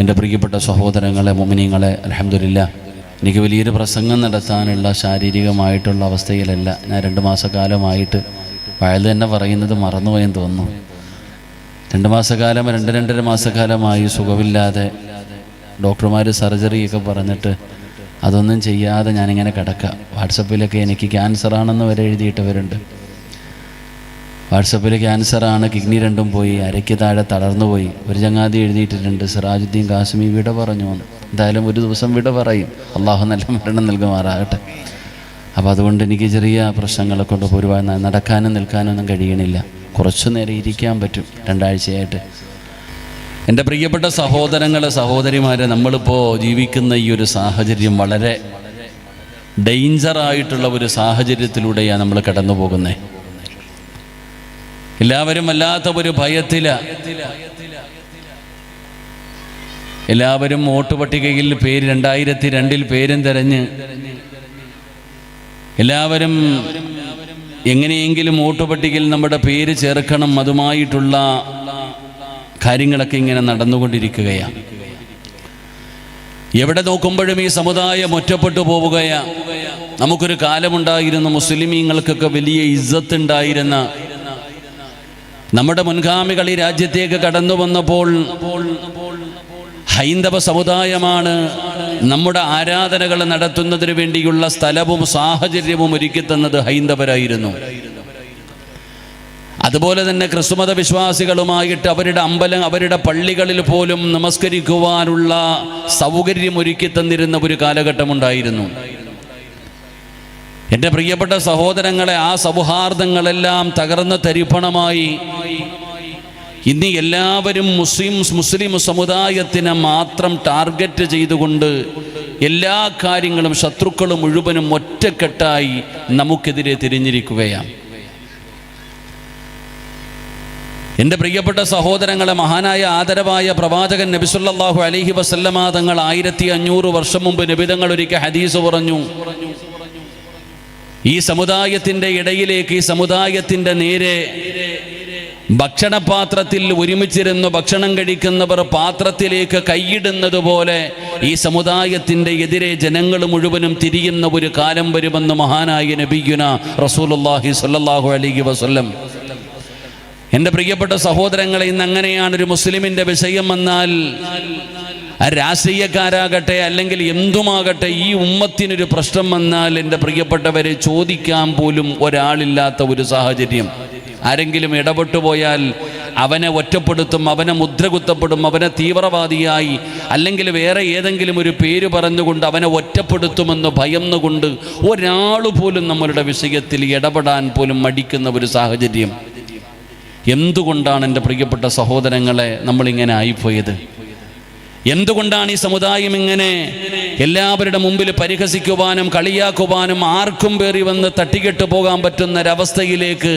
എൻ്റെ പ്രിയപ്പെട്ട സഹോദരങ്ങളെ, മുഅ്മിനീങ്ങളെ, അൽഹംദുലില്ലാഹ്, എനിക്ക് വലിയൊരു പ്രസംഗം നടത്താനുള്ള ശാരീരികമായിട്ടുള്ള അവസ്ഥയിലല്ല. ഞാൻ 2 മാസക്കാലമായിട്ട് വയത് തന്നെ പറയുന്നത് മറന്നുപോയെന്ന് തോന്നുന്നു. 2 മാസക്കാലം 2-2.5 മാസക്കാലമായി സുഖമില്ലാതെ ഡോക്ടർമാർ സർജറിയൊക്കെ പറഞ്ഞിട്ട് അതൊന്നും ചെയ്യാതെ ഞാനിങ്ങനെ കിടക്കുക. വാട്സപ്പിലൊക്കെ എനിക്ക് ക്യാൻസറാണെന്ന് വരെ എഴുതിയിട്ടവരുണ്ട്. വാട്സപ്പിൽ ക്യാൻസറാണ്, കിഡ്നി 2ഉം പോയി, അരയ്ക്ക് താഴെ തളർന്നു പോയി. ഒരു ചങ്ങാതി എഴുതിയിട്ടിട്ടുണ്ട്, സിറാജുദ്ദീൻ കാസിമി വിട പറഞ്ഞു എന്ന്. എന്തായാലും ഒരു ദിവസം വിട പറയും, അള്ളാഹു നല്ല മരണം നൽകുമാറാകട്ടെ. അപ്പോൾ അതുകൊണ്ട് എനിക്ക് ചെറിയ പ്രശ്നങ്ങളെ കൊണ്ട് ഒരുപാട് നടക്കാനും നിൽക്കാനൊന്നും കഴിയണില്ല. കുറച്ചു നേരം ഇരിക്കാൻ പറ്റും 2 ആഴ്ചയായിട്ട്. എൻ്റെ പ്രിയപ്പെട്ട സഹോദരങ്ങളെ, സഹോദരിമാരെ, നമ്മളിപ്പോൾ ജീവിക്കുന്ന ഈ ഒരു സാഹചര്യം വളരെ ഡേഞ്ചറായിട്ടുള്ള ഒരു സാഹചര്യത്തിലൂടെയാണ് നമ്മൾ കടന്നു പോകുന്നത്. എല്ലാവരും വല്ലാത്ത ഒരു ഭയത്തിലാണ്. എല്ലാവരും വോട്ട് പട്ടികയിൽ പേര് 2002 പേരും തിരഞ്ഞ് എല്ലാവരും എങ്ങനെയെങ്കിലും വോട്ട് പട്ടികയിൽ നമ്മുടെ പേര് ചേർക്കണം, അതുമായിട്ടുള്ള കാര്യങ്ങളൊക്കെ ഇങ്ങനെ നടന്നുകൊണ്ടിരിക്കുകയാണ്. എവിടെ നോക്കുമ്പോഴും ഈ സമുദായം ഒറ്റപ്പെട്ടു പോവുകയാണ്. നമുക്കൊരു കാലമുണ്ടായിരുന്നു, മുസ്ലിമീങ്ങൾക്കൊക്കെ വലിയ ഇസ്സത്ത് ഉണ്ടായിരുന്ന, നമ്മുടെ മുൻഗാമികൾ ഈ രാജ്യത്തേക്ക് കടന്നു വന്നപ്പോൾ ഹൈന്ദവ സമുദായമാണ് നമ്മുടെ ആരാധനകൾ നടത്തുന്നതിന് വേണ്ടിയുള്ള സ്ഥലവും സാഹചര്യവും ഒരുക്കി തന്നത് ഹൈന്ദവരായിരുന്നു. അതുപോലെ തന്നെ ക്രിസ്തുമത വിശ്വാസികളുമായിട്ട് അവരുടെ അമ്പലം, അവരുടെ പള്ളികളിൽ പോലും നമസ്കരിക്കുവാനുള്ള സൗകര്യം ഒരുക്കി തന്നിരുന്ന ഒരു കാലഘട്ടമുണ്ടായിരുന്നു. എൻ്റെ പ്രിയപ്പെട്ട സഹോദരങ്ങളെ, ആ സൗഹാർദ്ദങ്ങളെല്ലാം തകർന്ന് തരിപ്പണമായി. ഇന്ന് എല്ലാവരും മുസ്ലിം സമുദായത്തിനെ മാത്രം ടാർഗറ്റ് ചെയ്തുകൊണ്ട് എല്ലാ കാര്യങ്ങളും ശത്രുക്കളും മുഴുവനും ഒറ്റക്കെട്ടായി നമുക്കെതിരെ തിരിഞ്ഞിരിക്കുകയാണ്. എൻ്റെ പ്രിയപ്പെട്ട സഹോദരങ്ങളെ, മഹാനായ ആദരവായ പ്രവാചകൻ നബി സല്ലല്ലാഹു അലൈഹി വസല്ലമ തങ്ങൾ 1500 വർഷം മുമ്പ് നബി തങ്ങൾ ഒരിക്കൽ ഹദീസ് പറഞ്ഞു, ഈ സമുദായത്തിൻ്റെ ഇടയിലേക്ക്, ഈ സമുദായത്തിൻ്റെ നേരെ ഭക്ഷണപാത്രത്തിൽ ഒരുമിച്ചിരുന്ന് ഭക്ഷണം കഴിക്കുന്നവർ പാത്രത്തിലേക്ക് കൈയിടുന്നത് പോലെ ഈ സമുദായത്തിൻ്റെ എതിരെ ജനങ്ങൾ മുഴുവനും തിരിയുന്ന ഒരു കാലം വരുമെന്ന് മഹാനായ നബിയുന റസൂലുള്ളാഹി സ്വല്ലല്ലാഹു അലൈഹി വസല്ലം. എൻ്റെ പ്രിയപ്പെട്ട സഹോദരങ്ങളെ, ഇന്ന് അങ്ങനെയാണ് ഒരു മുസ്ലിമിൻ്റെ വിഷയം വന്നാൽ, രാഷ്ട്രീയക്കാരാകട്ടെ അല്ലെങ്കിൽ എന്തുമാകട്ടെ, ഈ ഉമ്മത്തിനൊരു പ്രശ്നം വന്നാൽ എൻ്റെ പ്രിയപ്പെട്ടവരെ ചോദിക്കാൻ പോലും ഒരാളില്ലാത്ത ഒരു സാഹചര്യം. ആരെങ്കിലും ഇടപെട്ടു പോയാൽ അവനെ ഒറ്റപ്പെടുത്തും, അവനെ മുദ്ര കുത്തപ്പെടും, അവനെ തീവ്രവാദിയായി അല്ലെങ്കിൽ വേറെ ഏതെങ്കിലും ഒരു പേര് പറഞ്ഞുകൊണ്ട് അവനെ ഒറ്റപ്പെടുത്തുമെന്ന് ഭയന്നുകൊണ്ട് ഒരാൾ പോലും നമ്മളുടെ വിഷയത്തിൽ ഇടപെടാൻ പോലും മടിക്കുന്ന ഒരു സാഹചര്യം. എന്തുകൊണ്ടാണ് എൻ്റെ പ്രിയപ്പെട്ട സഹോദരങ്ങളെ നമ്മളിങ്ങനെ ആയിപ്പോയത്? എന്തുകൊണ്ടാണ് ഈ സമുദായം ഇങ്ങനെ എല്ലാവരുടെ മുമ്പിൽ പരിഹസിക്കുവാനും കളിയാക്കുവാനും ആർക്കും പേറി വന്ന് തട്ടിക്കെട്ട് പോകാൻ പറ്റുന്ന ഒരവസ്ഥയിലേക്ക്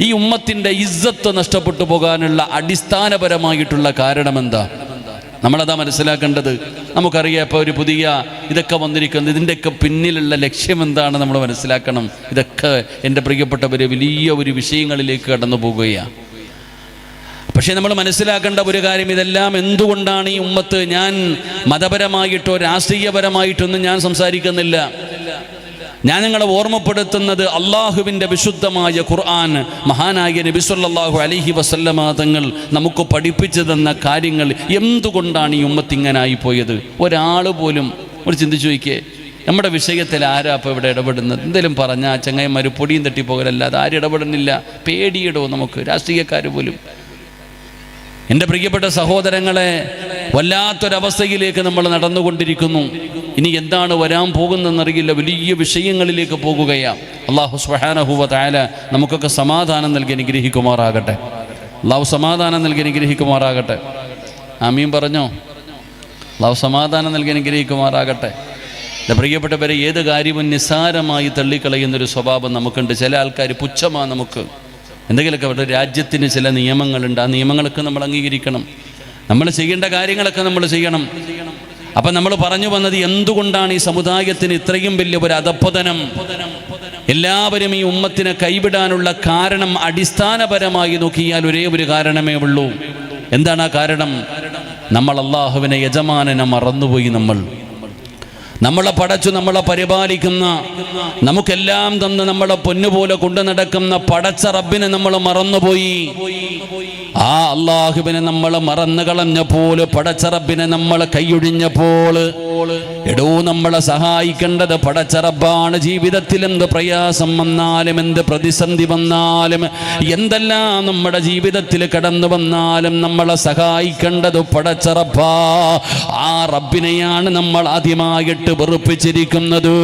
ഈ ഉമ്മത്തിൻ്റെ ഇസ്സത്ത് നഷ്ടപ്പെട്ടു പോകാനുള്ള അടിസ്ഥാനപരമായിട്ടുള്ള കാരണമെന്താ? നമ്മളതാ മനസ്സിലാക്കേണ്ടത്. നമുക്കറിയാം, ഇപ്പോൾ ഒരു പുതിയ ഇതൊക്കെ വന്നിരിക്കുന്നത്, ഇതിൻ്റെയൊക്കെ പിന്നിലുള്ള ലക്ഷ്യം എന്താണ് നമ്മൾ മനസ്സിലാക്കണം. ഇതൊക്കെ എൻ്റെ പ്രിയപ്പെട്ടവരെ വലിയ ഒരു വിഷയങ്ങളിലേക്ക് കടന്നു പോകുകയാണ്. പക്ഷേ നമ്മൾ മനസ്സിലാക്കേണ്ട ഒരു കാര്യം, ഇതെല്ലാം എന്തുകൊണ്ടാണ് ഈ ഉമ്മത്ത്, ഞാൻ മതപരമായിട്ടോ രാഷ്ട്രീയപരമായിട്ടൊന്നും ഞാൻ സംസാരിക്കുന്നില്ല. ഞാൻ നിങ്ങളെ ഓർമ്മപ്പെടുത്തുന്നത് അള്ളാഹുവിൻ്റെ വിശുദ്ധമായ ഖുർആൻ, മഹാനായ നബി സല്ലല്ലാഹു അലൈഹി വസല്ലമ തങ്ങൾ നമുക്ക് പഠിപ്പിച്ചു തന്ന കാര്യങ്ങൾ. എന്തുകൊണ്ടാണ് ഈ ഉമ്മത്ത് ഇങ്ങനെ ആയിപ്പോയത്? ഒരാൾ പോലും ഒരു ചിന്തിച്ചു നോക്കിയേ, നമ്മുടെ വിഷയത്തിൽ ആരാ അപ്പോൾ ഇവിടെ ഇടപെടുന്നത്? എന്തെങ്കിലും പറഞ്ഞാൽ ചങ്ങായിമാർ പൊടിയും തട്ടിപ്പോകലല്ലാതെ ആരും ഇടപെടുന്നില്ല. പേടിയിടോ നമുക്ക്, രാഷ്ട്രീയക്കാർ പോലും. എൻ്റെ പ്രിയപ്പെട്ട സഹോദരങ്ങളെ, വല്ലാത്തൊരവസ്ഥയിലേക്ക് നമ്മൾ നടന്നുകൊണ്ടിരിക്കുന്നു. ഇനി എന്താണ് വരാൻ പോകുന്നതെന്നറിയില്ല. വലിയ വിഷയങ്ങളിലേക്ക് പോകുകയാണ്. അല്ലാഹു സുബ്ഹാനഹു വ തആല നമുക്കൊക്കെ സമാധാനം നൽകി അനുഗ്രഹിക്കുമാറാകട്ടെ. അല്ലാഹു സമാധാനം നൽകി അനുഗ്രഹിക്കുമാറാകട്ടെ. ആമീൻ പറഞ്ഞോ? അല്ലാഹു സമാധാനം നൽകി അനുഗ്രഹിക്കുമാറാകട്ടെ. എൻ്റെ പ്രിയപ്പെട്ടവരെ, ഏത് കാര്യവും നിസ്സാരമായി തള്ളിക്കളയുന്നൊരു സ്വഭാവം നമുക്കുണ്ട്. ചില ആൾക്കാർ പുച്ഛമാണ് നമുക്ക്. എന്തെങ്കിലുമൊക്കെ അവരുടെ രാജ്യത്തിന് ചില നിയമങ്ങളുണ്ട്, ആ നിയമങ്ങളൊക്കെ നമ്മൾ അംഗീകരിക്കണം. നമ്മൾ ചെയ്യേണ്ട കാര്യങ്ങളൊക്കെ നമ്മൾ ചെയ്യണം. അപ്പം നമ്മൾ പറഞ്ഞു വന്നത്, എന്തുകൊണ്ടാണ് ഈ സമുദായത്തിന് ഇത്രയും വലിയ ഒരു അധപ്പതനം? എല്ലാവരും ഈ ഉമ്മത്തിനെ കൈവിടാനുള്ള കാരണം അടിസ്ഥാനപരമായി നോക്കിയാൽ ഒരേ ഒരു കാരണമേ ഉള്ളൂ. എന്താണ് ആ കാരണം? നമ്മൾ അള്ളാഹുവിനെ യജമാനനെ മറന്നുപോയി. നമ്മളെ പടച്ചു നമ്മളെ പരിപാലിക്കുന്ന നമുക്കെല്ലാം തന്ന് നമ്മളെ പൊന്നുപോലെ കൊണ്ടു നടക്കുന്ന പടച്ച റബ്ബിനെ നമ്മൾ മറന്നുപോയി. ആ അള്ളാഹുവിനെ നമ്മൾ മറന്നു കളഞ്ഞപ്പോൾ, പടച്ച റബ്ബിനെ നമ്മൾ കൈയൊഴിഞ്ഞപ്പോൾ, എടോ നമ്മളെ സഹായിക്കേണ്ടത് പടച്ച റബ്ബാണ്. ജീവിതത്തിൽ എന്ത് പ്രയാസം വന്നാലും, എന്ത് പ്രതിസന്ധി വന്നാലും, എന്തെല്ലാം നമ്മുടെ ജീവിതത്തിൽ കടന്നു വന്നാലും നമ്മളെ സഹായിക്കേണ്ടത് പടച്ച റബ്ബാ. ആ റബ്ബിനെയാണ് നമ്മൾ ആദ്യമായിട്ട് വെറുപ്പിച്ചിരിക്കുന്നത്.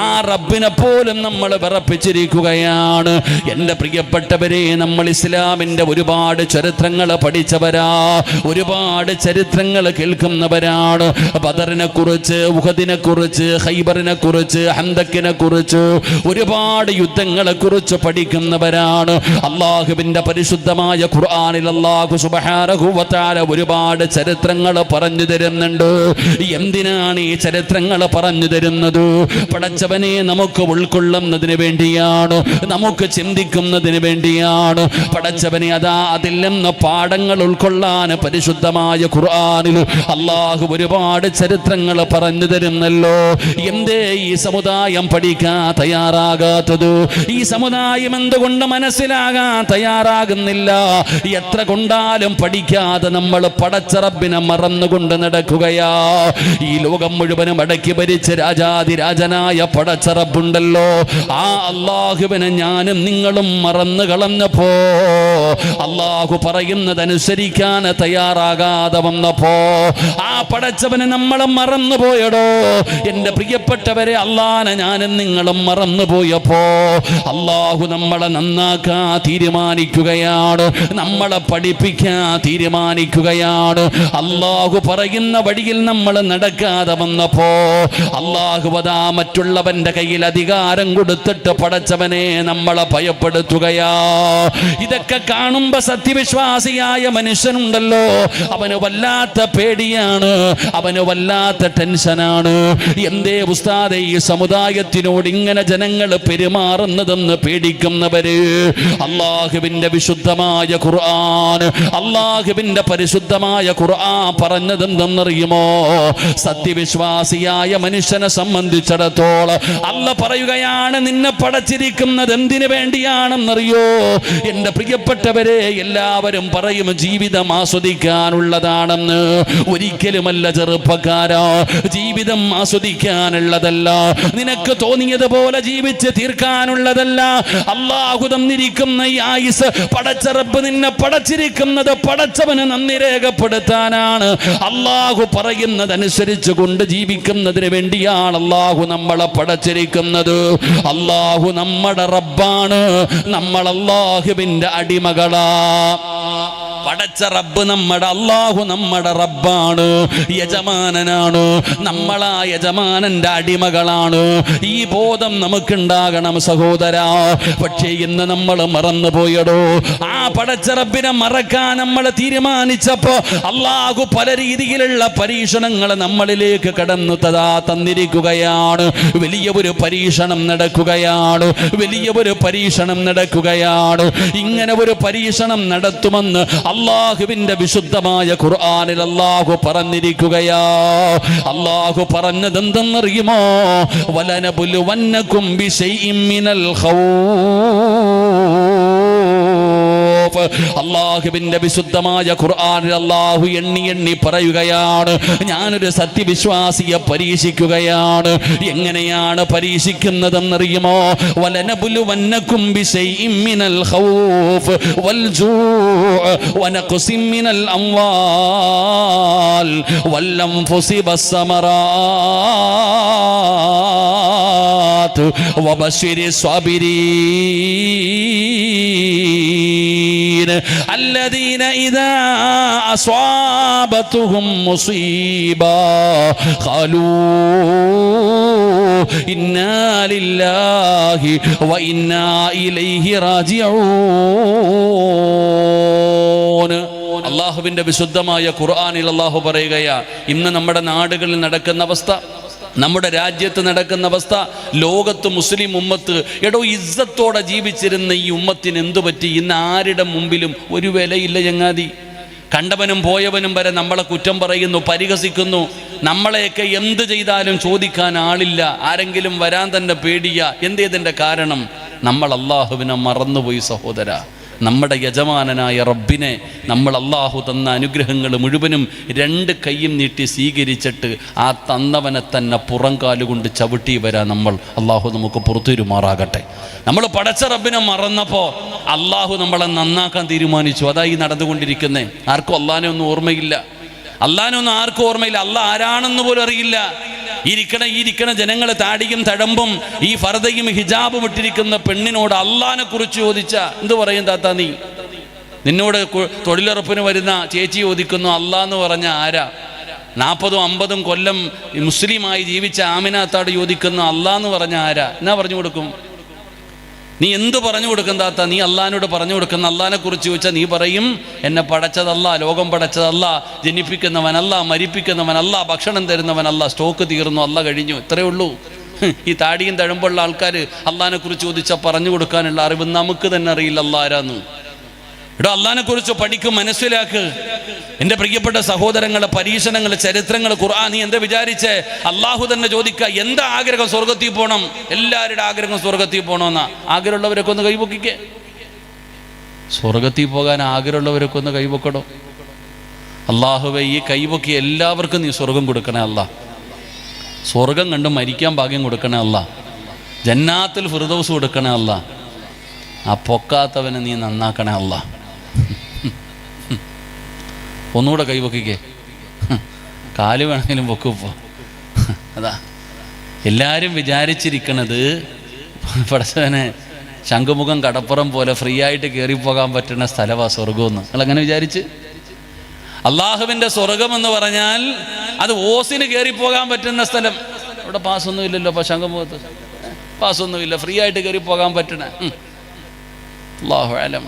ആ റബ്ബിനെ പോലും നമ്മൾ വിറപ്പിച്ചിരിക്കുകയാണ്. എൻ്റെ പ്രിയപ്പെട്ടവരെ, നമ്മൾ ഇസ്ലാമിൻ്റെ ഒരുപാട് ചരിത്രങ്ങൾ പഠിച്ചവരാ, ഒരുപാട് ചരിത്രങ്ങൾ കേൾക്കുന്നവരാണ്. ബദറിനെ കുറിച്ച്, ഉഹദിനെ കുറിച്ച്, ഖൈബറിനെ കുറിച്ച്, ഹന്തക്കിനെ കുറിച്ച്, ഒരുപാട് യുദ്ധങ്ങളെ കുറിച്ച് പഠിക്കുന്നവരാണ്. അള്ളാഹുവിൻ്റെ പരിശുദ്ധമായ ഖുർആനിൽ അല്ലാഹു സുബ്ഹാനഹു വ തആല ഒരുപാട് ചരിത്രങ്ങൾ പറഞ്ഞു തരുന്നുണ്ട്. എന്തിനാണ് ഈ ചരിത്രങ്ങൾ പറഞ്ഞു തരുന്നത്? പടച്ചവനെ നമുക്ക് ഉൾക്കൊള്ളുന്നതിന് വേണ്ടിയാണ്, നമുക്ക് ചിന്തിക്കുന്നതിന് വേണ്ടിയാണ്. പടച്ചവനെ അതാ അതിൽ നിന്ന് പാഠങ്ങൾ ഉൾക്കൊള്ളാൻ പരിശുദ്ധമായ ഖുർആനിൽ അല്ലാഹു ഒരുപാട് ചരിത്രങ്ങൾ പറഞ്ഞു തരുന്നല്ലോ. എന്തേ ഈ സമുദായം പഠിക്കാൻ തയ്യാറാകാത്തത്? ഈ സമുദായം എന്തുകൊണ്ട് മനസ്സിലാകാൻ തയ്യാറാകുന്നില്ല? എത്ര കൊണ്ടാലും പഠിക്കാതെ നമ്മൾ പടച്ച റബ്ബിനെ മറന്നുകൊണ്ട് നടക്കുകയാ. ഈ ലോകം മുഴുവനും അടക്കി ഭരിച്ച് രാജാതിരാജനായ പടച്ച റബ്ബുണ്ടല്ലോ, ആ അള്ളാഹുവിനെ ഞാനും നിങ്ങളും മറന്നു കളഞ്ഞപ്പോ, അള്ളാഹു പറയുന്നതനുസരിക്കാൻ തയ്യാറാകാതെ വന്നപ്പോ, ആ പടച്ചവനെ നമ്മൾ മറന്നുപോയടോ. എൻ്റെ പ്രിയപ്പെട്ടവരെ, അള്ളാഹനെ ഞാനും നിങ്ങളും മറന്നുപോയപ്പോ അള്ളാഹു നമ്മളെ നന്നാക്കാൻ തീരുമാനിക്കുകയാണ്, നമ്മളെ പഠിപ്പിക്കാൻ തീരുമാനിക്കുകയാണ്. അള്ളാഹു പറയുന്ന വഴിയിൽ നമ്മൾ നടക്കാതെ വന്നപ്പോ അള്ളാഹു അതാ മറ്റുള്ളവന്റെ കയ്യിൽ അധികാരം കൊടുത്തിട്ട് പടച്ചവനെ നമ്മളെ ഭയപ്പെടുത്തുകയാ. ഇതൊക്കെ കാണുമ്പോ സത്യവിശ്വാസിയായ മനുഷ്യനുണ്ടല്ലോ, അവന് വല്ലാത്ത പേടിയാണ്, അവന് വല്ലാത്ത ടെൻഷനാണ്. എന്തേ ഉസ്താദേ ഈ സമുദായത്തിനോട് ഇങ്ങനെ ജനങ്ങൾ പെരുമാറുന്നതെന്ന് പേടിക്കുന്നവര് അള്ളാഹുവിന്റെ വിശുദ്ധമായ ഖുർആൻ, അള്ളാഹുവിന്റെ പരിശുദ്ധമായ ഖുർആൻ പറഞ്ഞതെന്തെന്നറിയുമോ? സത്യവിശ്വാസിയായ മനുഷ്യനെ സംബന്ധിച്ചിടത്തോളം അല്ല പറയുകയാണ്, നിന്നെ പടച്ചിരിക്കുന്നത് എന്തിനു വേണ്ടിയാണെന്നറിയോ? എൻ്റെ പ്രിയപ്പെട്ടവരെ, എല്ലാവരും പറയും ജീവിതം ആസ്വദിക്കാനുള്ളതാണെന്ന്. ഒരിക്കലുമല്ല ചെറുപ്പക്കാരാ, ജീവിതം ആസ്വദിക്കാനുള്ളതല്ല, നിനക്ക് തോന്നിയതുപോലെ ജീവിച്ച് തീർക്കാനുള്ളതല്ല. അള്ളാഹു തന്നിരിക്കുന്ന ഈ ആയുസ് പടച്ച റബ്ബ് നിന്നെ പടച്ചിരിക്കുന്നത് പടച്ചവന് നന്ദി രേഖപ്പെടുത്താനാണ്. അള്ളാഹു പറയുന്നതനുസരിച്ച് കൊണ്ട് ജീവിക്കുന്നതിന് വേണ്ടിയാണ് അള്ളാഹു നമ്മളെ പടച്ചിരിക്കുന്നത്. അള്ളാഹു നമ്മുടെ റബ്ബാണ്, നമ്മൾ അള്ളാഹുവിന്റെ അടിമകളാ. പടച്ച റബ്ബ് നമ്മുടെ അള്ളാഹു നമ്മുടെ റബ്ബാണ്, യജമാനനാണ്. നമ്മളാ യജമാനന്റെ അടിമകളാണ്. ഈ ബോധം നമുക്കുണ്ടാകണം സഹോദരാ. പക്ഷേ ഇന്ന് നമ്മൾ മറന്നുപോയടോ. ആ പടച്ച റബ്ബിനെ മറക്കാൻ നമ്മൾ തീരുമാനിച്ചപ്പോ അള്ളാഹു പല രീതിയിലുള്ള പരീക്ഷണങ്ങൾ നമ്മളിലേക്ക് കടന്നു തന്നിരിക്കുകയാണ്. വലിയ ഒരു പരീക്ഷണം നടക്കുകയാണ്, വലിയ ഒരു പരീക്ഷണം നടക്കുകയാണ്. ഇങ്ങനെ ഒരു പരീക്ഷണം നടത്തുമെന്ന് അള്ളാഹുവിന്റെ വിശുദ്ധമായ ഖുർആനിൽ അള്ളാഹു പറഞ്ഞിരിക്കുകയാ. അള്ളാഹു പറഞ്ഞത് എന്തെന്നറിയുമോ? വലനബുലുവന്നകും ബിശൈഇൻ മിനൽ ഖൗഫ്. അള്ളാഹുവിന്റെ വിശുദ്ധമായ ഖുർആനിൽ അള്ളാഹു എണ്ണി എണ്ണി പറയുകയാണ്, ഞാനൊരു സത്യവിശ്വാസിയെ പരീക്ഷിക്കുകയാണ്. എങ്ങനെയാണ് പരീക്ഷിക്കുന്നതെന്നറിയുമോ? വലനബുലുവന്നകും ബിശൈഇൻ മിനൽ ഖൗഫ് വൽ ജൂഅ് വനഖ്സിൻ മിനൽ അംവാൽ വൽ അൻഫുസി വസ്സമറാത്ത് വബശ്ശിരി സ്വാബിരീൻ الذين إذا أصابتهم مصيبة قالوا إنا لله وإنا إليه راجعون. അള്ളാഹുവിന്റെ വിശുദ്ധമായ ഖുർആനിൽ അള്ളാഹു പറയുകയാ, ഇന്ന് നമ്മുടെ നാടുകളിൽ നടക്കുന്ന അവസ്ഥ, നമ്മുടെ രാജ്യത്ത് നടക്കുന്ന അവസ്ഥ, ലോകത്ത് മുസ്ലിം ഉമ്മത്ത് എടോ ഇസ്സത്തോടെ ജീവിച്ചിരുന്ന ഈ ഉമ്മത്തിന് എന്തു പറ്റി? ഇന്ന് ആരുടെ മുമ്പിലും ഒരു വിലയില്ല ചങ്ങാതി. കണ്ടവനും പോയവനും വരെ നമ്മളെ കുറ്റം പറയുന്നു, പരിഹസിക്കുന്നു. നമ്മളെയൊക്കെ എന്ത് ചെയ്താലും ചോദിക്കാൻ ആളില്ല, ആരെങ്കിലും വരാൻ തന്നെ പേടിയ. എന്തേതിൻ്റെ കാരണം? നമ്മൾ അള്ളാഹുവിനെ മറന്നുപോയി സഹോദര. നമ്മുടെ യജമാനനായ റബ്ബിനെ നമ്മൾ അള്ളാഹു തന്ന അനുഗ്രഹങ്ങൾ മുഴുവനും രണ്ട് കൈയും നീട്ടി സ്വീകരിച്ചിട്ട് ആ തന്നവനെ തന്നെ പുറംകാലുകൊണ്ട് ചവിട്ടി വരാൻ നമ്മൾ. അള്ളാഹു നമുക്ക് പുറത്തുരുമാറാകട്ടെ. നമ്മൾ പടച്ച റബ്ബിനെ മറന്നപ്പോൾ അള്ളാഹു നമ്മളെ നന്നാക്കാൻ തീരുമാനിച്ചു. അതായി നടന്നുകൊണ്ടിരിക്കുന്നത്. ആർക്കും അള്ളാഹിനെ ഒന്നും ഓർമ്മയില്ല, അള്ളാഹിനൊന്നും ആർക്കും ഓർമ്മയില്ല. അള്ളാഹ് ആരാണെന്ന് പോലും അറിയില്ല. ഇരിക്കണ ജനങ്ങൾ താടിയും തഴമ്പും ഈ ഫർദയും ഹിജാബും ഇട്ടിരിക്കുന്ന പെണ്ണിനോട് അള്ളാഹിനെ കുറിച്ച് ചോദിച്ചാ എന്ത് പറയും താത്താ? നിന്നോട് തൊഴിലുറപ്പിന് വരുന്ന ചേച്ചി ചോദിക്കുന്നു അള്ളാന്ന് പറഞ്ഞ ആരാ? 40-50 കൊല്ലം മുസ്ലിമായി ജീവിച്ച ആമിനാത്താട് ചോദിക്കുന്നു അള്ളാന്ന് പറഞ്ഞ ആരാ? എന്നാ പറഞ്ഞു കൊടുക്കും? നീ എന്ത് പറഞ്ഞു കൊടുക്കും താത്ത? നീ അള്ളാഹിനോട് പറഞ്ഞു കൊടുക്കുന്ന അള്ളാഹിനെ കുറിച്ച് ചോദിച്ചാൽ നീ പറയും എന്നെ പടച്ചതല്ല, ലോകം പടച്ചതല്ല, ജനിപ്പിക്കുന്നവനല്ല, മരിപ്പിക്കുന്നവനല്ല, ഭക്ഷണം തരുന്നവനല്ല, സ്റ്റോക്ക് തീർന്നു, അല്ല കഴിഞ്ഞു. ഇത്രയേ ഉള്ളൂ. ഈ താടിയും തഴമ്പുള്ള ആൾക്കാർ അള്ളാഹിനെ കുറിച്ച് ചോദിച്ചാൽ പറഞ്ഞു കൊടുക്കാനുള്ള അറിവ് നമുക്ക് തന്നെ അറിയില്ല അള്ളാഹ് ആരാന്ന്. ഇവിടെ അള്ളാഹിനെ കുറിച്ച് പഠിക്കും, മനസ്സിലാക്ക്. എൻ്റെ പ്രിയപ്പെട്ട സഹോദരങ്ങളെ, പരീക്ഷണങ്ങൾ, ചരിത്രങ്ങൾ, ഖുർആൻ. നീ എന്താ വിചാരിച്ചേ? അള്ളാഹു തന്നെ ചോദിക്കുക, എന്താ ആഗ്രഹം? സ്വർഗത്തിൽ പോകണം. എല്ലാവരുടെ ആഗ്രഹം സ്വർഗത്തിൽ പോകണമെന്നാ. ആഗ്രഹമുള്ളവരൊക്കെ ഒന്ന് കൈപൊക്കിക്കേ. സ്വർഗത്തിൽ പോകാൻ ആഗ്രഹമുള്ളവരൊക്കെ ഒന്ന് കൈപൊക്കണോ? അള്ളാഹുവേ, ഈ കൈപൊക്കി എല്ലാവർക്കും നീ സ്വർഗം കൊടുക്കണേ അല്ലാ. സ്വർഗം കണ്ട് മരിക്കാൻ ഭാഗ്യം കൊടുക്കണേ അല്ലാ. ജന്നാത്തുൽ ഫിർദൗസ് കൊടുക്കണേ അല്ലാ. ആ പൊക്കാത്തവനെ നീ നന്നാക്കണേ അല്ലാ. ഒന്നുകൂടെ കൈപൊക്കിക്കേ. കാല് വേണമെങ്കിലും പൊക്കിപ്പോ. അതാ എല്ലാവരും വിചാരിച്ചിരിക്കണത് പടച്ചവനെ ശംഖുമുഖം കടപ്പുറം പോലെ ഫ്രീ ആയിട്ട് കയറിപ്പോകാൻ പറ്റുന്ന സ്ഥലമാണ് സ്വർഗമെന്ന്. നിങ്ങളെങ്ങനെ വിചാരിച്ച്? അള്ളാഹുവിൻ്റെ സ്വർഗം എന്ന് പറഞ്ഞാൽ അത് ഓസിന് കയറിപ്പോകാൻ പറ്റുന്ന സ്ഥലം. ഇവിടെ പാസ്സൊന്നും ഇല്ലല്ലോ. അപ്പോൾ ശംഖുമുഖത്ത് പാസ്സൊന്നുമില്ല, ഫ്രീ ആയിട്ട് കയറിപ്പോകാൻ പറ്റണ. അല്ലാഹു അലം.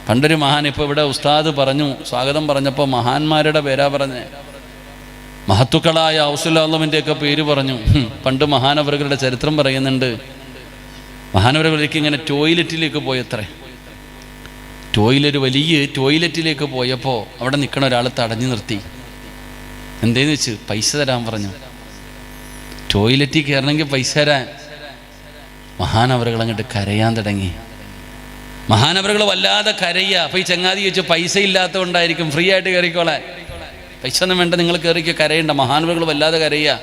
പണ്ടൊരു മഹാൻ, ഇപ്പോൾ ഇവിടെ ഉസ്താദ് പറഞ്ഞു, സ്വാഗതം പറഞ്ഞപ്പോൾ മഹാന്മാരുടെ പേരാ പറഞ്ഞേ. മഹത്തുക്കളായ ഔസുല്ലാമിൻ്റെയൊക്കെ പേര് പറഞ്ഞു. പണ്ട് മഹാനവറുകളുടെ ചരിത്രം പറയുന്നുണ്ട്. മഹാനവറുകളിലേക്ക് ഇങ്ങനെ ടോയ്ലറ്റിലേക്ക് പോയത്രേ. വലിയ ടോയ്ലറ്റിലേക്ക് പോയപ്പോൾ അവിടെ നിൽക്കണ ഒരാൾ തടഞ്ഞു നിർത്തി. എന്തേന്ന് വെച്ച് പൈസ തരാൻ പറഞ്ഞു. ടോയ്ലറ്റിൽ കയറണമെങ്കിൽ പൈസ തരാൻ. മഹാനവറുകൾ അങ്ങോട്ട് കരയാൻ തുടങ്ങി. മഹാനവറുകൾ വല്ലാതെ കരയുക. അപ്പോൾ ഈ ചങ്ങാതി ചോദിച്ചു, പൈസ ഇല്ലാത്തതുകൊണ്ടായിരിക്കും, ഫ്രീ ആയിട്ട് കയറിക്കോളാൻ. പൈസ ഒന്നും വേണ്ട, നിങ്ങൾ കയറിക്കോ, കരയണ്ട. മഹാനവറുകൾ വല്ലാതെ കരയുക.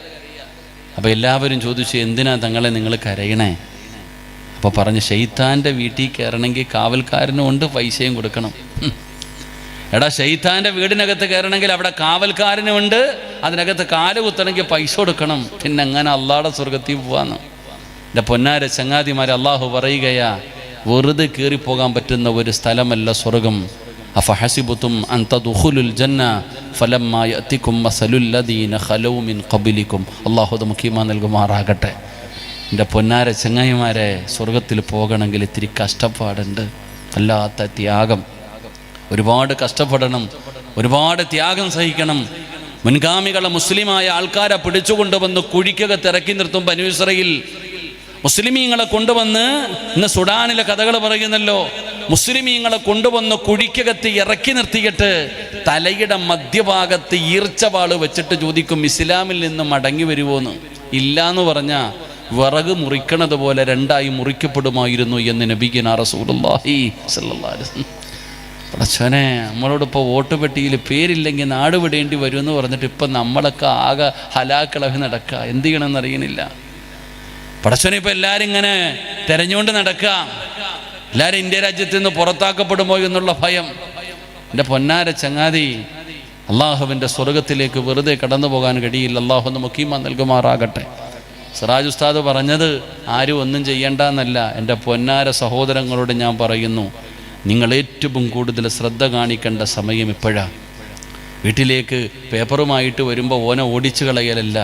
അപ്പോൾ എല്ലാവരും ചോദിച്ചു, എന്തിനാ തങ്ങളെ നിങ്ങൾ കരയണേ? അപ്പോൾ പറഞ്ഞു, ശൈത്താൻ്റെ വീട്ടിൽ കയറണമെങ്കിൽ കാവൽക്കാരനുമുണ്ട്, പൈസയും കൊടുക്കണം. എടാ, ശൈത്താൻ്റെ വീടിനകത്ത് കയറണമെങ്കിൽ അവിടെ കാവൽക്കാരനുമുണ്ട്, അതിനകത്ത് കാല് കുത്തണമെങ്കിൽ പൈസ കൊടുക്കണം. പിന്നെ എങ്ങനെ അള്ളാഹുടെ സ്വർഗത്തിൽ പോവാന്ന്? എൻ്റെ പൊന്നാര ചങ്ങാതിമാരെ, അള്ളാഹു പറയുകയാ, വെറുതെ കയറിപ്പോകാൻ പറ്റുന്ന ഒരു സ്ഥലമല്ല സ്വർഗം. അഫഹസിബുതും അൻ തദ്ഖുലുൽ ജന്ന ഫലമ്മാ യഅതികും മസലുൽ ലദീന ഖലൗ മിൻ ഖബലികും. അല്ലാഹു നമുക്ക് ഈമാൻ നൽകുമാറാകട്ടെ. എൻ്റെ പൊന്നാര ചങ്ങായിമാരെ, സ്വർഗത്തിൽ പോകണമെങ്കിൽ ഇത്തിരി കഷ്ടപ്പാടുണ്ട്, വല്ലാത്ത ത്യാഗം. ഒരുപാട് കഷ്ടപ്പെടണം, ഒരുപാട് ത്യാഗം സഹിക്കണം. മുൻഗാമികളെ മുസ്ലിമായ ആൾക്കാരെ പിടിച്ചുകൊണ്ടുവന്ന് കുഴിക്കകത്ത് ഇറക്കി നിർത്തും ബനൂ ഇസ്രായേൽ. മുസ്ലിമീങ്ങളെ കൊണ്ടുവന്ന്, ഇന്ന് സുഡാനിലെ കഥകൾ പറയുന്നല്ലോ, മുസ്ലിമീങ്ങളെ കൊണ്ടുവന്ന് കുഴിക്കകത്ത് ഇറക്കി നിർത്തിയിട്ട് തലയുടെ മധ്യഭാഗത്ത് ഈർച്ചവാള് വെച്ചിട്ട് ചോദിക്കും, ഇസ്ലാമിൽ നിന്ന് മടങ്ങി വരുമോന്ന്. ഇല്ലാന്ന് പറഞ്ഞാൽ വിറക് മുറിക്കണത് പോലെ രണ്ടായി മുറിക്കപ്പെടുമായിരുന്നു എന്ന് നബിയുനാ റസൂലുള്ളാഹി സ്വല്ലല്ലാഹു അലൈഹി വസല്ലം. പടച്ചോനെ, നമ്മളോടിപ്പോൾ വോട്ട് പെട്ടിയിൽ പേരില്ലെങ്കിൽ നാട് വിടേണ്ടി വരുമെന്ന് പറഞ്ഞിട്ട് ഇപ്പം നമ്മളൊക്കെ ആകെ ഹലാക്കളവി നടക്കുക. എന്ത് ചെയ്യണമെന്ന് അറിയണില്ല. പടച്ചോനെ, ഇപ്പം എല്ലാവരും ഇങ്ങനെ തെരഞ്ഞുകൊണ്ട് നടക്കുക. എല്ലാവരും ഇന്ത്യ രാജ്യത്ത് നിന്ന് പുറത്താക്കപ്പെടുമോ എന്നുള്ള ഭയം. എൻ്റെ പൊന്നാര ചങ്ങാതി, അള്ളാഹുവിൻ്റെ സ്വർഗത്തിലേക്ക് വെറുതെ കടന്നു പോകാൻ കഴിയില്ല. അള്ളാഹു നമുക്ക് ഈമാൻ നൽകുമാറാകട്ടെ. സിറാജ് ഉസ്താദ് പറഞ്ഞത് ആരും ഒന്നും ചെയ്യണ്ടെന്നല്ല. എൻ്റെ പൊന്നാര സഹോദരങ്ങളോട് ഞാൻ പറയുന്നു, നിങ്ങൾ ഏറ്റവും കൂടുതൽ ശ്രദ്ധ കാണിക്കേണ്ട സമയം ഇപ്പോഴാണ്. വീട്ടിലേക്ക് പേപ്പറുമായിട്ട് വരുമ്പോൾ ഓനെ ഓടിച്ചു കളയലല്ല.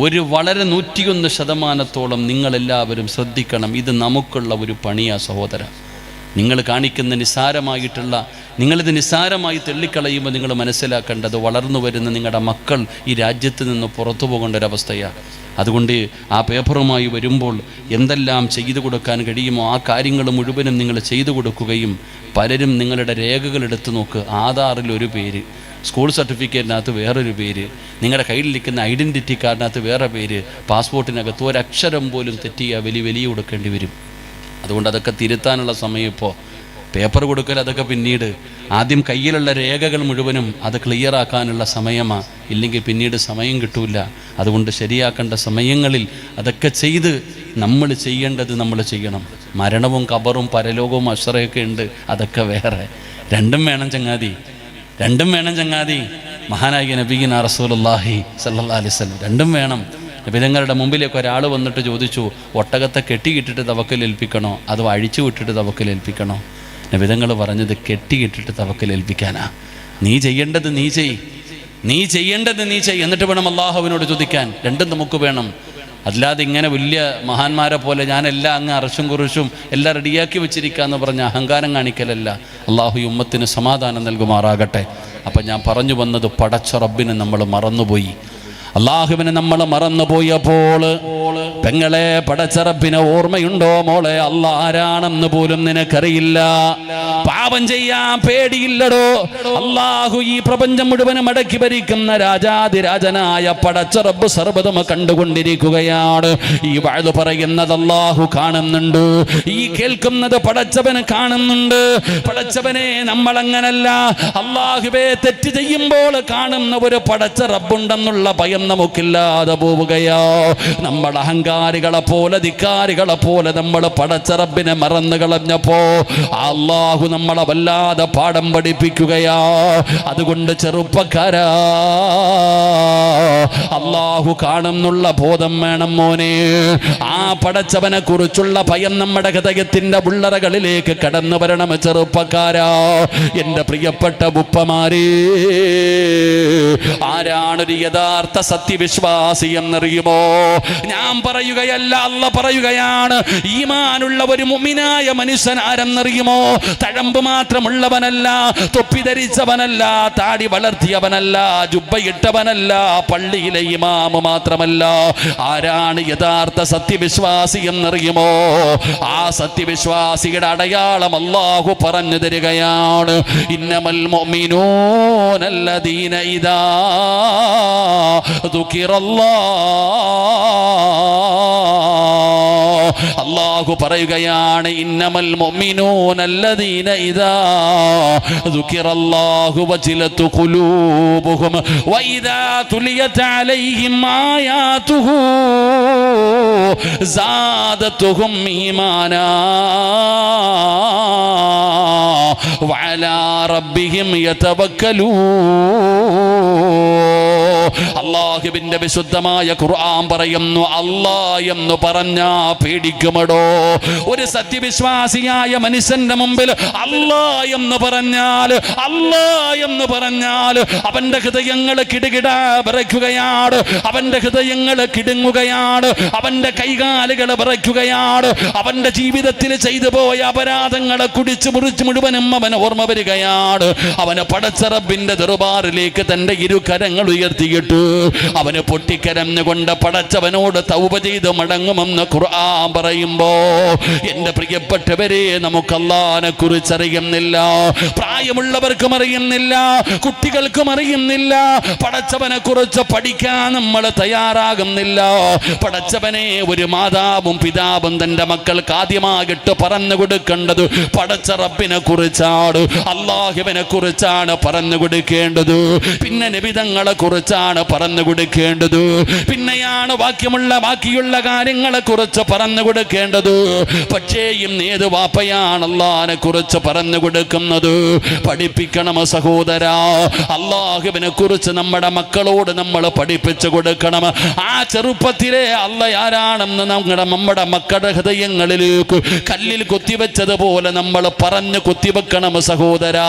ഒരു വളരെ 101% നിങ്ങളെല്ലാവരും ശ്രദ്ധിക്കണം. ഇത് നമുക്കുള്ള ഒരു പണിയാ സഹോദര. നിങ്ങൾ കാണിക്കുന്ന നിങ്ങളിത് നിസ്സാരമായി തള്ളിക്കളയുമ്പോൾ നിങ്ങൾ മനസ്സിലാക്കേണ്ടത് വളർന്നു വരുന്ന നിങ്ങളുടെ മക്കൾ ഈ രാജ്യത്ത് നിന്ന് പുറത്തു പോകേണ്ട ഒരവസ്ഥയാണ്. അതുകൊണ്ട് ആ പേപ്പറുമായി വരുമ്പോൾ എന്തെല്ലാം ചെയ്തു കൊടുക്കാൻ കഴിയുമോ ആ കാര്യങ്ങൾ മുഴുവനും നിങ്ങൾ ചെയ്തു കൊടുക്കുകയും പലരും നിങ്ങളുടെ രേഖകൾ എടുത്തു നോക്ക്. ആധാറിൽ ഒരു പേര്, സ്കൂൾ സർട്ടിഫിക്കറ്റിനകത്ത് വേറൊരു പേര്, നിങ്ങളുടെ കയ്യിലിരിക്കുന്ന ഐഡൻറ്റിറ്റി കാർഡിനകത്ത് വേറെ പേര്, പാസ്പോർട്ടിനകത്ത് ഒരക്ഷരം പോലും തെറ്റിയാൽ വലിയ കൊടുക്കേണ്ടി വരും. അതുകൊണ്ട് അതൊക്കെ തിരുത്താനുള്ള സമയം ഇപ്പോൾ. പേപ്പർ കൊടുക്കൽ അതൊക്കെ പിന്നീട്. ആദ്യം കയ്യിലുള്ള രേഖകൾ മുഴുവനും അത് ക്ലിയർ ആക്കാനുള്ള സമയമാണ്. ഇല്ലെങ്കിൽ പിന്നീട് സമയം കിട്ടൂല. അതുകൊണ്ട് ശരിയാക്കേണ്ട സമയങ്ങളിൽ അതൊക്കെ ചെയ്ത് നമ്മൾ ചെയ്യേണ്ടത് നമ്മൾ ചെയ്യണം. മരണവും ഖബറും പരലോകവും അശ്രയൊക്കെ ഉണ്ട്, അതൊക്കെ വേറെ. രണ്ടും വേണം ചങ്ങാതി, രണ്ടും വേണം ചങ്ങാതി. മഹാനായ നബിയിന റസൂലുള്ളാഹി സ്വല്ലല്ലാഹി അലൈഹി വസല്ലം രണ്ടും വേണം. നബിതങ്ങളുടെ മുമ്പിലേക്ക് ഒരാൾ വന്നിട്ട് ചോദിച്ചു, ഒട്ടകത്തെ കെട്ടിയിട്ടിട്ട് തവക്കലേൽപ്പിക്കണോ അതോ അഴിച്ചു വിട്ടിട്ട് തവക്കലേൽപ്പിക്കണോ? നബിതങ്ങൾ പറഞ്ഞത് കെട്ടിയിട്ടിട്ട് തവക്കലേൽപ്പിക്കാനാ. നീ ചെയ്യേണ്ടത് നീ ചെയ്, നീ ചെയ്യേണ്ടത് നീ ചെയ്, എന്നിട്ട് വേണം അള്ളാഹുവിനോട് ചോദിക്കാൻ. രണ്ടും നമുക്ക് വേണം. അല്ലാതെ ഇങ്ങനെ വലിയ മഹാന്മാരെ പോലെ ഞാനെല്ലാം അങ്ങ് അറശും കുറിച്ചും എല്ലാം റെഡിയാക്കി വെച്ചിരിക്കാന്ന് പറഞ്ഞ അഹങ്കാരം കാണിക്കലല്ല. അള്ളാഹു ഈ ഉമ്മത്തിന് സമാധാനം നൽകുമാറാകട്ടെ. അപ്പം ഞാൻ പറഞ്ഞു വന്നത്, പടച്ച റബ്ബിനെ നമ്മൾ മറന്നുപോയി, അള്ളാഹുവിനെ നമ്മൾ മറന്നുപോയപ്പോൾ പെങ്ങളെ പടച്ച റബ്ബിനെ ഓർമ്മയുണ്ടോ മോളെ? അള്ളാഹ് ആരാണെന്ന് പോലും നിനക്കറിയില്ല. പാപം ചെയ്യാൻ പേടിയില്ലടോ. അള്ളാഹു ഈ പ്രപഞ്ചം മുഴുവനും അടക്കി ഭരിക്കുന്ന രാജാതിരാജനായ പടച്ച റബ്ബ് സർവ്വതും കണ്ടുകൊണ്ടിരിക്കുകയാണ്. ഈ വഅദ് പറയുന്നത് അള്ളാഹു കാണുന്നുണ്ട്, ഈ കേൾക്കുന്നത് പടച്ചവന് കാണുന്നുണ്ട്. പടച്ചവനെ നമ്മളങ്ങനല്ല. അള്ളാഹുവേ തെറ്റ് ചെയ്യുമ്പോൾ കാണുന്ന ഒരു പടച്ച റബ്ബുണ്ടെന്നുള്ള ഭയം നമുക്കില്ലാതെ പോവുകയോ. നമ്മൾ അഹങ്കാരികളെ പോലെ ധിക്കാരികളെ പോലെ നമ്മൾ പടച്ച റബ്ബിനെ മറന്നു കളഞ്ഞപ്പോ അള്ളാഹു നമ്മളെ വല്ലാതെ പാഠം പഠിപ്പിക്കുകയാ. അതുകൊണ്ട് ചെറുപ്പക്കാരാ, അള്ളാഹു കാണുന്നുള്ള ബോധം വേണം മോനെ. ആ പടച്ചവനെ കുറിച്ചുള്ള ഭയം നമ്മുടെ ഹൃദയത്തിന്റെ ഉള്ളറകളിലേക്ക് കടന്നു വരണം ചെറുപ്പക്കാരാ. എന്റെ പ്രിയപ്പെട്ട ഉപ്പമാരേ, ആരാണൊരു യഥാർത്ഥ സത്യവിശ്വാസി എന്നറിയുമോ? ഞാൻ പറയുകയല്ല, അല്ല പറയുകയാണ്. ഈമാനുള്ള ഒരു മുഅ്മിനായ മനുഷ്യൻ ആരെന്നറിയുമോ? തഴമ്പ് മാത്രമുള്ളവനല്ല, തൊപ്പി ധരിച്ചവനല്ല, താടി വളർത്തിയവനല്ല, ജുബ്ബയിട്ടവനല്ല, പള്ളിയിലെ ഇമാമ് മാത്രമല്ല. ആരാണ് യഥാർത്ഥ സത്യവിശ്വാസി എന്നറിയുമോ? ആ സത്യവിശ്വാസിയുടെ അടയാളം അല്ലാഹു പറഞ്ഞു തരികയാണ്. ഇന്നമൽ മുഅ്മിനൂന അല്ലദീന ഇദാ അല്ലാഹു പറയുകയാണ്, ഇന്നമൽ മുഅ്മിനൂന അല്ലദീന ഇദാ ദുകിറല്ലാഹു വജിലതു ഖുലൂബുഹും വഇദാ തുലിയത് അലൈഹിം ആയാതുഹു സാദതുഹും ഈമാനാ വഅലാ റബ്ബിഹിം യതവക്കലൂൻ. അല്ലാഹുവിന്റെ വിശുദ്ധമായ ഖുർആൻ പറയുന്നു, അല്ലാഹ് എന്ന് പറഞ്ഞാ പേടിക്കുമടോ. ഒരു സത്യവിശ്വാസിയായ മനുഷ്യന്റെ മുമ്പിൽ അല്ലാഹ് എന്ന് പറഞ്ഞാൽ, അല്ലാഹ് എന്ന് പറഞ്ഞാൽ അവന്റെ ഹൃദയങ്ങൾ കിടുകിടാ വിറയ്ക്കുകയാണ്, അവന്റെ ഹൃദയങ്ങൾ കിടുങ്ങുകയാണ്, അവന്റെ കൈകാലുകൾ വിറയ്ക്കുകയാണ്. അവന്റെ ജീവിതത്തിൽ ചെയ്തു പോയ അപരാധങ്ങളെ കുടിച്ച് മുറിച്ച് മുഴുവനും അവൻ ഓർമ്മ വരികയാണ്. അവന് പടച്ച റബ്ബിന്റെ ദർബാറിലേക്ക് തന്റെ ഇരുകരങ്ങൾ ഉയർത്തിയിട്ട് അവന് പൊട്ടിക്കരഞ്ഞുകൊണ്ട് പടച്ചവനോട് തൗബ ചെയ്ത് മടങ്ങുമെന്ന് ഖുർആൻ പറയുമ്പോ, എന്റെ പ്രിയപ്പെട്ടവരെ, നമുക്ക് അല്ലാഹുവിനെ കുറിച്ച് അറിയുന്നില്ല, പ്രായമുള്ളവർക്കും അറിയുന്നില്ല, കുട്ടികൾക്കും അറിയുന്നില്ല. പടച്ചവനെ കുറിച്ച് പഠിക്കാൻ നമ്മൾ തയ്യാറാകുന്നില്ല. പടച്ചവനെ ഒരു മാതാവും പിതാവും തന്റെ മക്കൾക്ക് ആദ്യമായിട്ട് പറഞ്ഞു കൊടുക്കേണ്ടത് പടച്ച റബ്ബിനെ കുറിച്ചാണ്, അല്ലാഹുവിനെ കുറിച്ചാണ് പറഞ്ഞു കൊടുക്കേണ്ടത്. പിന്നെ നബിതങ്ങളെ കുറിച്ചാണ് പറഞ്ഞു കൊടുക്കേണ്ടത്. പിന്നെയാണ് ബാക്കിയുള്ള കാര്യങ്ങളെ കുറിച്ച് പറഞ്ഞു കൊടുക്കേണ്ടത്. പക്ഷേ ഇന്ന് ഏത് വാപ്പയാണ് അല്ലാഹുവിനെ കുറിച്ച് പറഞ്ഞു കൊടുക്കുന്നത്? പഠിപ്പിക്കണം സഹോദരാ. അല്ലാഹുവിനെ കുറിച്ച് നമ്മുടെ മക്കളോട് നമ്മൾ പഠിപ്പിച്ചു കൊടുക്കണം. ആ ചെറുപ്പത്തിലെ അല്ലാഹ് ആരാണെന്ന് നമ്മുടെ മക്കളുടെ ഹൃദയങ്ങളിലേക്ക് കല്ലിൽ കുത്തിവെച്ചതുപോലെ നമ്മൾ പറഞ്ഞു കുത്തിവെക്കണം സഹോദരാ.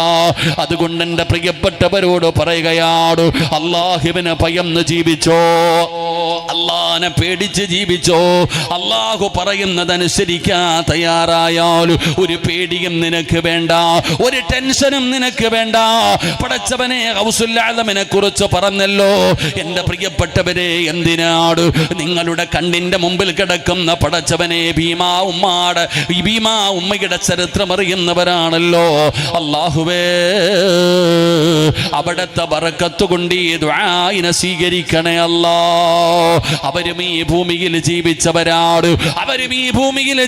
അതുകൊണ്ട് എൻ്റെ പ്രിയപ്പെട്ടവരോട് പറയുകയാണ്, അല്ലാഹുവിനെ ഭയന്ന് ജീവിച്ചോ. അള്ളാനെ പേടിച്ച് ജീവിച്ചോ. അള്ളാഹു പറയുന്നതനുസരിക്കാൻ തയ്യാറായാൽ ഒരു പേടിയും നിനക്ക് വേണ്ട, ഒരു ടെൻഷനും നിനക്ക് വേണ്ട. പടച്ചവനെ ഗൗസുൽ ആലമിനെ കുറിച്ച് പറഞ്ഞല്ലോ. എൻ്റെ പ്രിയപ്പെട്ടവരെ, എന്തിനാണ് നിങ്ങളുടെ കണ്ണിന്റെ മുമ്പിൽ കിടക്കുന്ന പടച്ചവനെ ഭീമാ ഉമ്മയുടെ ചരിത്രം അറിയുന്നവരാണല്ലോ. അല്ലാഹുവേ, അവിടുത്തെ ബറക്കത്ത് കൊണ്ട് ഈ ദുആഇനെ സ്വീകരിക്കണേ അല്ലാ. അവരും ഈ ഭൂമിയിൽ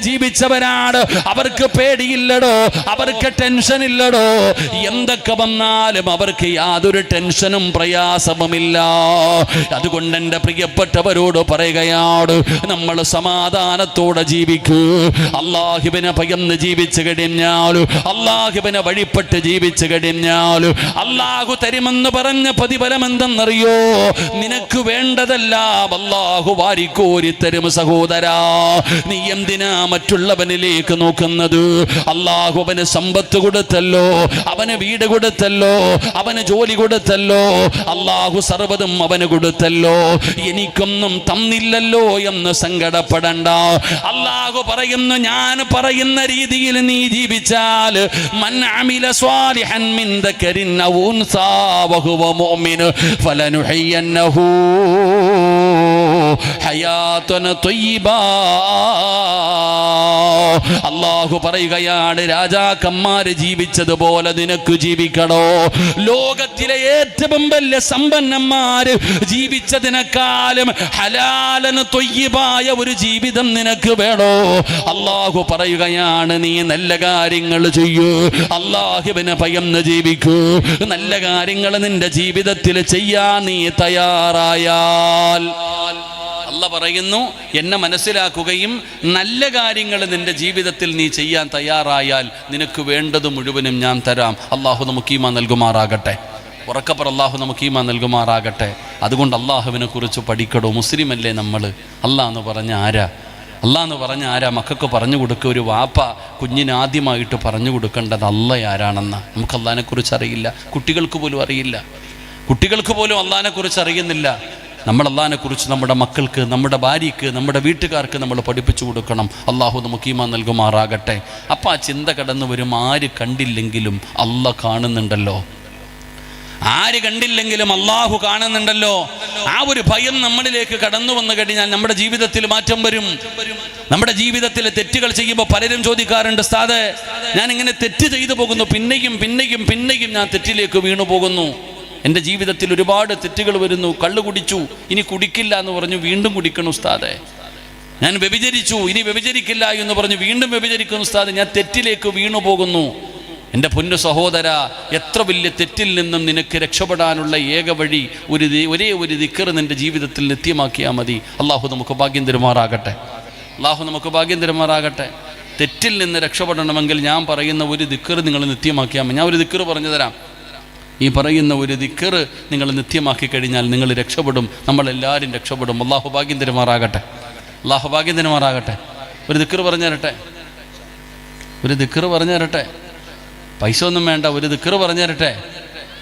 ജീവിച്ചവരാണ്, അവർക്ക് പേടിയില്ലടോ, അവർക്ക് ടെൻഷൻ ഇല്ലടോ. എന്തൊക്കെ വന്നാലും അവർക്ക് യാതൊരു ടെൻഷനും പ്രയാസവുമില്ല. അതുകൊണ്ട് എൻ്റെ പ്രിയപ്പെട്ടവരോട് പറയുകയാണ്, നമ്മൾ സമാധാനത്തോടെ ജീവിക്കൂ. അല്ലാഹുവിനെ ഭയന്ന് ജീവിച്ചു കഴിഞ്ഞാൽ, അല്ലാഹുവിനെ വഴിപ്പെട്ട് ജീവിച്ചു കഴിഞ്ഞാൽ അല്ലാഹു തരുമെന്ന് പറഞ്ഞ പ്രതിഫലം എന്തെന്നറിയോ? നിനക്ക് വേണ്ടതെല്ലാം അല്ലാഹു വാരിക്കോരി തരും സഹോദരാ. നീ എന്തിനാ മറ്റുള്ളവനിലേക്ക് നോക്കുന്നത്? അല്ലാഹു അവന് സമ്പത്ത് കൊടുത്തല്ലോ, അവന് വീട് കൊടുത്തല്ലോ, അവന് ജോലി കൊടുത്തല്ലോ, അല്ലാഹു സർവ്വതും അവന് കൊടുത്തല്ലോ. എനിക്കൊന്നും തന്നില്ലല്ലോ എന്ന് സങ്കടപ്പെടണ്ട. അല്ലാഹു പറയുന്നു, ഞാൻ പറയുന്ന രീതിയിൽ നീ ജീവിച്ചാൽ, മൻ അമില സ്വാലിഹൻ മിൻ ദക്കരിൻ ഔ ഉൻസാ വഹുവ മുഅ്മിൻ ഫലനുഹയ്യന്നഹു ഹയാതൻ ത്വയ്യിബാ. അല്ലാഹു പറയുകയാണ്, രാജാക്കന്മാര് ജീവിച്ചതുപോലെ നിനക്ക് ജീവിക്കണോ? ലോകത്തിലെ ഏറ്റവും വലിയ സമ്പന്നന്മാര് ജീവിച്ചതിനേക്കാളും ഹലാലന് ത്വയ്യിബായ ഒരു ജീവിതം നിനക്ക് വേണോ? അല്ലാഹു പറയുകയാണ്, നീ നല്ല കാര്യങ്ങൾ ചെയ്യൂ, അല്ലാഹുവിനെ ഭയന്ന് ജീവിക്കൂ. നല്ല കാര്യങ്ങൾ നിന്റെ ജീവിതത്തിൽ ചെയ്യാൻ നീ തയ്യാറായാൽ, അല്ലാഹു പറയുന്നു, എന്നെ മനസ്സിലാക്കുകയും നല്ല കാര്യങ്ങൾ നിന്റെ ജീവിതത്തിൽ നീ ചെയ്യാൻ തയ്യാറായാൽ നിനക്ക് വേണ്ടത് മുഴുവനും ഞാൻ തരാം. അല്ലാഹു നമുക്ക് ഈമാൻ നൽകുമാറാകട്ടെ. ഉറക്കപ്പറ, അല്ലാഹു നമുക്ക് ഈമാൻ നൽകുമാറാകട്ടെ. അതുകൊണ്ട് അല്ലാഹുവിനെ കുറിച്ച് പഠിക്കടോ. മുസ്ലിം അല്ലേ നമ്മൾ? അല്ലാഹ് എന്ന് പറഞ്ഞ ആരാ? മക്കൾക്ക് പറഞ്ഞു കൊടുക്കുക. ഒരു വാപ്പ കുഞ്ഞിന് ആദ്യമായിട്ട് പറഞ്ഞു കൊടുക്കേണ്ടത് അല്ലാഹ് ആരാണെന്ന്. നമുക്ക് അല്ലാഹിനെ കുറിച്ച് അറിയില്ല, കുട്ടികൾക്ക് പോലും അറിയില്ല, അല്ലാഹിനെ കുറിച്ച് അറിയുന്നില്ല. നമ്മൾ അല്ലാഹിനെ കുറിച്ച് നമ്മുടെ മക്കൾക്ക്, നമ്മുടെ ഭാര്യയ്ക്ക്, നമ്മുടെ വീട്ടുകാർക്ക് നമ്മൾ പഠിപ്പിച്ചു കൊടുക്കണം. അല്ലാഹു നമുക്ക് ഈമാൻ നൽകുമാറാകട്ടെ. അപ്പം ആ ചിന്ത കടന്നു വരും, ആര് കണ്ടില്ലെങ്കിലും അല്ലാഹ് കാണുന്നുണ്ടല്ലോ, അല്ലാഹു കാണുന്നുണ്ടല്ലോ. ആ ഒരു ഭയം നമ്മളിലേക്ക് കടന്നു വന്നു കഴിഞ്ഞാൽ നമ്മുടെ ജീവിതത്തിൽ മാറ്റം വരും. നമ്മുടെ ജീവിതത്തിലെ തെറ്റുകൾ ചെയ്യുമ്പോൾ പലരും ചോദിക്കാറുണ്ട്, ഉസ്താദേ, ഞാൻ ഇങ്ങനെ തെറ്റ് ചെയ്തു പോകുന്നു, പിന്നെയും ഞാൻ തെറ്റിലേക്ക് വീണു പോകുന്നു. എൻ്റെ ജീവിതത്തിൽ ഒരുപാട് തെറ്റുകൾ വരുന്നു. കള്ളു കുടിച്ചു, ഇനി കുടിക്കില്ല എന്ന് പറഞ്ഞു, വീണ്ടും കുടിക്കണം ഉസ്താദേ. ഞാൻ വ്യഭിചരിച്ചു, ഇനി വ്യഭിചരിക്കില്ല എന്ന് പറഞ്ഞു, വീണ്ടും വ്യഭിചരിക്കുന്നു ഉസ്താദേ. ഞാൻ തെറ്റിലേക്ക് വീണു പോകുന്നു. എൻ്റെ പൊന്നു സഹോദര, എത്ര വലിയ തെറ്റിൽ നിന്നും നിനക്ക് രക്ഷപ്പെടാനുള്ള ഏക വഴി ഒരേ ഒരു ദിക്ർ നിൻ്റെ ജീവിതത്തിൽ നിത്യമാക്കിയാൽ മതി. അല്ലാഹു നമുക്ക് ഭാഗ്യം തരുമാറാകട്ടെ. തെറ്റിൽ നിന്ന് രക്ഷപ്പെടണമെങ്കിൽ ഞാൻ പറയുന്ന ഒരു ദിക്ർ നിങ്ങൾ നിത്യമാക്കിയാൽ മതി. ഞാൻ ഒരു ദിക്ർ പറഞ്ഞു തരാം. ഈ പറയുന്ന ഒരു ദിക്ർ നിങ്ങൾ നിത്യമാക്കി കഴിഞ്ഞാൽ നിങ്ങൾ രക്ഷപ്പെടും, നമ്മളെല്ലാവരും രക്ഷപ്പെടും. അല്ലാഹു ഭാഗ്യം തരുമാറാകട്ടെ. ഒരു ദിക്ർ പറഞ്ഞു തരട്ടെ. പൈസ ഒന്നും വേണ്ട, ഒരു ദിക്ർ പറഞ്ഞു തരട്ടെ.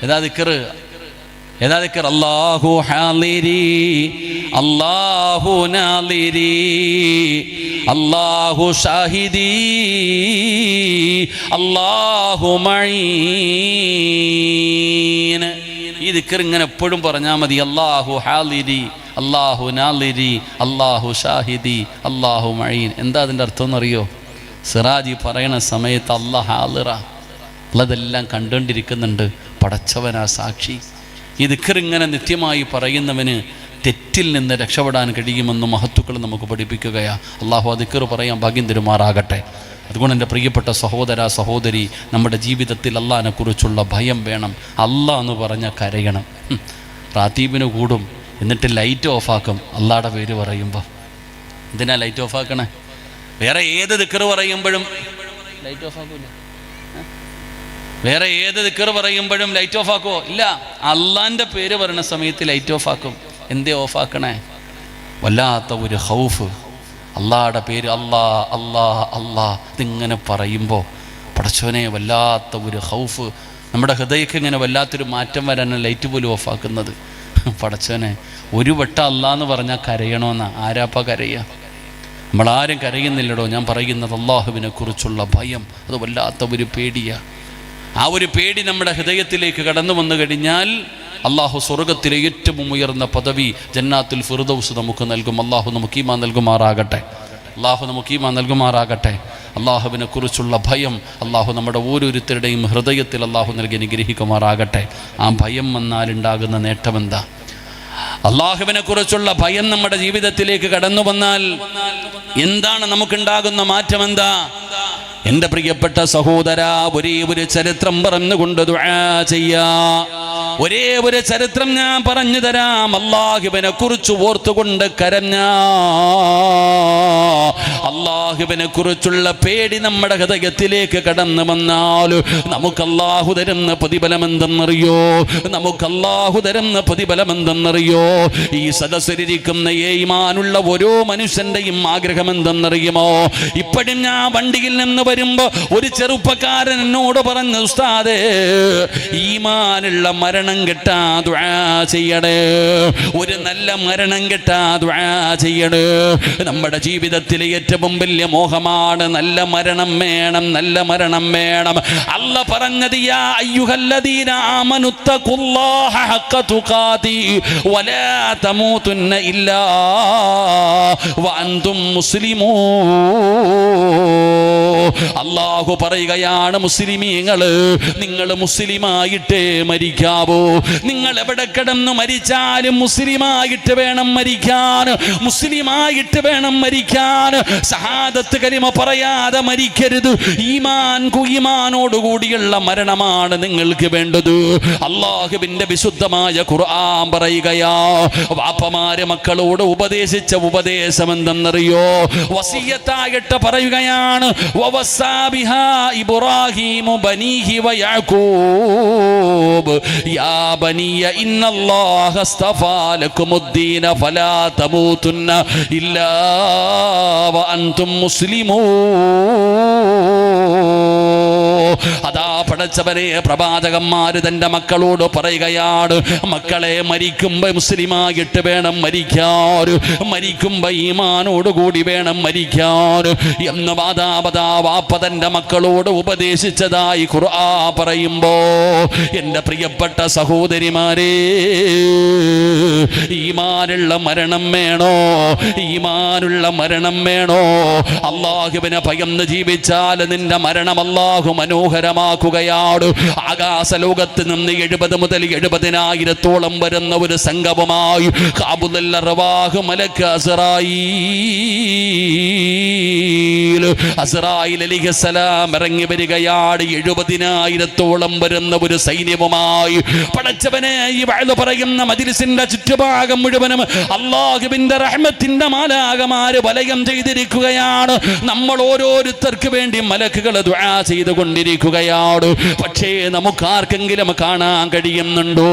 ഏതാ ദിക്ർ? അല്ലാഹു ഹാളിരി, അല്ലാഹു നാളിരി, അല്ലാഹു ഷാഹിദി, അല്ലാഹു മഈൻ. ഈ ദിക്ർ ഇങ്ങനെ എപ്പോഴും പറഞ്ഞാൽ മതി. അല്ലാഹു ഹാളിരി, അല്ലാഹു നാളിരി, അല്ലാഹു ഷാഹിദി, അല്ലാഹു മഈൻ. എന്താ അതിൻ്റെ അർത്ഥം എന്നറിയോ? സിറാജി പറയണ സമയത്ത് അല്ലാഹ് ഹാളിറ, അതെല്ലാം കണ്ടുകൊണ്ടിരിക്കുന്നുണ്ട്, പടച്ചവനാ സാക്ഷി. ഈ ദിക്ർ ഇങ്ങനെ നിത്യമായി പറയുന്നവന് തെറ്റിൽ നിന്ന് രക്ഷപ്പെടാൻ കഴിയുമെന്ന് മഹത്തുക്കൾ നമുക്ക് പഠിപ്പിക്കുകയാണ്. അല്ലാഹു ആ ദിക്ർ പറയാൻ ഭാഗ്യം തരുമാറാകട്ടെ. അതുകൊണ്ട് എൻ്റെ പ്രിയപ്പെട്ട സഹോദര സഹോദരി, നമ്മുടെ ജീവിതത്തിൽ അല്ലാഹിനെ കുറിച്ചുള്ള ഭയം വേണം. അല്ലാഹ് എന്ന് പറഞ്ഞാൽ കരയണം. റാത്തീബിന് കൂടും, എന്നിട്ട് ലൈറ്റ് ഓഫാക്കും അല്ലാഹുടെ പേര് പറയുമ്പോൾ. എന്തിനാ ലൈറ്റ് ഓഫാക്കണേ? വേറെ ഏത് ദിക്ർ പറയുമ്പോഴും ലൈറ്റ് ഓഫാക്കൂല. വേറെ ഏത് ദിക്ർ പറയുമ്പോഴും ലൈറ്റ് ഓഫ് ആക്കുമോ? ഇല്ല. അള്ളാൻ്റെ പേര് പറയുന്ന സമയത്ത് ലൈറ്റ് ഓഫ് ആക്കും. എന്തേ ഓഫാക്കണേ? വല്ലാത്ത ഒരു ഖൗഫ്. അള്ളാഹുടെ പേര് അല്ലാ ഇതിങ്ങനെ പറയുമ്പോൾ പടച്ചവനെ വല്ലാത്ത ഒരു ഖൗഫ്. നമ്മുടെ ഹൃദയക്ക് ഇങ്ങനെ വല്ലാത്തൊരു മാറ്റം വരാനാണ് ലൈറ്റ് പോലും ഓഫാക്കുന്നത്. പടച്ചവനെ ഒരു വട്ടം അല്ലാന്ന് പറഞ്ഞാൽ കരയണമെന്നാ. ആരാപ്പ കരയുക? നമ്മളാരും കരയുന്നില്ലടോ. ഞാൻ പറയുന്നത് അള്ളാഹുവിനെ കുറിച്ചുള്ള ഭയം, അത് വല്ലാത്ത ഒരു പേടിയാണ്. ആ ഒരു പേടി നമ്മുടെ ഹൃദയത്തിലേക്ക് കടന്നു വന്നു കഴിഞ്ഞാൽ അള്ളാഹു സ്വർഗത്തിലെ ഏറ്റവും ഉയർന്ന പദവി ജന്നാത്തുൽ ഫിർദൗസ് നമുക്ക് നൽകും. അള്ളാഹു നമുക്ക് ഈമാൻ നൽകുമാറാകട്ടെ. അള്ളാഹു നമുക്ക് ഈമാൻ നൽകുമാറാകട്ടെ. അള്ളാഹുവിനെ കുറിച്ചുള്ള ഭയം അള്ളാഹു നമ്മുടെ ഓരോരുത്തരുടെയും ഹൃദയത്തിൽ അള്ളാഹു നൽകി അനുഗ്രഹിക്കുമാറാകട്ടെ. ആ ഭയം വന്നാലുണ്ടാകുന്ന നേട്ടമെന്താ? അള്ളാഹുവിനെ കുറിച്ചുള്ള ഭയം നമ്മുടെ ജീവിതത്തിലേക്ക് കടന്നു വന്നാൽ എന്താണ് നമുക്കുണ്ടാകുന്ന മാറ്റം? എന്താ? എൻ്റെ പ്രിയപ്പെട്ട സഹോദര, ഒരേ ഒരു ചരിത്രം പറഞ്ഞുകൊണ്ട് ദുആ ചെയ്യാ. ഒരേ ഒരു ചരിത്രം ഞാൻ പറഞ്ഞു തരാം. അള്ളാഹുവിനെ കുറിച്ച് ഓർത്തുകൊണ്ട് കരഞ്ഞ, അള്ളാഹുവിനെ കുറിച്ചുള്ള പേടി നമ്മുടെ ഹൃദയത്തിലേക്ക് കടന്നു വന്നാൽ നമുക്ക് അള്ളാഹു തരുന്ന പ്രതിഫലം എന്തെന്നറിയോ? നമുക്ക് അള്ളാഹു തരുന്ന പ്രതിഫലം എന്തെന്നറിയോ? ഈ സദസ്സിലിരിക്കുന്ന ഈമാനുള്ള ഓരോ മനുഷ്യന്റെയും ആഗ്രഹം എന്തെന്നറിയുമോ? ഇപ്പോഴും ഞാൻ വണ്ടിയിൽ നിന്ന് വരുമ്പോ ഒരു ചെറുപ്പക്കാരൻ എന്നോട് പറഞ്ഞു, ഉസ്താദേ, ഈമാനുള്ള മരണം കിട്ടാ ദുആ ചെയ്യണേ, ഒരു നല്ല മരണം കിട്ടാ ദുആ ചെയ്യണേ. നമ്മുടെ ജീവിതത്തിലെ ഏറ്റവും വലിയ മോഹമാണ് നല്ല മരണം വേണം, നല്ല മരണം വേണം. അല്ലാഹ് പറഞ്ഞത്, യാ അയ്യുഹല്ലദീന ആമനുത്തഖുല്ലാഹ ഹഖ തുഖാതി വലാ തമൂതുന്ന ഇല്ലാ വഅൻതും മുസ്ലിമൂൻ. അല്ലാഹു പറയുകയാണ്, മുസ്ലിമീങ്ങള്, നിങ്ങൾ മുസ്ലിമായിട്ടേ മരിക്കാവൂ. നിങ്ങൾ എവിടെ കിടന്ന് മരിച്ചാലും മുസ്ലിമായിട്ട് വേണം മരിക്കാൻ, മുസ്ലിമായിട്ട് വേണം മരിക്കാൻ. ഷഹാദത്ത് കലിമ പറയാതെ മരിക്കരുത്. ഈമാനോടുകൂടിയുള്ള മരണമാണ് നിങ്ങൾക്ക് വേണ്ടത്. അല്ലാഹുവിന്റെ വിശുദ്ധമായ ഖുർആൻ പറയുകയാ, വാപ്പമാര് മക്കളോട് ഉപദേശിച്ച ഉപദേശം എന്തെന്നറിയോ? വസിയത്തായിട്ട് പറയുകയാണ്, വവസ്സാ ബിഹാ ഇബ്രാഹീമു ബനീഹി വയഅഖൂബ് യാ ബനിയ ഇന്നല്ലാഹ അസ്തഫാ ലക്കുമുദ്ദീന ഫലാ തമൂതുന്ന ഇല്ലാ വഅൻതും മുസ്ലിമൂൻ. അതാ പടച്ചവരെ, പ്രവാചകന്മാര് തന്റെ മക്കളോട് പറയുകയാണ്, മക്കളെ, മരിക്കുമ്പോ മുസ്ലിമായിട്ട് വേണം മരിക്കാൻ, മരിക്കുമ്പോ ഈമാനോടുകൂടി വേണം മരിക്കാൻ എന്ന് വാപ്പ തന്റെ മക്കളോട് ഉപദേശിച്ചതായി ഖുർആൻ പറയുമ്പോ, എന്റെ പ്രിയപ്പെട്ട സഹോദരിമാരെ, ഈമാനുള്ള മരണം വേണോ? ഈമാനുള്ള മരണം വേണോ? അള്ളാഹുവിനെ ഭയന്ന് ജീവിച്ചാൽ നിന്റെ മരണം അള്ളാഹു മനോഹരമാക്കുകയാണ്. ആകാശലോകത്ത് നിന്ന് 70 മുതൽ 70,000 വരുന്ന ഒരു സംഘവുമായി ഖാബുൽ അർവാഹ് മലക്ക് അസ്റായീൽ അലൈഹിസ്സലാം ഇറങ്ങി വരികയാണ്. 70,000 വരുന്ന ഒരു സൈന്യവുമായി. പടച്ചവനെ, ഈ വഅദ് പറയുന്ന മജ്ലിസിന്റെ ചുറ്റുഭാഗം മുഴുവനും അല്ലാഹുവിന്റെ റഹ്മത്തിന്റെ മാലാഖമാര് വലയം ചെയ്തിരിക്കുകയാണ്. നമ്മൾ ഓരോരുത്തർക്ക് വേണ്ടി മലക്കുകൾ ദുആ ചെയ്തുകൊണ്ടിരിക്കുകയാണ്. പക്ഷേ നമുക്കാർക്കെങ്കിലും കാണാൻ കഴിയുന്നുണ്ടോ?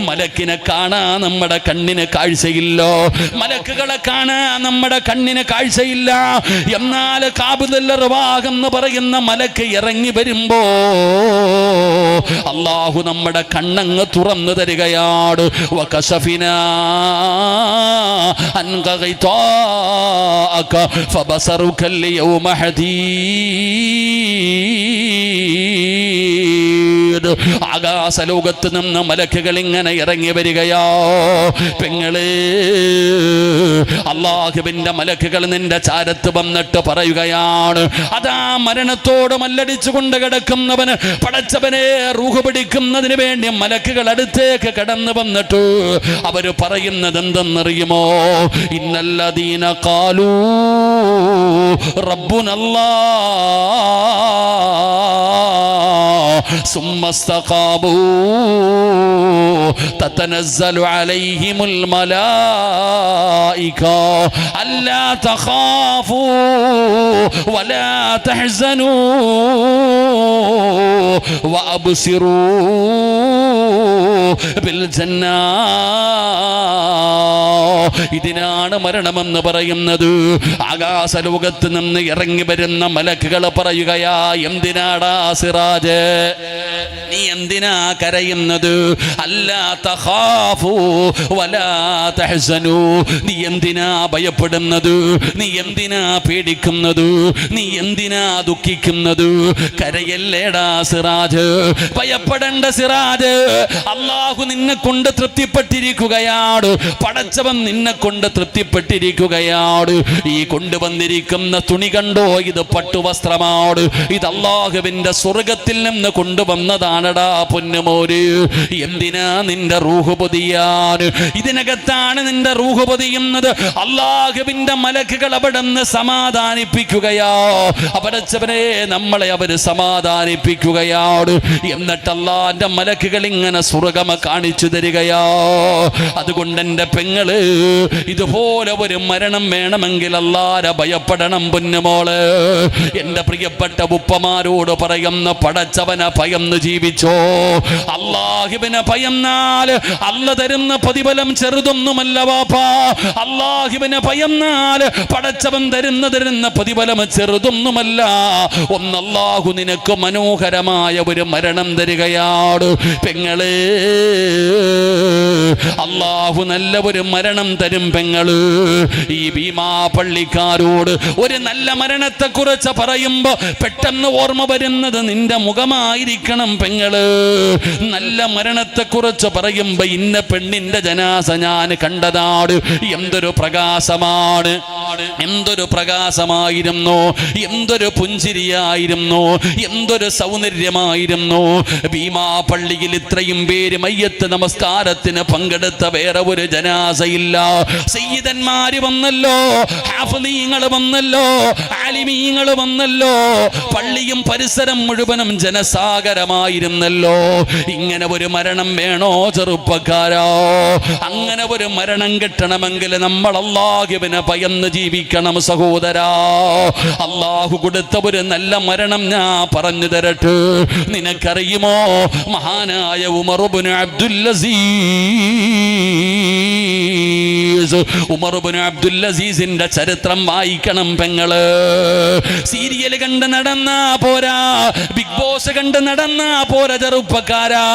മലക്കിനെ കാണാൻ നമ്മുടെ കണ്ണിന് കാഴ്ചയില്ല, മലക്കുകളെ കാണാൻ നമ്മുടെ കണ്ണിന് കാഴ്ചയില്ല. എന്നാൽ ഖാബിദുൽ അർവാഹ് എന്ന് പറയുന്ന മലക്ക് ഇറങ്ങി വരുമ്പോ അല്ലാഹു നമ്മുടെ കണ്ണങ്ങ് തുറന്നു തരികയാണ്. വകശഫിനാ അൻക ഗിതാഅക ഫബസറുക അൽയൗമ ഹദീദ്. ആകാശലോകത്ത് നിന്ന് മലക്കുകൾ ഇങ്ങനെ ഇറങ്ങി വരികയോ. പെങ്ങളെ, അല്ലാഹുവിന്റെ മലക്കുകൾ നിന്റെ ചാരത്ത് വന്നിട്ട് പറയുകയാണ്, അതാ മരണത്തോട് മല്ലടിച്ചുകൊണ്ട് കിടക്കുന്നവന് പടച്ചവനെ റൂഹ് പിടിക്കുന്നതിന് വേണ്ടി മലക്കുകൾ അടുത്തേക്ക് കടന്നു വന്നിട്ട് അവര് പറയുന്നത് എന്തെന്നറിയുമോ? ഇന്നല്ലദീന ഖാലൂ റബ്ബുനല്ലാഹ് സുമ്മ ഇസ്തഖാമൂ തതനസ്സലു അലൈഹിമുൽ മലായിക അല്ലാ തഖാഫൂ വലാ തഹ്സനൂ വഅബ്സിറൂ ബിൽ ജന്നാ. ഇതിനാണ് മരണമെന്ന് പറയുന്നത്. ആകാശലോകത്ത് നിന്ന് ഇറങ്ങി വരുന്ന മലക്കുകൾ പറയുകയാ, എന്തിനാടാ സിറാജ്, നീ എന്തിനാ കരയുന്നത്? അല്ലാ തഖാഫു വലാ തഹ്സനു, നീ എന്തിനാ ഭയപ്പെടുന്നത്? നീ എന്തിനാ പേടിക്കുന്നത്? നീ എന്തിനാ ദുഃഖിക്കുന്നത്? കരയല്ലേടാ സിറാജ്, ഭയപ്പെടേണ്ട സിറാജ്. അല്ലാഹു നിന്നെ കൊണ്ട് തൃപ്തിപ്പെട്ടിരിക്കുകയാണ്. പടച്ചവൻ നിന്നെ കൊണ്ട് തൃപ്തിപ്പെട്ടിരിക്കുകയാണ്. ഈ കൊണ്ടുവന്നിരിക്കുന്ന തുണി കണ്ടോ, ഇത് പട്ടുവസ്ത്രമാണ്. ഇത് അല്ലാഹുവിന്റെ സ്വർഗത്തിൽ നിന്ന് കൊണ്ടുവന്നതാണടാ പൊന്നുമോര്. എന്തിനാ നിന്റെ റൂഹ് പൊതിയാൻ? ഇതിനകത്താണ് നിന്റെ റൂഹ് പൊതിയുന്നത്. അല്ലാഹുവിന്റെ മലക്കുകൾ അവിടെ നിന്ന് സമാധാനിപ്പിക്കുകയാ. പടച്ചവനെ, നമ്മളെ അവര് സമാധാനിപ്പിക്കുകയാണ്. എന്നിട്ട് അല്ലാഹുവിന്റെ മലക്കുകൾ ഇങ്ങനെ സ്വർഗ്ഗം കാണിച്ചു തരികയാ. അതുകൊണ്ട് എൻ്റെ പെങ്ങള്, ഇതുപോലെ ഒരു മരണം വേണമെങ്കിൽ അല്ലാഹുവെ ഭയപ്പെടണം പൊന്നുമോള്. എൻ്റെ പ്രിയപ്പെട്ട ഉപ്പമാരോട് പറയുന്ന, പടച്ചവനെ ഭയന്ന് ജീവിച്ചോ. അല്ലാഹുവിനെ ഭയന്നാൽ അല്ലാഹു തരുന്ന പ്രതിഫലം ചെറുതൊന്നുമല്ല വാപ്പാ. അല്ലാഹുവിനെ ഭയന്നാൽ പടച്ചവൻ തരുന്ന പ്രതിഫലം ചെറുതൊന്നുമല്ല. ഒന്ന് അല്ലാഹു നിനക്ക് മനോഹരമായ ഒരു മരണം തരികയാണ് പെങ്ങളെ. അല്ലാഹു നല്ല ഒരു മരണം തരും പെങ്ങള്. ഈ ഭീമാ പള്ളിക്കാരോട് ഒരു നല്ല മരണത്തെ കുറിച്ച് പറയുമ്പോ പെട്ടെന്ന് ഓർമ്മ വരുന്നത് നിന്റെ മുഖമായിരിക്കണം പെങ്ങള്. നല്ല മരണത്തെ കുറിച്ച് പറയുമ്പോ ഇന്ന പെണ്ണിന്റെ ജനാസ ഞാൻ കണ്ടതാണ്, എന്തൊരു പ്രകാശമാണ്, എന്തൊരു പ്രകാശമായിരുന്നു, എന്തൊരു പുഞ്ചിരിയായിരുന്നു, എന്തൊരു സൗന്ദര്യമായിരുന്നു. ഭീമാ പള്ളിയിൽ ഇത്രയും പേര് മയ്യത്ത് നമസ്കാരത്തിന് പങ്കെടുത്ത വേറെ ഒരു ജനാസയില്ല. സയ്യിദന്മാര് വന്നല്ലോ, ഹാഫിളീങ്ങൾ വന്നല്ലോ, ആലിമീങ്ങൾ വന്നല്ലോ. പള്ളിയും പരിസരം മുഴുവനും ജനസാഗരമായിരുന്നല്ലോ. ഇങ്ങനെ ഒരു മരണം വേണോ ചെറുപ്പക്കാരോ? അങ്ങനെ ഒരു മരണം കിട്ടണമെങ്കിൽ നമ്മൾ അല്ലാഹുവിനെ ഭയന്ന് ജീവിക്കണം സഹോദരാ. അല്ലാഹു കൊടുത്ത ഒരു നല്ല മരണം ഞാൻ പറഞ്ഞു തരട്ടെ. നിനക്കറിയുമോ, മഹാനായ ഉമർ ഇബ്നു അബ്ദുൽ അസീസ്, ഉമർ ഇബ്നു അബ്ദുൽ അസീസിന്റെ ചരിത്രം വായിക്കണം പെങ്ങള്. സീരിയൽ കണ്ട് നടന്നാ പോരാ, ബിഗ് ബോസ് കണ്ട് നടന്നാ പോരാ ചെറുപ്പക്കാരാ.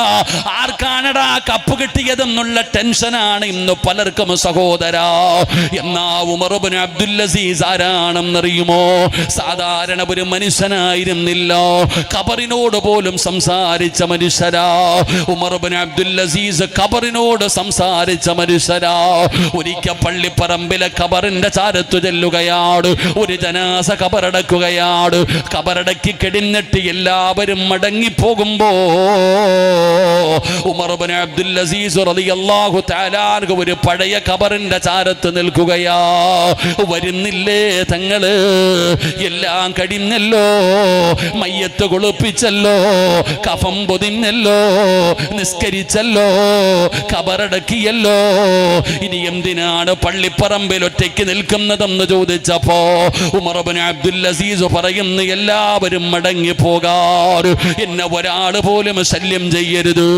ആർക്കാണടാ കപ്പ് കിട്ടിയതെന്നുള്ള ടെൻഷനാണ് ഇന്ന് പലർക്കും സഹോദരാ. എന്നാ ഉമർ ഇബ്നു അബ്ദുൽ അസീസ് ആരാണെന്നറിയുമോ? സാധാരണ ഒരു മനുഷ്യനായിരുന്നില്ല, ഖബറിനോട് പോലും സംസാരിച്ച മനുഷ്യരാ. ഉമർ ഇബ്നു അബ്ദുൽ അസീസ് ഖബറിനോട് സംസാരിച്ച മനുഷ്യരാ. ഒരിക്കൽ പള്ളിപ്പറമ്പിലെ ഖബറിന്റെ ചാരത്തു ചെല്ലുകയാണ്. ഒരു ജനാസ ഖബറടക്കുകയാണ്. ഖബറടക്കി കിടന്നിട്ട് എല്ലാവരും മടങ്ങിപ്പോകുമ്പോ ഉമർ ഇബ്നു അബ്ദുൽ അസീസ് റളിയല്ലാഹു തആല അൻഹു ഒരു പഴയ ഖബറിന്റെ ചാരത്ത് നിൽക്കുകയാ. വരുന്നില്ലേ തങ്ങള്? എല്ലാം കഴിഞ്ഞല്ലോ, മയ്യത്ത് കുളിപ്പിച്ചല്ലോ, കഫം പൊതിഞ്ഞല്ലോ, നിസ്കരിച്ചല്ലോ, ഖബറടക്കിയല്ലോ. ഇനി എന്തിനാണ് പള്ളിപ്പറമ്പിൽ ഒറ്റയ്ക്ക് നിൽക്കുന്നതെന്ന് ചോദിച്ചപ്പോ ഉമർ ഇബ്നു അബ്ദുൽ അസീസ് പറയുന്നു, എല്ലാവരും മടങ്ങി പോകാറ്, എന്നെ ഒരാൾ പോലും ശല്യം ചെയ്യരുത്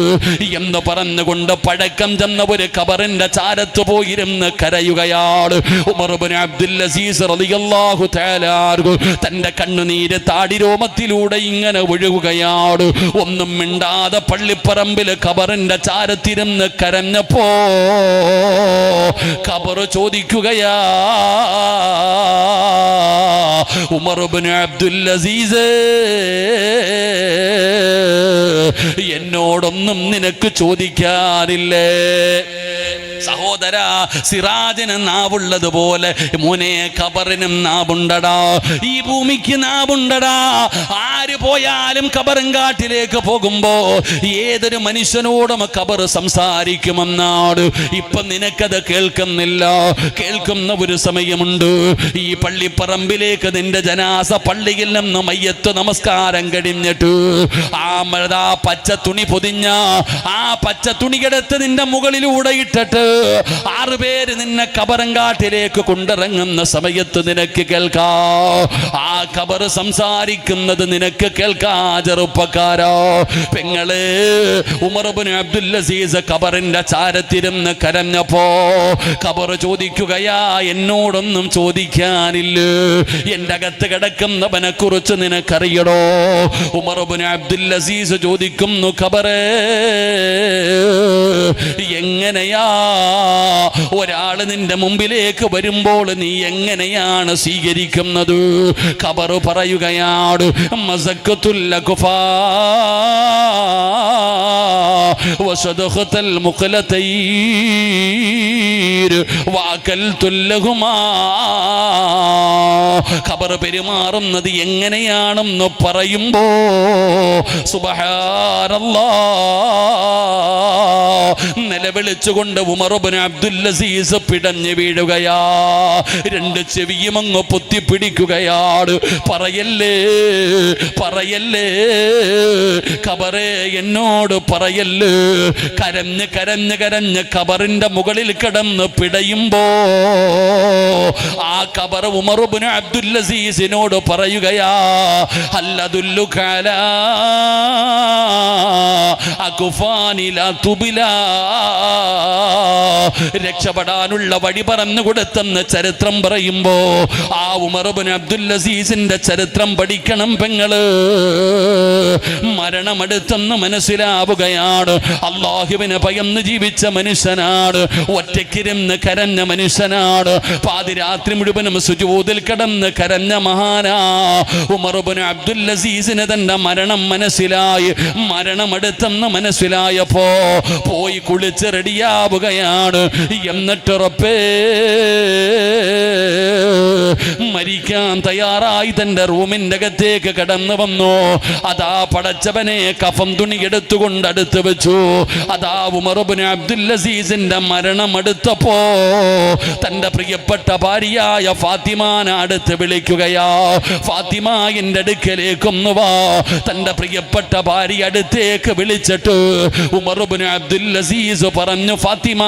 എന്ന് പറഞ്ഞുകൊണ്ട് പഴക്കം ചെന്ന ഒരു ഖബറിന്റെ ചാരത്ത് പോയിരുന്ന് കരയുകയാണ്. ഉമർ ഇബ്നു അബ്ദുൽ അസീസ് റളിയല്ലാഹു തആല അൻഹു തന്റെ കണ്ണുനീര് താടിരോമത്തിലൂടെ ഇങ്ങനെ ഒഴുകുകയാണ്. ഒന്നും മിണ്ടാതെ പള്ളിപ്പറമ്പിൽ ഖബറിന്റെ ചാരത്തിരുന്ന് കരഞ്ഞപ്പോ ഖബർ ചോദിക്കുകയാ, ഉമർ ഇബ്നു അബ്ദുൽ അസീസ്, എന്നോടൊന്നും നിനക്ക് ചോദിക്കാറില്ലേ? സഹോദര, സിറാജിന് നാവുള്ളതുപോലെ മോനെ ഖബറിനും നാവുണ്ടടാ, ഈ ഭൂമിക്ക് നാവുണ്ടടാ. ആര് പോയാലും ഖബറങ്കാട്ടിലേക്ക് പോകുമ്പോ ഏതൊരു മനുഷ്യനോടും ഖബർ സംസാരിക്കുമെന്നാണ്. ഇപ്പൊ നിനക്കത് കേൾക്കുന്നില്ല, കേൾക്കുന്ന ഒരു സമയമുണ്ട്. ഈ പള്ളിപ്പറമ്പിലേക്ക് നിന്റെ ജനാസ പള്ളിയിൽ നിന്ന് മയ്യത്ത് നമസ്കാരം കഴിഞ്ഞിട്ട് ആ പച്ച തുണി പൊതിഞ്ഞ ആ പച്ച തുണിയെടുത്ത് നിന്റെ മുകളിലൂടെ ഇട്ടിട്ട് 6 പേര് നിന്നെ കബറങ്കാട്ടിലേക്ക് കൊണ്ടിറങ്ങുന്ന സമയത്ത് നിനക്ക് കേൾക്കാം. ആ ഖബർ സംസാരിക്കുന്നത് നിനക്ക് കേൾക്കാ. ചെറുപ്പക്കാരോ, പെങ്ങള്, ഉമർ ഇബ്നു അബ്ദുൽ അസീസ് ഖബറിന്റെ ചാരത്തിരുന്ന് കരഞ്ഞപ്പോ ഖബർ ചോദിക്കുകയാ, എന്നോടൊന്നും ചോദിക്കാനില്ല, എന്റെ അകത്ത് കിടക്കുന്നവനെ കുറിച്ച് നിനക്കറിയടോ? ഉമർ ഇബ്നു അബ്ദുൽ അസീസ് ചോദിക്കുന്നു, ഖബറേ, എങ്ങനെയാ ഒരാള് നിന്റെ മുമ്പിലേക്ക് വരുമ്പോൾ നീ എങ്ങനെയാണ് സ്വീകരിക്കുന്നത്? ഖബർ പറയുകയാണ്, മസഖത്തുൽ അഖഫാ വസദഖത്തുൽ മുഖലതൈർ വഅകൽതുൽ ലഹുമാ. ഖബർ പെരുമാറുന്നത് എങ്ങനെയാണെന്ന് പറയുമ്പോ സുബ്ഹാനല്ലാഹ് നിലവിളിച്ചുകൊണ്ട് ഉമർ ഇബ്നു അബ്ദുൽ അസീസ് പിടഞ്ഞു വീഴുകയാ. 2 ചെവിയും അങ്ങ് പൊത്തിപ്പിടിക്കുകയാണ്. പറയല്ലേ, പറയല്ലേ ഖബറേ, എന്നോട് പറയല്ലേ. കരഞ്ഞ് കരഞ്ഞ് കരഞ്ഞ് ഖബറിന്റെ മുകളിൽ കിടന്ന് പിടയുമ്പോ ആ ഖബർ ഉമർ ഇബ്നു അബ്ദുൽ അസീസിനോട് പറയുകയാ, ഹല്ലദുല്ലുക അലാ അഖ്ഫാനി ലാ തുബ്ലാ. രക്ഷപ്പെടാനുള്ള വഴി പറഞ്ഞു കൊടുത്തെന്ന് ചരിത്രം പറയുമ്പോ ആ ഉമർ ഇബ്നു അബ്ദുൽ അസീസിന്റെ ചരിത്രം പഠിക്കണം പെങ്ങള്. മരണമടുത്തെന്ന് മനസ്സിലാവുകയാണ്. അല്ലാഹുവിനെ ഭയന്ന് ജീവിച്ച മനുഷ്യനാണ്. ഒറ്റയ്ക്കിരുന്ന് കരഞ്ഞ മനുഷ്യനാണ്. പാതിരാത്രി മുഴുവനും സുജൂദിൽ കിടന്ന് കരഞ്ഞ മഹാനാ ഉമർ ഇബ്നു അബ്ദുൽ അസീസിന് തന്റെ മരണം മനസ്സിലായി. മരണമടുത്തെന്ന് മനസ്സിലായപ്പോ പോയി കുളിച്ച് റെഡിയാവുകയാണ്. എന്നിട്ട് റബ്ബേ, മരിക്കാൻ തയ്യാറായി തന്റെ റൂമിന്റെ അകത്തേക്ക് കടന്നു വന്നു. അതാ പടച്ചവനെ കഫം തുണി എടുത്തുകൊണ്ട് അടുത്ത് വെച്ചു. അതാ ഉമർ ഇബ്നു അബ്ദുൽ അസീസിന്റെ മരണം അടുത്തപ്പോ തന്റെ പ്രിയപ്പെട്ട ഭാര്യയായ ഫാത്തിമാനെ അടുത്ത് വിളിക്കുകയാ. ഫാത്തിമ, എന്റെ അടുക്കലേക്കൊന്നു വാ. തന്റെ പ്രിയപ്പെട്ട ഭാര്യ അടുത്തേക്ക് വിളിച്ചിട്ട് ഉമർ ഇബ്നു അബ്ദുൽ അസീസ് പറഞ്ഞു, ഫാത്തിമ,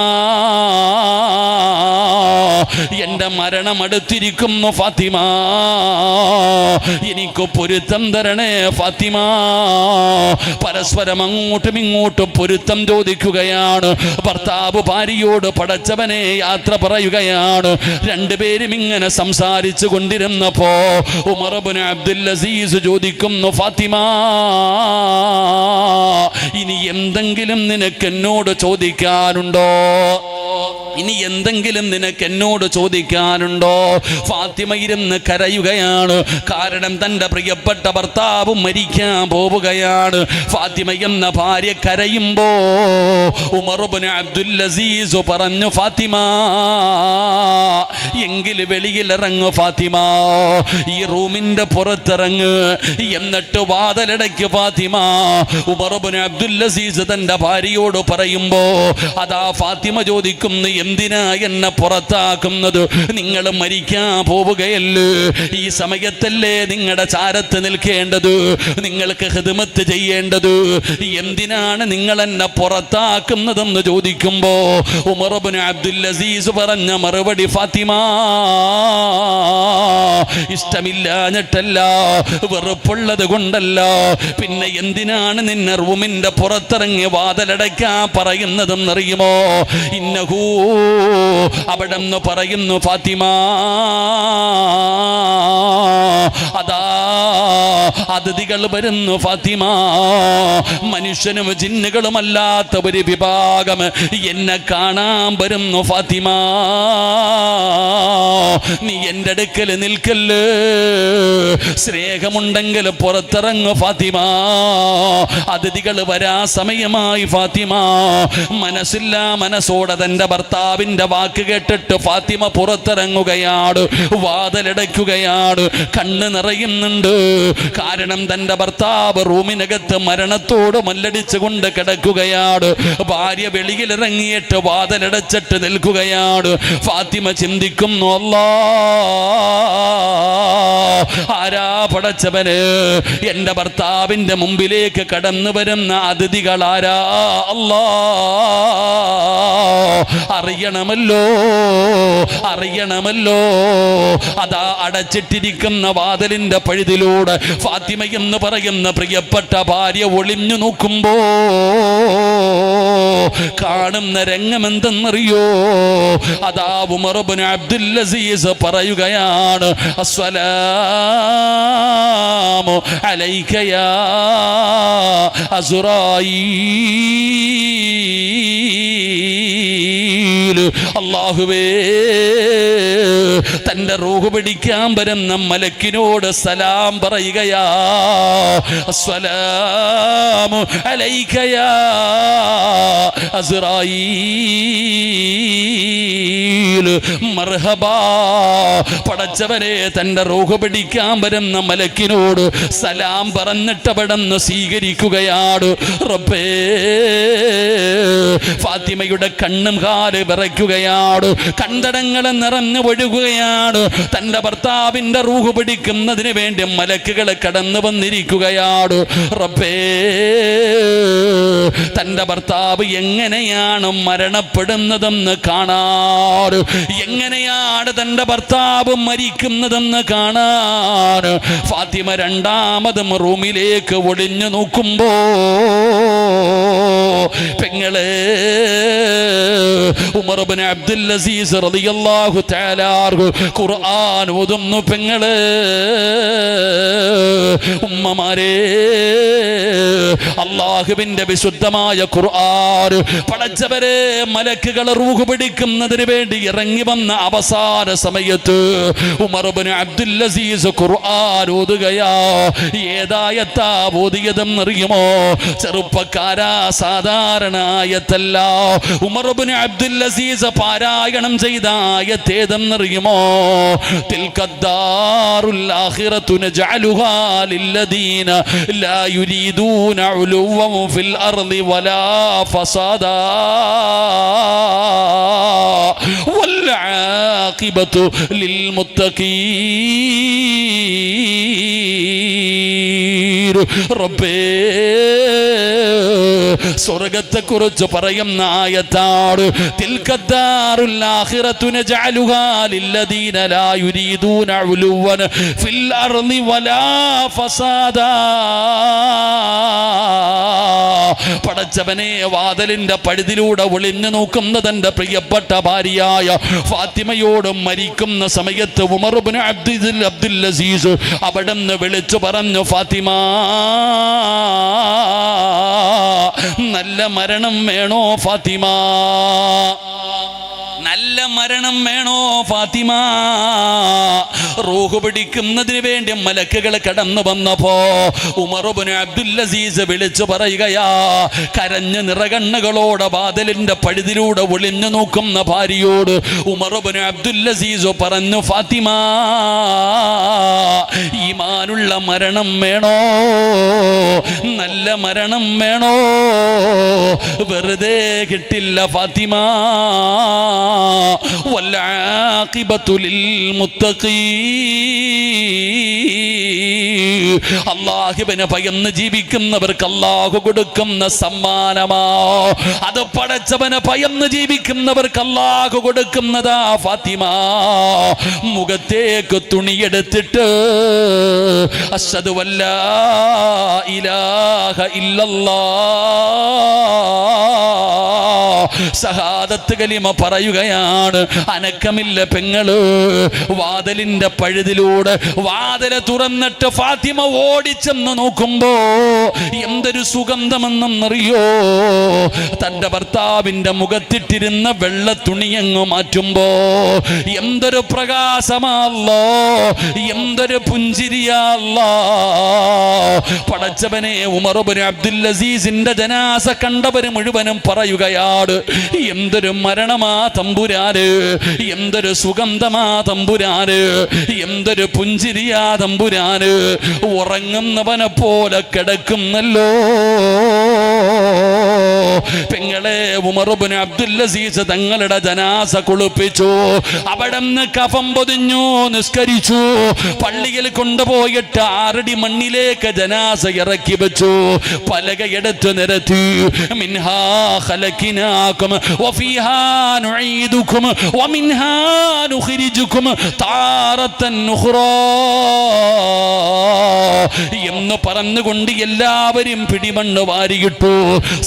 എന്റെ മരണം അടുത്തിരിക്കുന്നു ഫാത്തിമ, എനിക്ക് പൊരുത്തം തരണേ ഫാത്തിമ. പരസ്പരം അങ്ങോട്ടും ഇങ്ങോട്ടും പൊരുത്തം ചോദിക്കുകയാണ്. ഭർത്താവ് ഭാര്യയോട് പടച്ചവനെ യാത്ര പറയുകയാണ്. 2 പേരും ഇങ്ങനെ സംസാരിച്ചു കൊണ്ടിരുന്നപ്പോ ഉമർ ഇബ്നു അബ്ദുൽ അസീസ് ചോദിക്കുന്നു, ഫാത്തിമ, ഇനി എന്തെങ്കിലും നിനക്ക് എന്നോട് ചോദിക്കാനുണ്ടോ? ഇനി എന്തെങ്കിലും നിനക്ക് എന്നോട് ചോദിക്കാനുണ്ടോ? ഫാത്തിമ ഇരുന്ന് കരയുകയാണ്. കാരണം തൻ്റെ പ്രിയപ്പെട്ട ഭർത്താവ് മരിക്കാൻ പോവുകയാണ്. ഫാത്തിമ എന്ന ഭാര്യ കരയുമ്പോ ഉമർ ഇബ്നു അബ്ദുൽ അസീസ് പറഞ്ഞു, ഫാത്തിമ, എങ്കിൽ വെളിയിലിറങ്ങു ഫാത്തിമ, ഈ റൂമിന്റെ പുറത്തിറങ്ങ്, എന്നിട്ട് വാതിലടയ്ക്ക് ഫാത്തിമ. ഉമർ ഇബ്നു അബ്ദുൽ അസീസ് തൻ്റെ ഭാര്യയോട് പറയുമ്പോ അതാ ഫാത്തിമ ചോദിക്കുന്നു, എന്തിനാ എന്നെ പുറത്താക്കുന്നത്? നിങ്ങൾ മരിക്കാൻ പോവുകയല്ലേ? ഈ സമയത്തല്ലേ നിങ്ങളുടെ ചാരത്ത് നിൽക്കേണ്ടത്, നിങ്ങൾക്ക് ഖിദ്മത്ത് ചെയ്യേണ്ടത്? എന്തിനാണ് നിങ്ങൾ എന്നെ പുറത്താക്കുന്നതെന്ന് ചോദിക്കുമ്പോ ഉമർ ഇബ്നു അബ്ദുൽ അസീസ് പറഞ്ഞ മറുപടി, ഫാത്തിമ, ഇഷ്ടമില്ലാഞ്ഞിട്ടല്ല, വെറുപ്പുള്ളത് കൊണ്ടല്ല, പിന്നെ എന്തിനാണ് നിന്നെ റൂമിന്റെ പുറത്തിറങ്ങി വാതിലടയ്ക്കാൻ പറയുന്നതെന്നറിയുമോ? ഇന്നഹൂ, അവിടെ നിന്ന് പറയുന്നു, ഫാത്തിമ, അതാ അതിഥികൾ വരുന്നു ഫാത്തിമ, മനുഷ്യനും ജിന്നുകളുമല്ലാത്ത ഒരു വിഭാഗം എന്നെ കാണാൻ വരുന്നു ഫാത്തിമ, നീ എൻ്റെ അടുക്കൽ നിൽക്കല്ലേ, സ്നേഹമുണ്ടെങ്കിൽ പുറത്തിറങ്ങു ഫാത്തിമ, അതിഥികൾ വരാ സമയമായി ഫാത്തിമ. മനസ്സില്ല മനസ്സോടെ തൻ്റെ ഭർത്താവിൻ്റെ വാക്ക് കേട്ടിട്ട് ഫാത്തിമ പുറത്തിറങ്ങുകയാണ്, വാതിലടയ്ക്കുകയാണ്. കണ്ണ് നിറയുന്നുണ്ട്. കാരണം തൻ്റെ ഭർത്താവ് റൂമിനകത്ത് മരണത്തോട് മല്ലടിച്ചു കൊണ്ട് കിടക്കുകയാണ്. ഭാര്യ വെളിയിലിറങ്ങിയിട്ട് വാതിലടച്ചിട്ട് നിൽക്കുകയാണ്. ഫാത്തിമ ചിന്തിക്കുന്നു, അല്ലാ, ആരാ പടച്ചവന്? എന്റെ ഭർത്താവിന്റെ മുമ്പിലേക്ക് കടന്നു വരുന്ന അതിഥികൾ ആരാ? അല്ലാ, അറിയണമല്ലോ, അറിയണമല്ലോ. അതാ അടച്ചിട്ടിരിക്കുന്ന വാതിലിന്റെ പഴുതിലൂടെ ഫാത്തിമ എന്ന് പറയുന്ന പ്രിയപ്പെട്ട ഭാര്യ ഒളിഞ്ഞു നോക്കുമ്പോ കാണുന്ന രംഗം എന്തെന്നറിയോ? അതാ ഉമർ ഇബ്നു അബ്ദുൽ അസീസ് പറയുകയാണ്, അസ്സലാമു അലൈക യാ അസ്റായീൽ. അല്ലാഹുവേ, തന്റെ റൂഹ് പിടിക്കാൻ വരുന്ന മലക്കിനോട് സലാം പറയുകയാ. അസ്സലാമു അലൈക യാ അസ്റായീൽ. മർഹബാ. പടച്ചവനെ, തന്റെ റൂഹ് പിടിക്കാൻ വരുന്ന മലക്കിനോട് സലാം പറഞ്ഞിട്ട് അവിടുന്ന് സ്വീകരിക്കുകയാണ്. റബ്ബേ, ഫാത്തിമയുടെ കണ്ണും കാല് വിറയ്ക്കുകയാണ്, കണ്ടടങ്ങൾ നിറഞ്ഞു ഒഴുകുകയാണ്. തന്റെ ഭർത്താവിന്റെ റൂഹ് പിടിക്കുന്നതിന് വേണ്ടി മലക്കുകൾ കടന്നു വന്നിരിക്കുകയാണ്. റബ്ബേ, തന്റെ ഭർത്താവ് എങ്ങനെയാണ് മരണപ്പെടുന്നതെന്ന് കാണാൻ, എങ്ങനെയാണ് തന്റെ ഭർത്താവ് മരിക്കുന്നതെന്ന് കാണാൻ ഫാത്തിമ രണ്ടാമതും റൂമിലേക്ക് ഒളിഞ്ഞു നോക്കുമ്പോ പെങ്ങളെ, ഉമർ ഇബ്നു അബ്ദുൽ അസീസ് റളിയല്ലാഹു തആല ഖുർആൻ ഓതുന്നു. പെങ്ങളെ, ഉമ്മമാരെ, അല്ലാഹുവിന്റെ വിശുദ്ധമായ ഖുർആൻ പടച്ചവരെ മലക്കുകൾ റൂഹ് പിടിക്കുന്നതിന് വേണ്ടി ഇറങ്ങി വന്ന അവസാന സമയത്ത് ഉമർ ഇബ്നു അബ്ദുൽ അസീസ് ഖുർആൻ ഓതുകയാ. ഏതായത്താ ഓതിയതെന്നറിയുമോ? ചെറുപ്പക്കാരാ, സാധാരണ ആയത്തല്ല. ഉമർ ഇബ്നു അബ്ദുൽ അസീസ് പാരായണം ചെയ്ത ആയത്തേതെന്നറിയുമോ? തിൽക്കദ്ദാറുൽ ആഖിറതു നജഅലുഹാ ലില്ലദീന ലാ യുരീദൂന ഉലുവൻ ഫിൽ അർളി വലാ ഫസാദാ വൽ ആഖിബതു ലിൽ മുത്തഖീൻ. റബ്ബേ, സ്വർഗത്തെ കുറിച്ച് പറയുന്ന ആയത്താണ്. തിൽക്കദ്ദാറുൽ ആഖിറതു നജഅലുഹാ ലില്ലദീന ലാ യുരീദൂന ഉലുവൻ ഫിൽ അർളി വലാ ഫസാദാ. പടച്ചവനെ, വാതിലിന്റെ പഴുതിലൂടെ ഒളിഞ്ഞു നോക്കുന്ന തന്റെ പ്രിയപ്പെട്ട ഭാര്യയായ ഫാത്തിമയോട് മരിക്കുന്ന സമയത്ത് ഉമർ ഇബ്നു അബ്ദുൽ അസീസ് അവിടുന്ന് വിളിച്ചു പറഞ്ഞു, ഫാത്തിമ, നല്ല മരണം വേണോ ഫാത്തിമ? നല്ല മരണം വേണോ ഫാത്തിമ? റൂഹ് പിടിക്കുന്നതിന് വേണ്ടി മലക്കുകൾ കടന്നു വന്നപ്പോ ഉമർ ഇബ്നു അബ്ദുൽ അസീസ് വിളിച്ചു പറയുകയാ, കരഞ്ഞ നിറകണ്ണുകളോടെ വാതിലിന്റെ പഴുതിലൂടെ ഒളിഞ്ഞു നോക്കുന്ന ഭാര്യയോട് ഉമർ ഇബ്നു അബ്ദുൽ അസീസ് പറഞ്ഞു, ഫാത്തിമ, ഈമാനുള്ള മരണം വേണോ? നല്ല മരണം വേണോ? വെറുതെ കിട്ടില്ല ഫാത്തിമ. വൽആഖിബതു ലിൽ മുത്തഖീൻ. അല്ലാഹുവിനെ ഭയന്ന് ജീവിക്കുന്നവർക്ക് അല്ലാഹു കൊടുക്കുന്ന സമ്മാനമാ. അത് പടച്ചവനെ ഭയന്ന് ജീവിക്കുന്നവർക്ക് അല്ലാഹു കൊടുക്കുന്നതാ ഫാത്തിമ. മുഖത്തേക്ക് തുണിയെടുത്തിട്ട് അശ്ഹദു അല്ലാ ഇലാഹ ഇല്ലല്ലാഹ്, ഷഹാദത്ത് കലിമ പറയുകയാണ്. അനക്കമില്ല പെങ്ങള്. വാതിലിന്റെ പഴുതിലൂടെ വാതില് തുറന്നിട്ട് ഫാത്തിമ ഓടിച്ചെന്ന് നോക്കുമ്പോ എന്തൊരു സുഗന്ധമെന്നറിയോ? തന്റെ ഭർത്താവിന്റെ മുഖത്തിട്ടിരുന്ന വെള്ള തുണിയങ്ങ് മാറ്റുമ്പോ എന്തൊരു പ്രകാശമല്ലോ, എന്തൊരു പുഞ്ചിരിയല്ലോ. പടച്ചവനെ, ഉമർ ഇബ്നു അബ്ദുൽ അസീസിന്റെ ജനാസ കണ്ടവര് മുഴുവനും പറയുകയാണ്, എന്തൊരു മരണമാ തമ്പുരാന്, എന്തൊരു സുഗന്ധമാ തമ്പുരാന്, എന്തൊരു പുഞ്ചിരിയാ തമ്പുരാന്. ഉറങ്ങുന്നവനെ പോലെ കിടക്കുന്നല്ലോ. പെങ്ങൾ പെങ്ങളെ ഉമർ ഇബ്നു അബ്ദുൽ അസീസ് തങ്ങളുടെ ജനാസ കുളിപ്പിച്ചു. അവിടുന്ന് കഫം പൊതിഞ്ഞു, നിസ്കരിച്ചു. പള്ളിയിൽ കൊണ്ടുപോയിട്ട് 6 അടി മണ്ണിലേക്ക് ജനാസ ഇറക്കി വെച്ചു. പലകയെടുത്ത് നിരത്തി. മിൻഹാ ഖലഖനാകും വഫീഹാ നുഈദുകും വമിൻഹാ നുഖ്രിജുകും താറത്തൻ ഉഖ്റാ എന്ന് പറഞ്ഞുകൊണ്ട് എല്ലാവരും പിടിമണ്ണ് വാരിയിട്ടു.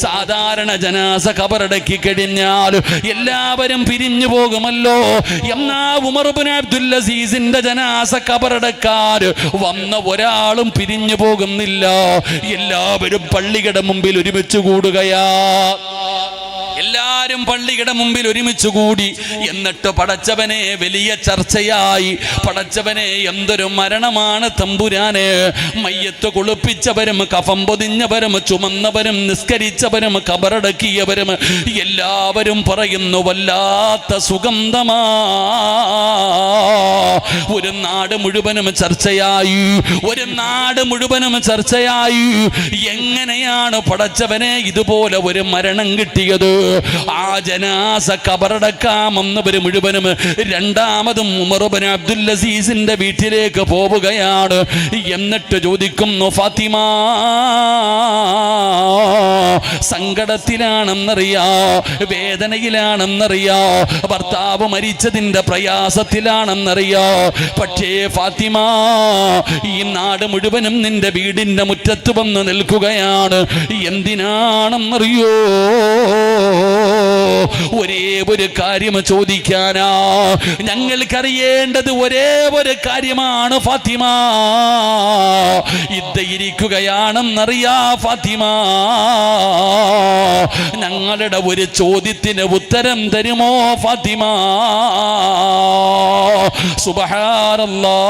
സാധാരണ ജനാസ ഖബറടക്കി കഴിഞ്ഞാൽ എല്ലാവരും പിരിഞ്ഞു പോകുമല്ലോ. എന്നാ ഉമർ ഇബ്നു അബ്ദുൽ അസീസിന്റെ ജനാസ ഖബറടക്കാൻ വന്ന ഒരാളും പിരിഞ്ഞു പോകുന്നില്ല. എല്ലാവരും പള്ളിയുടെ മുമ്പിൽ ഒരുമിച്ച് കൂടുകയാ. എല്ലാരും പള്ളിയുടെ മുമ്പിൽ ഒരുമിച്ച് കൂടി. എന്നിട്ട് പടച്ചവനെ വലിയ ചർച്ചയായി. പടച്ചവനെ എന്തൊരു മരണമാണ് തമ്പുരാനെ. മയ്യത്ത് കുളിപ്പിച്ചവരും കഫം പൊതിഞ്ഞവരും ചുമന്നവരും നിസ്കരിച്ചവരും ഖബറടക്കിയവരും എല്ലാവരും പറയുന്നു വല്ലാത്ത സുഗന്ധമാ. ഒരു നാട് മുഴുവനും ചർച്ചയായി. ഒരു നാട് മുഴുവനും ചർച്ചയായി. എങ്ങനെയാണ് പടച്ചവനെ ഇതുപോലെ ഒരു മരണം കിട്ടിയത്? ആ ജനാസ ഖബറടക്കാമെന്നവർ മുഴുവനും രണ്ടാമതും ഉമർ ഇബ്നു അബ്ദുൽ അസീസിന്റെ വീട്ടിലേക്ക് പോവുകയാണ്. എന്നിട്ട് ചോദിക്കുന്നു, ഫാത്തിമ സങ്കടത്തിലാണെന്നറിയാ, വേദനയിലാണെന്നറിയാ, ഭർത്താവ് മരിച്ചതിന്റെ പ്രയാസത്തിലാണെന്നറിയാ. പക്ഷേ ഫാത്തിമ, ഈ നാട് മുഴുവനും നിന്റെ വീടിന്റെ മുറ്റത്ത് വന്ന് നിൽക്കുകയാണ്. എന്തിനാണെന്നറിയോ? ഒരേ ഒരു കാര്യം ചോദിക്കാനാ. ഞങ്ങൾക്കറിയേണ്ടത് ഒരേ ഒരു കാര്യമാണ് ഫാത്തിമ. ഇരിക്കുകയാണെന്നറിയാ ഫാത്തിമ. ഞങ്ങളുടെ ഒരു ചോദ്യത്തിന് ഉത്തരം തരുമോ ഫാത്തിമ? സുബ്ഹാനല്ലാഹ്.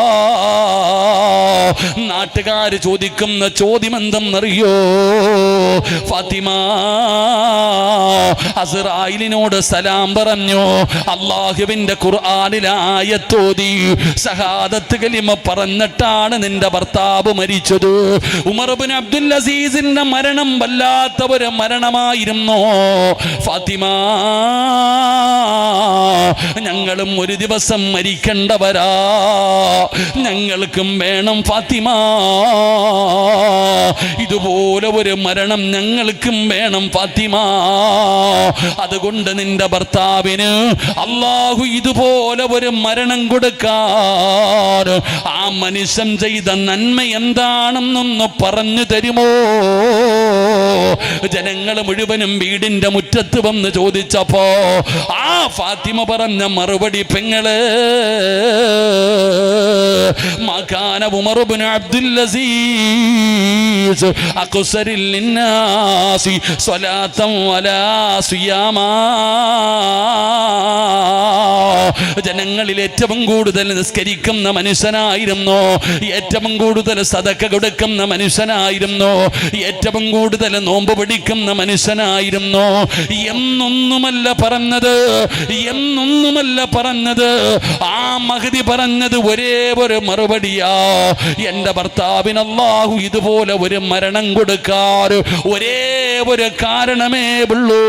നാട്ടുകാർ ചോദിക്കുന്ന ചോദ്യം എന്തെന്നറിയോ ഫാത്തിമ? അസ്റായിലിനോട് സലാം പറഞ്ഞു. അല്ലാഹുവിന്റെ ഖുർആനിലെ ആയത്തോതി ശഹാദത്ത് കലിമ പറഞ്ഞിട്ടാണ് നിന്റെ ഭർത്താവ് മരിച്ചത്. ഉമർ ഇബ്നു അബ്ദുൽ അസീസിന്റെ മരണം വല്ലാത്ത ഒരു മരണമായിരുന്നു ഫാത്തിമ. ഞങ്ങളും ഒരു ദിവസം മരിക്കേണ്ടവരാ. ഞങ്ങൾക്കും വേണം ഫാത്തിമ. ഇതുപോലെ ഒരു മരണം ഞങ്ങൾക്കും വേണം ഫാത്തിമ. അതുകൊണ്ട് നിന്റെ ഭർത്താവിന് അല്ലാഹു ഇതുപോലെ ഒരു മരണം കൊടുക്കാൻ ആ മനുഷ്യൻ ചെയ്ത നന്മ എന്താണെന്നൊന്ന് പറഞ്ഞു തരുമോ? ജനങ്ങൾ മുഴുവനും വീടിന്റെ മുറ്റത്ത് വന്ന് ചോദിച്ചപ്പോ ആ ഫാത്തിമ പറഞ്ഞ മറുപടി, പെങ്ങളെ, മകാന ഉമർ ഇബ്നു അബ്ദുൽ അസീസ് അഖ്സരിൽ ലിന്നാസി സ്വലാത്തൻ വലാ സിയാമാ. ജനങ്ങളിൽ ഏറ്റവും കൂടുതൽ നിസ്കരിക്കുന്ന മനുഷ്യനായിരുന്നു, ഏറ്റവും കൂടുതൽ സദഖ കൊടുക്കുന്ന മനുഷ്യനായിരുന്നു, ഏറ്റവും കൂടുതൽ നോമ്പ് പിടിക്കുന്ന മനുഷ്യനായിരുന്നു. എന്നൊന്നുമല്ല പറഞ്ഞത്, എന്നൊന്നുമല്ല പറഞ്ഞത്. ആ മഹദി പറഞ്ഞത് ഒരേ ഒരു മറുപടിയാ. എന്റെ ഭർത്താവിന് അല്ലാഹു ഇതുപോലെ ഒരു മരണം കൊടുക്കാൻ ഒരേ ഒരു കാരണമേ ഉള്ളൂ.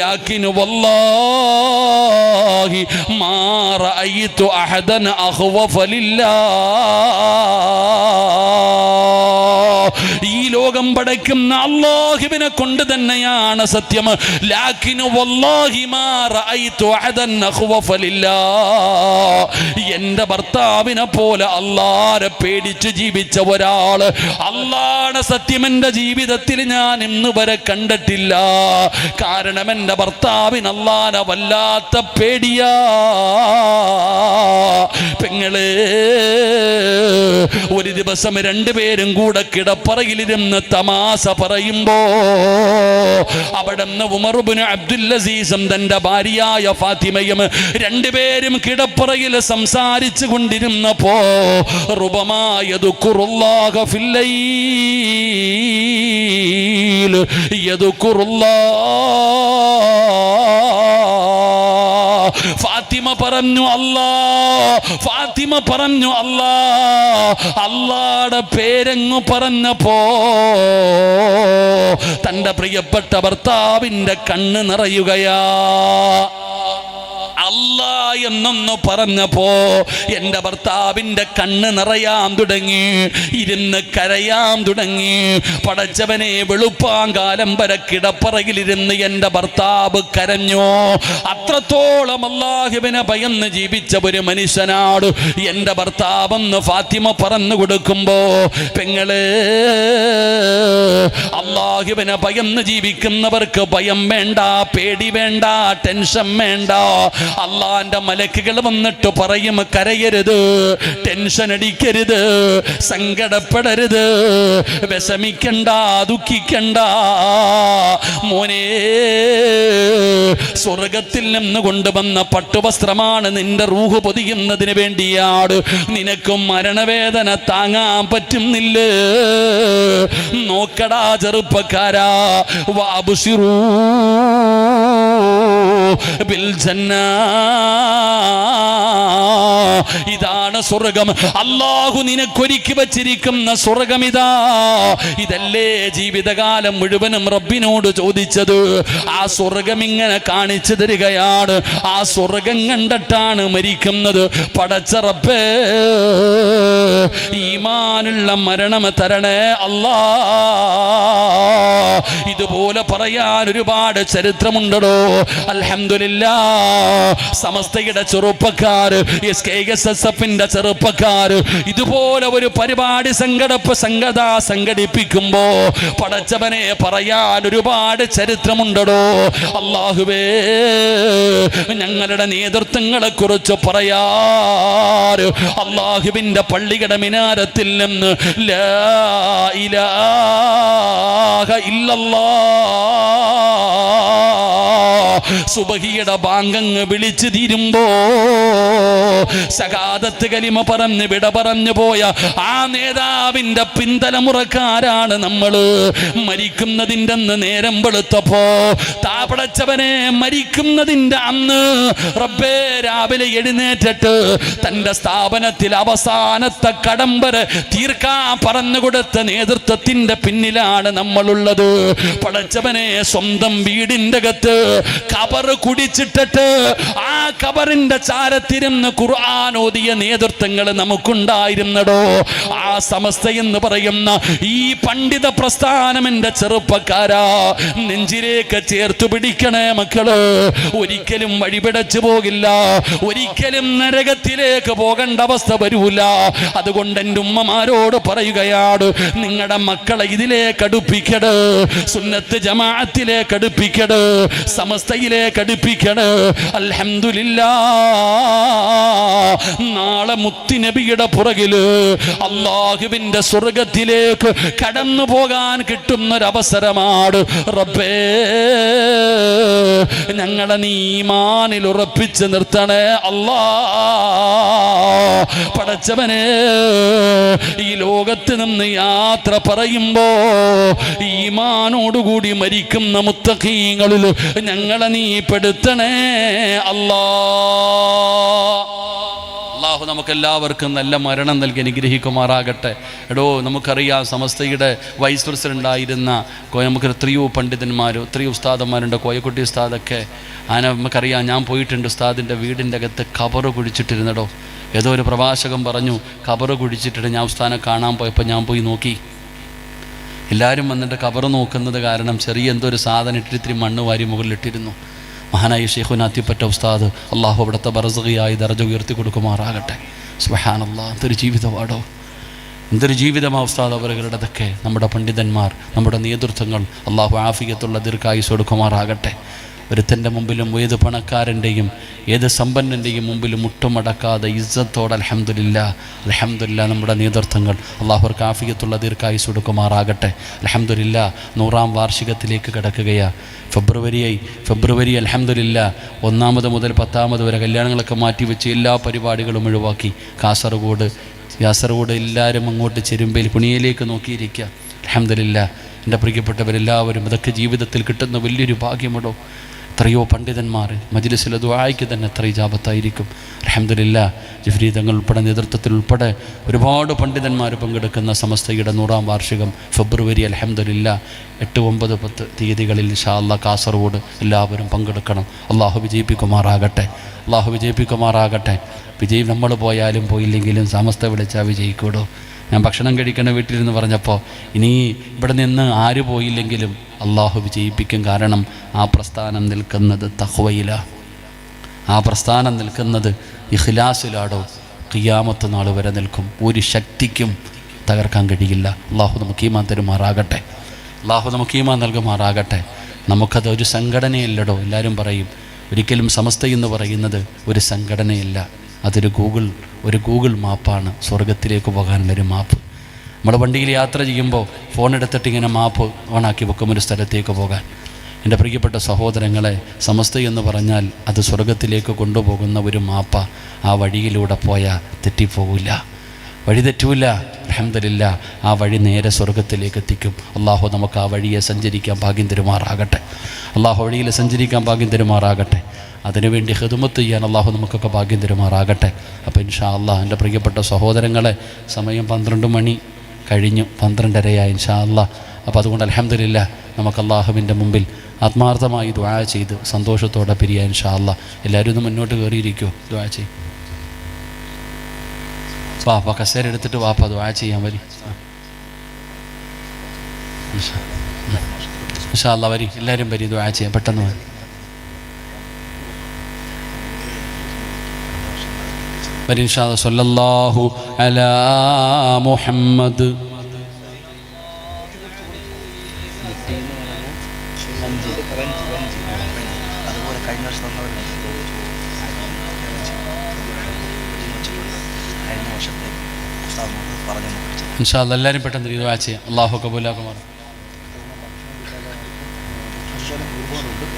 ലാകിൻ വല്ലാഹി മാ റഅയ്തു അഹദൻ അഖ്വഫ ലില്ലാഹ്. ഈ ലോകം പടയ്ക്കുന്ന അല്ലാഹുവിനെ കൊണ്ട് തന്നെയാണ് സത്യം. ലാകിൻ വല്ലാഹി മാ റഅയ്തു അഹദൻ അഖ്വഫ ലില്ലാഹ്. എന്റെ ഭർത്താവിനെ പോലെ അല്ലാഹനെ പേടിച്ച് ജീവിച്ച ഒരാള്, അല്ലാഹുവിന്റെ സത്യം എന്റെ ജീവിതത്തിൽ ഞാൻ ഇന്ന് വരെ കണ്ടിട്ടില്ല. കാരണം എന്റെ ഭർത്താവിന് അല്ലാഹനെ വല്ലാത്ത പേടിയാ. പെങ്ങളെ, ഒരു ദിവസം രണ്ടുപേരും കൂടെ കിടപ്പറയിലിരുന്ന് തമാശ പറയുമ്പോ അവിടുന്ന് ഉമർ ഇബ്നു അബ്ദുൽ അസീസും തന്റെ ഭാര്യയായ ഫാത്തിമയും രണ്ടുപേരും കിടപ്പറയിൽ സംസാരിച്ചു കൊണ്ടിരുന്നപ്പോ റുബമാ യദ്കുറുല്ലാഹ ഫിൽ ലൈൽ യദ്കുറുല്ലാഹ. ഫാത്തിമ പറഞ്ഞു അല്ലാ, ഫാത്തിമ പറഞ്ഞു അല്ലാ. അല്ലാടെ പേരങ്ങു പറഞ്ഞപ്പോ തന്റെ പ്രിയപ്പെട്ട ഭർത്താവിന്റെ കണ്ണ് നിറയുകയാ. അല്ലാ എന്നൊന്ന് പറഞ്ഞപ്പോ എൻ്റെ ഭർത്താവിൻ്റെ കണ്ണ് നിറയാൻ തുടങ്ങി, ഇരുന്ന് കരയാൻ തുടങ്ങി. പടച്ചവനെ, വെളുപ്പാങ്കാലം വരെ കിടപ്പറയിലിരുന്ന് എൻ്റെ ഭർത്താവ് കരഞ്ഞു. അത്രത്തോളം അല്ലാഹുവിനെ ഭയന്ന് ജീവിച്ച ഒരു മനുഷ്യനാണ് എൻ്റെ ഭർത്താവെന്ന് ഫാത്തിമ പറഞ്ഞു കൊടുക്കുമ്പോ, പെങ്ങളെ, അല്ലാഹുവിനെ ഭയന്ന് ജീവിക്കുന്നവർക്ക് ഭയം വേണ്ട, പേടി വേണ്ട, ടെൻഷൻ വേണ്ട. അള്ളാന്റെ മലക്കുകൾ വന്നിട്ട് പറയും, കരയരുത്, ടെൻഷൻ അടിക്കരുത്, സങ്കടപ്പെടരുത്, വിഷമിക്കണ്ട, ദുഃഖിക്കണ്ട. മോനെ, സ്വർഗത്തിൽ നിന്ന് കൊണ്ടുവന്ന പട്ടുവസ്ത്രമാണ് നിന്റെ റൂഹ് പൊതിയുന്നതിന് വേണ്ടിയാണ്. നിനക്കും മരണവേദന താങ്ങാൻ പറ്റുന്നില്ല. നോക്കടാ ചെറുപ്പക്കാരാ, വഅബ്ശിറൂ ബിൽ ജന്ന. ഇതാണ് സ്വർഗം. അല്ലാഹു നിനക്കൊരുക്കി വച്ചിരിക്കുന്ന സ്വർഗം ഇതാ. ഇതല്ലേ ജീവിതകാലം മുഴുവനും റബ്ബിനോട് ചോദിച്ചത്. ആ സ്വർഗം ഇങ്ങനെ കാണിച്ചു തരികയാണ്. ആ സ്വർഗം കണ്ടിട്ടാണ് മരിക്കുന്നത്. പടച്ച റബ്ബേ, ഈമാനുള്ള മരണം തരണേ അല്ലാ. ഇതുപോലെ പറയാൻ ഒരുപാട് ചരിത്രമുണ്ടോ. അൽഹംദുലില്ലാഹ്, സമസ്തയുടെ ചെറുപ്പക്കാർ, SKSSFന്റെ ചെറുപ്പക്കാർ ഇതുപോലെ ഒരു പരിപാടി സംഘടിപ്പിക്കുമ്പോ പടച്ചവനെ, പറയാൻ ഒരുപാട് ചരിത്രമുണ്ടോ. അല്ലാഹുവേ, ഞങ്ങളുടെ നേതൃത്വങ്ങളെ കുറിച്ച് പറയാറ് അല്ലാഹുവിന്റെ പള്ളിയുടെ മിനാരത്തിൽ നിന്ന് ലാ ഇലാഹ ഇല്ലല്ലാഹ് സുബഹിയുടെ ബാങ്കങ്ങ് വിളിച്ചു തീരുമ്പോ ശഹാദത്ത് കലിമ പറഞ്ഞ് വിട പറഞ്ഞു പോയ ആ നേതാവിന്റെ പിന്തലമുറക്കാരാണ് നമ്മള്. മരിക്കുന്നതിൻ്റെ അന്ന് നേരം വെളുത്തപ്പോ, താപടച്ചവനെ, മരിക്കുന്നതിൻ്റെ അന്ന് റബ്ബേ രാവിലെ എഴുന്നേറ്റിട്ട് തന്റെ സ്ഥാപനത്തിൽ അവസാനത്തെ കടം വരെ തീർക്കാൻ പറഞ്ഞുകൊടുത്ത നേതൃത്വത്തിന്റെ പിന്നിലാണ് നമ്മളുള്ളത്. പടച്ചവനെ, സ്വന്തം വീടിന്റെ അകത്ത് കബറ് കുടിച്ചിട്ടിട്ട് ആ കബറിന്റെ ചാരത്തിരുന്ന് ഖുർആൻ ഓതിയ നേതൃത്വങ്ങൾ നമുക്കുണ്ടായിരുന്നടോ. ആ സമസ്ത എന്ന് പറയുന്ന ഈ പണ്ഡിത പ്രസ്ഥാനം എൻ്റെ ചെറുപ്പക്കാരാ, നെഞ്ചിലേക്ക് ചേർത്തു പിടിക്കണേ മക്കള്. ഒരിക്കലും വഴിപിടച്ചു പോകില്ല, ഒരിക്കലും നരകത്തിലേക്ക് പോകേണ്ട അവസ്ഥ വരൂല. അതുകൊണ്ട് എൻ്റെ ഉമ്മമാരോട് പറയുകയാണ്, നിങ്ങളുടെ മക്കളെ ഇതിലേക്ക് അടുപ്പിക്കട്, സുന്നത്ത് ജമാഅത്തിലേക്ക് അടുപ്പിക്കട്, സമസ്തയിലേക്ക് അടുപ്പിക്കട്. അൽഹംദുലില്ലാഹ്, നാളെ മുത്തുനബിയുടെ പുറകില് അല്ലാഹുവിന്റെ സ്വർഗത്തിലേക്ക് കടന്നു പോകാൻ കിട്ടുന്നൊരവസരമാണ്. റബ്ബേ, ഞങ്ങളെ നീ ഈമാനിൽ ഉറപ്പിച്ച് നിർത്തണേ അല്ലാ. പടച്ചവനെ, ഈ ലോകത്ത് നിന്ന് യാത്ര പറയുമ്പോ ഈമാനോടുകൂടി മരിക്കുന്ന മുത്തഖീങ്ങളിൽ ഞങ്ങളെ നീ പെടുത്തണേ അല്ലാ. അല്ലാഹു നമുക്കെല്ലാവർക്കും നല്ല മരണം നൽകി അനുഗ്രഹിക്കുമാറാകട്ടെ. എടോ, നമുക്കറിയാം സമസ്തയുടെ വൈസ് പ്രസിഡൻ്റായിരുന്ന നമുക്ക് എത്രയോ പണ്ഡിതന്മാരും എത്രയോ ഉസ്താദന്മാരുണ്ട്. കോയക്കുട്ടി ഉസ്താദൊക്കെ നമുക്കറിയാം. ഞാൻ പോയിട്ടുണ്ട് ഉസ്താദിൻ്റെ വീടിൻ്റെ അകത്ത് കബറ് കുഴിച്ചിട്ടിരുന്നടോ. ഏതോ ഒരു പ്രഭാഷകൻ പറഞ്ഞു, കബറ് കുഴിച്ചിട്ടിട്ട് ഞാൻ ഉസ്താദിനെ കാണാൻ പോയപ്പോൾ ഞാൻ പോയി നോക്കി. എല്ലാവരും വന്നിട്ട് കബറ് നോക്കുന്നത് കാരണം ചെറിയ എന്തോ ഒരു സാധനം ഇട്ടിരി മണ്ണ് വാരി മുകളിലിട്ടിരുന്നു. മഹാനായ ശൈഖുനാ അത്തിപ്പറ്റ ഉസ്താദ്, അള്ളാഹു അവിടുത്തെ ബർസഖിയായി ദർജ ഉയർത്തി കൊടുക്കുമാറാകട്ടെ. സുബ്ഹാനല്ലാഹ്, എന്തൊരു ജീവിതമാടോ, എന്തൊരു ജീവിതമാ ഉസ്താദ് അവരുടെതൊക്കെ. നമ്മുടെ പണ്ഡിതന്മാർ, നമ്മുടെ നേതൃത്വങ്ങൾ, അള്ളാഹു ആഫിയത്തുള്ള ദീർഘായുസ് കൊടുക്കുമാറാകട്ടെ. ഒരുത്തൻ്റെ മുമ്പിലും ഏത് പണക്കാരൻ്റെയും ഏത് സമ്പന്നൻ്റെയും മുമ്പിലും മുട്ടുമടക്കാതെ ഇസ്സത്തോടെ അൽഹംദുലില്ലാഹ്, അൽഹംദുലില്ലാഹ് നമ്മുടെ നേതൃത്വങ്ങൾ അള്ളാഹുർക്ക് ആഫിയത്തുള്ള ദീർഘായുസ് കൊടുക്കുമാറാകട്ടെ. അൽഹംദുലില്ലാഹ്, 100ാം വാർഷികത്തിലേക്ക് കിടക്കുകയാണ്. ഫെബ്രുവരി അൽഹംദുലില്ലാഹ് 1 മുതൽ 10 വരെ കല്യാണങ്ങളൊക്കെ മാറ്റിവെച്ച് എല്ലാ പരിപാടികളും ഒഴിവാക്കി കാസർഗോഡ് എല്ലാവരും അങ്ങോട്ട് ചെരുമ്പയിൽ കുണിയിലേക്ക് നോക്കിയിരിക്കുക. അൽഹംദുലില്ലാഹ്, എൻ്റെ പ്രിയപ്പെട്ടവരെല്ലാവരും ഇതൊക്കെ ജീവിതത്തിൽ കിട്ടുന്ന വലിയൊരു ഭാഗ്യമുണ്ടോ. എത്രയോ പണ്ഡിതന്മാർ മജ്ലിസിലെ ദുആയ്ക്ക് തന്നെ എത്ര ഇജാബത്തായിരിക്കും. അൽഹംദുലില്ലാഹ് ജിഫ്രി തങ്ങൾ ഉൾപ്പെടെ നേതൃത്വത്തിൽ ഉൾപ്പെടെ ഒരുപാട് പണ്ഡിതന്മാർ പങ്കെടുക്കുന്ന സമസ്തയുടെ 100-ാം വാർഷികം ഫെബ്രുവരി അൽഹംദുലില്ലാഹ് 8, 9, 10 തീയതികളിൽ ഇൻഷാ അല്ലാഹ് കാസർഗോഡ് എല്ലാവരും പങ്കെടുക്കണം. അള്ളാഹു വിജയിപ്പിക്കുമാറാകട്ടെ, അള്ളാഹു വിജയിപ്പിക്കുമാറാകട്ടെ. വിജയം നമ്മൾ പോയാലും പോയില്ലെങ്കിലും സമസ്ത വിളിച്ചാൽ വിജയിക്കൂടോ. ഞാൻ ഭക്ഷണം കഴിക്കണ വീട്ടിലിരുന്ന് പറഞ്ഞപ്പോൾ ഇനി ഇവിടെ നിന്ന് ആര് പോയില്ലെങ്കിലും അള്ളാഹു വിജയിപ്പിക്കും. കാരണം ആ പ്രസ്ഥാനം നിൽക്കുന്നത് തഖ്വയിലാണ്, ആ പ്രസ്ഥാനം നിൽക്കുന്നത് ഇഖ്ലാസിലാടോ. ഖിയാമത്ത് നാൾ വരെ നിൽക്കും, ഒരു ശക്തിക്കും തകർക്കാൻ കഴിയില്ല. അള്ളാഹു നമുക്ക് ഈമാൻ തരുമാറാകട്ടെ, അള്ളാഹു നമുക്ക് ഈമാൻ നൽകുമാറാകട്ടെ. നമുക്കത് ഒരു സംഘടനയല്ലടോ. എല്ലാവരും പറയും ഒരിക്കലും സമസ്ത എന്ന് പറയുന്നത് ഒരു സംഘടനയല്ല, അതൊരു ഗൂഗിൾ മാപ്പാണ്, സ്വർഗത്തിലേക്ക് പോകാനുള്ളൊരു മാപ്പ്. നമ്മൾ വണ്ടിയിൽ യാത്ര ചെയ്യുമ്പോൾ ഫോൺ എടുത്തിട്ട് ഇങ്ങനെ മാപ്പ് ഓണാക്കി വെക്കും ഒരു സ്ഥലത്തേക്ക് പോകാൻ. എൻ്റെ പ്രിയപ്പെട്ട സഹോദരങ്ങളെ, സമസ്ത എന്ന് പറഞ്ഞാൽ അത് സ്വർഗത്തിലേക്ക് കൊണ്ടുപോകുന്ന ഒരു മാപ്പ. ആ വഴിയിലൂടെ പോയാൽ തെറ്റിപ്പോകില്ല, വഴി തെറ്റൂല. അൽഹംദുലില്ലാഹ് ആ വഴി നേരെ സ്വർഗത്തിലേക്ക് എത്തിക്കും. അള്ളാഹു നമുക്ക് ആ വഴിയെ സഞ്ചരിക്കാൻ ഭാഗ്യം തരുമാറാകട്ടെ, അള്ളാഹു വഴിയിൽ സഞ്ചരിക്കാൻ ഭാഗ്യം തരുമാറാകട്ടെ. അതിനുവേണ്ടി ഖിദ്മത്ത് ചെയ്യാൻ അള്ളാഹു നമുക്കൊക്കെ ഭാഗ്യം തരുമാറാകട്ടെ. അപ്പോൾ ഇൻഷാ അല്ലാഹ് എൻ്റെ പ്രിയപ്പെട്ട സഹോദരങ്ങളെ, സമയം 12 മണി കഴിഞ്ഞു, 12:30 ഇൻഷാ അല്ലാഹ്. അപ്പോൾ അതുകൊണ്ട് അൽഹംദുലില്ലാഹ് നമുക്ക് അള്ളാഹുവിൻ്റെ മുമ്പിൽ ആത്മാർത്ഥമായി ദുആ ചെയ്ത് സന്തോഷത്തോടെ പിരിയാൻ ഇൻഷാ അല്ലാഹ്. എല്ലാവരും ഒന്ന് മുന്നോട്ട് കയറിയിരിക്കുമോ? ദുആ ചെയ്യും. വാപ്പ കസേര എടുത്തിട്ട് വാപ്പ ദുആ ചെയ്യാൻ വരി. ഇൻഷാ അല്ലാഹ് വരി, എല്ലാവരും വരി, ദുആ ചെയ്യാം, പെട്ടെന്ന് വരി. വരി ഇൻഷാ അല്ലാഹ്. സ്വല്ലല്ലാഹു അലാ മുഹമ്മദ്. ഇൻഷാ അല്ലാഹ് എല്ലാവരും പെട്ടെന്ന് ദുആ ചെയ്യാം. അല്ലാഹു കബൂലാക്കുമാറാകട്ടെ.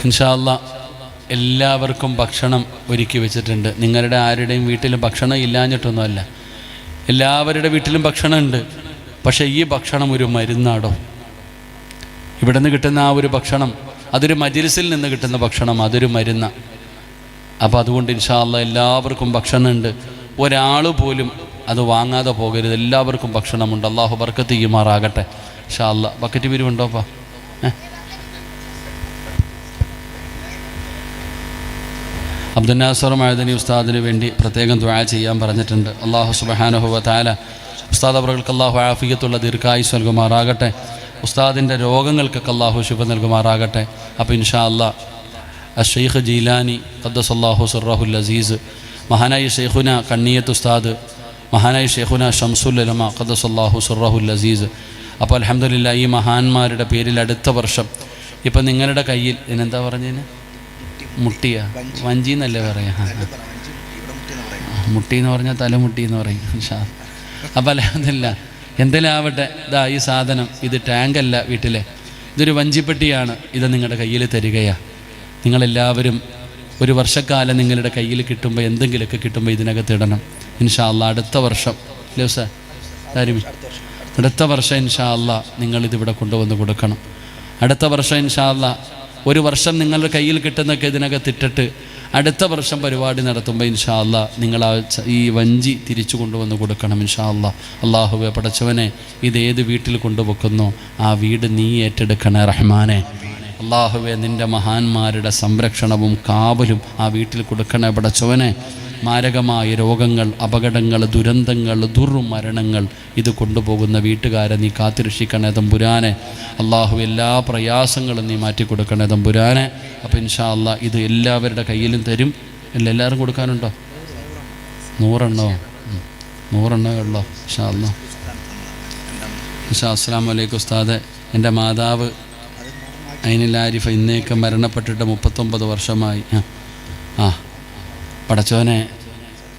ഇൻഷാ അല്ലാഹ് എല്ലാവർക്കും ഭക്ഷണം ഒരുക്കി വെച്ചിട്ടുണ്ട്. നിങ്ങളുടെ ആരുടെയും വീട്ടിൽ ഭക്ഷണം ഇല്ലാഞ്ഞിട്ടൊന്നുമല്ല, എല്ലാവരുടെ വീട്ടിലും ഭക്ഷണമുണ്ട്. പക്ഷേ ഈ ഭക്ഷണം ഒരു മരുന്നാടോ. ഇവിടെ നിന്ന് കിട്ടുന്ന ആ ഒരു ഭക്ഷണം അതൊരു മജ്‌ലിസിൽ നിന്ന് കിട്ടുന്ന ഭക്ഷണം, അതൊരു മരുന്ന്. അപ്പോൾ അതുകൊണ്ട് ഇൻഷാ അല്ലാഹ് എല്ലാവർക്കും ഭക്ഷണമുണ്ട്. ഒരാൾ പോലും അത് വാങ്ങാതെ പോകരുത്, എല്ലാവർക്കും ഭക്ഷണമുണ്ട്. അള്ളാഹു ബർക്കത്ത് ചെയ്യുമാറാകട്ടെ ഇൻഷാ അല്ലാഹ്. ബക്കറ്റ് പിരിവുണ്ടോപ്പാ? അബ്ദുൽ നാസർ മഅദനി ഉസ്താദിന് വേണ്ടി പ്രത്യേകം ദുആ ചെയ്യാൻ പറഞ്ഞിട്ടുണ്ട്. അല്ലാഹു സുബ്ഹാനഹു വ തആല ഉസ്താദ് അവർക്ക് അല്ലാഹു ആഫിയത്തുള്ള ദീർഘായുസ്സ് നൽകുമാറാകട്ടെ. ഉസ്താദിൻ്റെ രോഗങ്ങൾക്കൊക്കെ അല്ലാഹു ശിഫ നൽകുമാറാകട്ടെ. അപ്പോൾ ഇൻഷാ അല്ലാഹ് അശ്ശൈഖ് ജീലാനി ഖദ്ദസല്ലാഹു സിർറഹുൽ അസീസ്, മഹാനായ ഷെയ്ഖുന കണ്ണിയത്ത് ഉസ്താദ്, മഹാനായ ഷെയ്ഖുന ഷംസുൽ ഉലമ ഖദ്ദസല്ലാഹു സിർറഹുൽ അസീസ്. അപ്പോൾ അൽഹംദുലില്ലാഹ് ഈ മഹാന്മാരുടെ പേരിൽ അടുത്ത വർഷം ഇപ്പം നിങ്ങളുടെ കയ്യിൽ ഇതിനെന്താ പറഞ്ഞതിന്, മുട്ടിയാ വഞ്ചി എന്നല്ലേ പറയാം? മുട്ടി എന്ന് പറഞ്ഞാൽ തലമുട്ടി എന്ന് പറയും ഇൻഷാ അല്ലാഹ്. അപ്പോൾ അൽഹംദുലില്ലാഹ് എന്തെല്ലാം ആവട്ടെ, ഇതാ ഈ സാധനം, ഇത് ടാങ്കല്ല വീട്ടിലെ, ഇതൊരു വഞ്ചിപ്പെട്ടിയാണ്. ഇത് നിങ്ങളുടെ കയ്യിൽ തരികയാണ്. നിങ്ങളെല്ലാവരും ഒരു വർഷക്കാലം നിങ്ങളുടെ കയ്യിൽ കിട്ടുമ്പോൾ എന്തെങ്കിലുമൊക്കെ കിട്ടുമ്പോൾ ഇതിനകത്ത് ഇടണം ഇൻഷാ അല്ലാഹ്. അടുത്ത വർഷം അടുത്ത വർഷം ഇൻഷാ അല്ലാഹ് നിങ്ങളിതിവിടെ കൊണ്ടുവന്ന് കൊടുക്കണം. അടുത്ത വർഷം ഇൻഷാ അല്ലാഹ് ഒരു വർഷം നിങ്ങളുടെ കയ്യിൽ കിട്ടുന്നൊക്കെ ഇതിനകത്ത് ഇട്ടിട്ട് അടുത്ത വർഷം പരിപാടി നടത്തുമ്പോൾ ഇൻഷാ അല്ലാഹ് നിങ്ങൾ ഈ വഞ്ചി തിരിച്ചു കൊണ്ടുവന്ന് കൊടുക്കണം ഇൻഷാ അല്ലാഹ്. അല്ലാഹുവേ പടച്ചവനെ, ഇതേത് വീട്ടിൽ കൊണ്ടുവെക്കുന്നോ ആ വീട് നീ ഏറ്റെടുക്കണേ റഹ്മാനെ. അല്ലാഹുവേ, നിൻ്റെ മഹാന്മാരുടെ സംരക്ഷണവും കാവലും ആ വീട്ടിൽ കൊടുക്കണേ പടച്ചവനെ. മാരകമായ രോഗങ്ങൾ, അപകടങ്ങൾ, ദുരന്തങ്ങൾ, ദുർമരണങ്ങൾ ഇത് കൊണ്ടുപോകുന്ന വീട്ടുകാരെ നീ കാത്തിരക്ഷിക്കണേ തമ്പുരാനെ. അല്ലാഹു എല്ലാ പ്രയാസങ്ങളും നീ മാറ്റിക്കൊടുക്കണേ തമ്പുരാനെ. അപ്പോൾ ഇൻഷാ അല്ലാഹ് ഇത് എല്ലാവരുടെ കയ്യിലും തരും. എല്ലാവരും കൊടുക്കാനുണ്ടോ? 100 എണ്ണോ? 100 എണ്ണമേ ഉള്ളോ? ഇൻഷാ അല്ലാഹ്. അസ്സലാമു അലൈക്കും ഉസ്താദെ. എൻ്റെ മാതാവ് ഐനുൽ ആരിഫ ഇന്നേക്ക് മരണപ്പെട്ടിട്ട് 39 വർഷമായി. പടച്ചോനെ,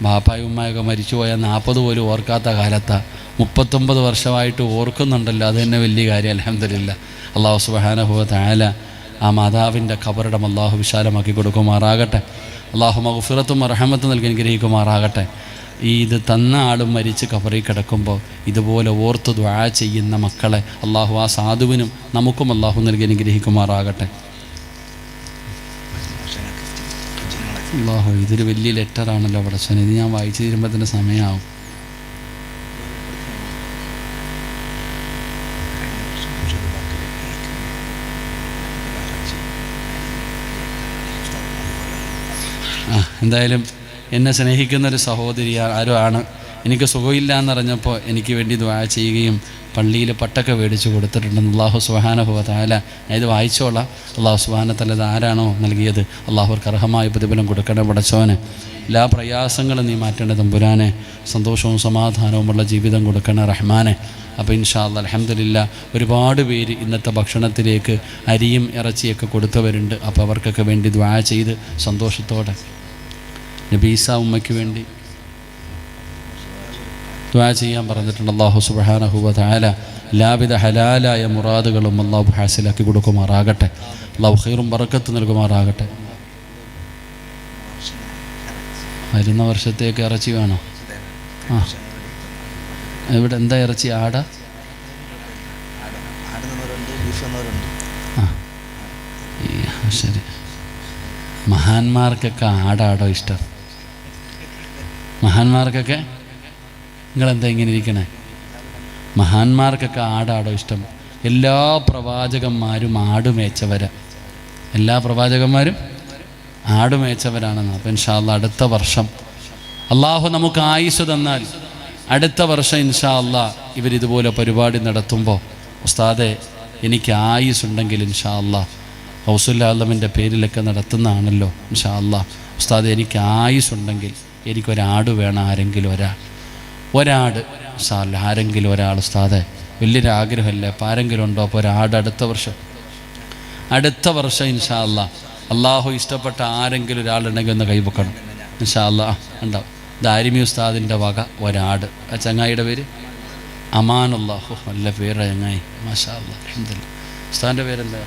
ബാപ്പായും ഉമ്മയൊക്കെ മരിച്ചുപോയാൽ 40 പോലും ഓർക്കാത്ത കാലത്താണ് 39 വർഷമായിട്ട് ഓർക്കുന്നുണ്ടല്ലോ, അത് തന്നെ വലിയ കാര്യം. അൽഹംദുലില്ലാഹ്. അല്ലാഹു സുബ്ഹാനഹു വ തആല ആ മാതാവിൻ്റെ ഖബറിടം അല്ലാഹു വിശാലമാക്കി കൊടുക്കുമാറാകട്ടെ. അല്ലാഹു മഗ്ഫിറത്തും റഹ്മത്തും നൽകി അനുഗ്രഹിക്കുമാറാകട്ടെ. ഇത് തന്ന ആളും മരിച്ച് ഖബറിൽ കിടക്കുമ്പോൾ ഇതുപോലെ ഓർത്ത് ദുആ ചെയ്യുന്ന മക്കളെ അല്ലാഹു ആ സാധുവിനും നമുക്കും അല്ലാഹു നൽകി അനുഗ്രഹിക്കുമാറാകട്ടെ. അല്ലാഹു, ഇതൊരു വലിയ ലെറ്ററാണല്ലോ പടച്ചോനെ, ഇത് ഞാൻ വായിച്ചു തീരുമ്പോൾ തന്നെ സമയമാവും. എന്തായാലും എന്നെ സ്നേഹിക്കുന്നൊരു സഹോദരി ആരോ ആണ്. എനിക്ക് സുഖമില്ല എന്നറിഞ്ഞപ്പോൾ എനിക്ക് വേണ്ടി ദുആ ചെയ്യുകയും പള്ളിയിൽ പട്ടൊക്കെ മേടിച്ച് കൊടുത്തിട്ടുണ്ടെന്ന് അല്ലാഹു സുബ്ഹാനഹു വ തആല. ഞാൻ ഇത് വായിച്ചോളാം. അല്ലാഹു സുബ്ഹാനഹു വ തആല ഇത് ആരാണോ നൽകിയത് അല്ലാഹുവർക്ക് അർഹമായ പ്രതിഫലം കൊടുക്കണേ പടച്ചോനെ. എല്ലാ പ്രയാസങ്ങളും നീ മാറ്റേണ്ട തമ്പുരാനെ. സന്തോഷവും സമാധാനവുമുള്ള ജീവിതം കൊടുക്കണേ റഹ്മാനെ. അപ്പോൾ ഇൻഷാ അല്ലാഹ് അൽഹംദുലില്ലാ ഒരുപാട് പേര് ഇന്നത്തെ ഭക്ഷണത്തിലേക്ക് അരിയും ഇറച്ചിയൊക്കെ കൊടുത്തവരുണ്ട്. അപ്പോൾ അവർക്കൊക്കെ വേണ്ടി ദുആ ചെയ്ത് സന്തോഷത്തോടെ നബീസ ഉമ്മയ്ക്ക് വേണ്ടി ദുആ ചെയ്യാൻ പറഞ്ഞിട്ടുണ്ട്. അല്ലാഹു സുബ്ഹാനഹു വ തആല എല്ലാവിധ ഹലാലായ മുറാദുകളും അല്ലാഹു ഹാസിലാക്കി കൊടുക്കുമാറാകട്ടെ. അല്ലാഹു ഖൈറും ബറക്കത്ത് നൽകുമാറാകട്ടെ. വരുന്ന വർഷത്തേക്ക് ഇറച്ചി വേണോ? ആ, ഇവിടെ എന്താ ഇറച്ചി? ആടാ? ആ ശരി. മഹാന്മാർക്കൊക്കെ ആടാടോ ഇഷ്ടം? മഹാന്മാർക്കൊക്കെ നിങ്ങളെന്താ ഇങ്ങനെ ഇരിക്കണേ? മഹാന്മാർക്കൊക്കെ ആടാടോ ഇഷ്ടം? എല്ലാ പ്രവാചകന്മാരും ആടുമേച്ചവരാ. എല്ലാ പ്രവാചകന്മാരും ആടുമേച്ചവരാണെന്ന്. അപ്പം ഇൻഷാ അല്ലാഹ് അടുത്ത വർഷം അള്ളാഹു നമുക്ക് ആയുസ് തന്നാൽ അടുത്ത വർഷം ഇൻഷാ അല്ലാഹ് ഇവരിതുപോലെ പരിപാടി നടത്തുമ്പോൾ ഉസ്താദെ എനിക്ക് ആയുസ് ഉണ്ടെങ്കിൽ ഇൻഷാ അല്ലാഹ് ഹൗസുൽ ആലമിൻ്റെ പേരിലൊക്കെ നടത്തുന്നതാണല്ലോ. ഇൻഷാ അല്ലാഹ് ഉസ്താദെ എനിക്ക് ആയുസ് ഉണ്ടെങ്കിൽ എനിക്കൊരാട് വേണം. ആരെങ്കിലും ഒരാട് ഇൻഷാ അല്ലാഹ് ആരെങ്കിലും ഒരാൾ ഉസ്താദെ വലിയൊരാഗ്രഹമല്ലേ, അപ്പോൾ ആരെങ്കിലും ഉണ്ടോ? അപ്പോൾ ഒരാട് അടുത്ത വർഷം ഇൻഷാ അല്ലാഹ് അള്ളാഹു ഇഷ്ടപ്പെട്ട ആരെങ്കിലും ഒരാളുണ്ടെങ്കിൽ ഒന്ന് കൈവക്കണം ഇൻഷാ അല്ലാഹ്. ഉണ്ടാവും. ദാരിമി ഉസ്താദിൻ്റെ വക ഒരാട്. ആ ചങ്ങായിയുടെ പേര് അമാനുല്ലാഹു. നല്ല പേരാ ചങ്ങായി, മാഷാ അല്ലാഹ് അൽഹംദുലില്ലാഹ്. ഉസ്താദിൻ്റെ പേരെന്താ?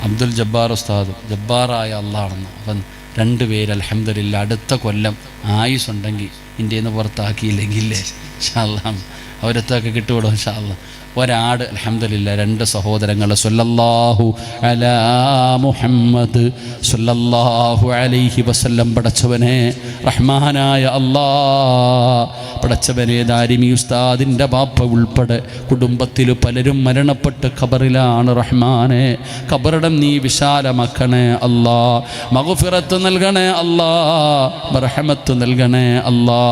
അബ്ദുൽ ജബ്ബാർ ഉസ്താദ്. ജബ്ബാറായ അള്ളാഹാണെന്ന്. അപ്പം 2 പേര് അൽഹംദുലില്ലാഹ് അടുത്ത കൊല്ലം ആയുസ് ഉണ്ടെങ്കിൽ ഇന്ത്യയിൽ നിന്ന് പുറത്താക്കിയില്ലെങ്കിലേ ഇൻഷാ അല്ലാഹ് അവരത്തൊക്കെ കിട്ടുകൂടോ ഇൻഷാ അല്ലാഹ്. ഒരാട് അൽഹംദുലില്ലാഹ് 2 സഹോദരങ്ങൾ. സല്ലല്ലാഹു അലാ മുഹമ്മദ് സല്ലല്ലാഹു അലൈഹി വസല്ലം. പടച്ചവനെ റഹ്മാനായ അല്ലാഹ്, പടച്ചവനെ ദാരിമി ഉസ്താദിൻ്റെ ബാപ്പ ഉൾപ്പെടെ കുടുംബത്തിൽ പലരും മരണപ്പെട്ട് ഖബറിലാണ് റഹ്മാനെ. ഖബറിടം നീ വിശാലമാക്കണേ അല്ലാ. മഗ്ഫിറത്ത് നൽകണേ അല്ലാ. റഹ്മത്ത് നൽകണേ അല്ലാ.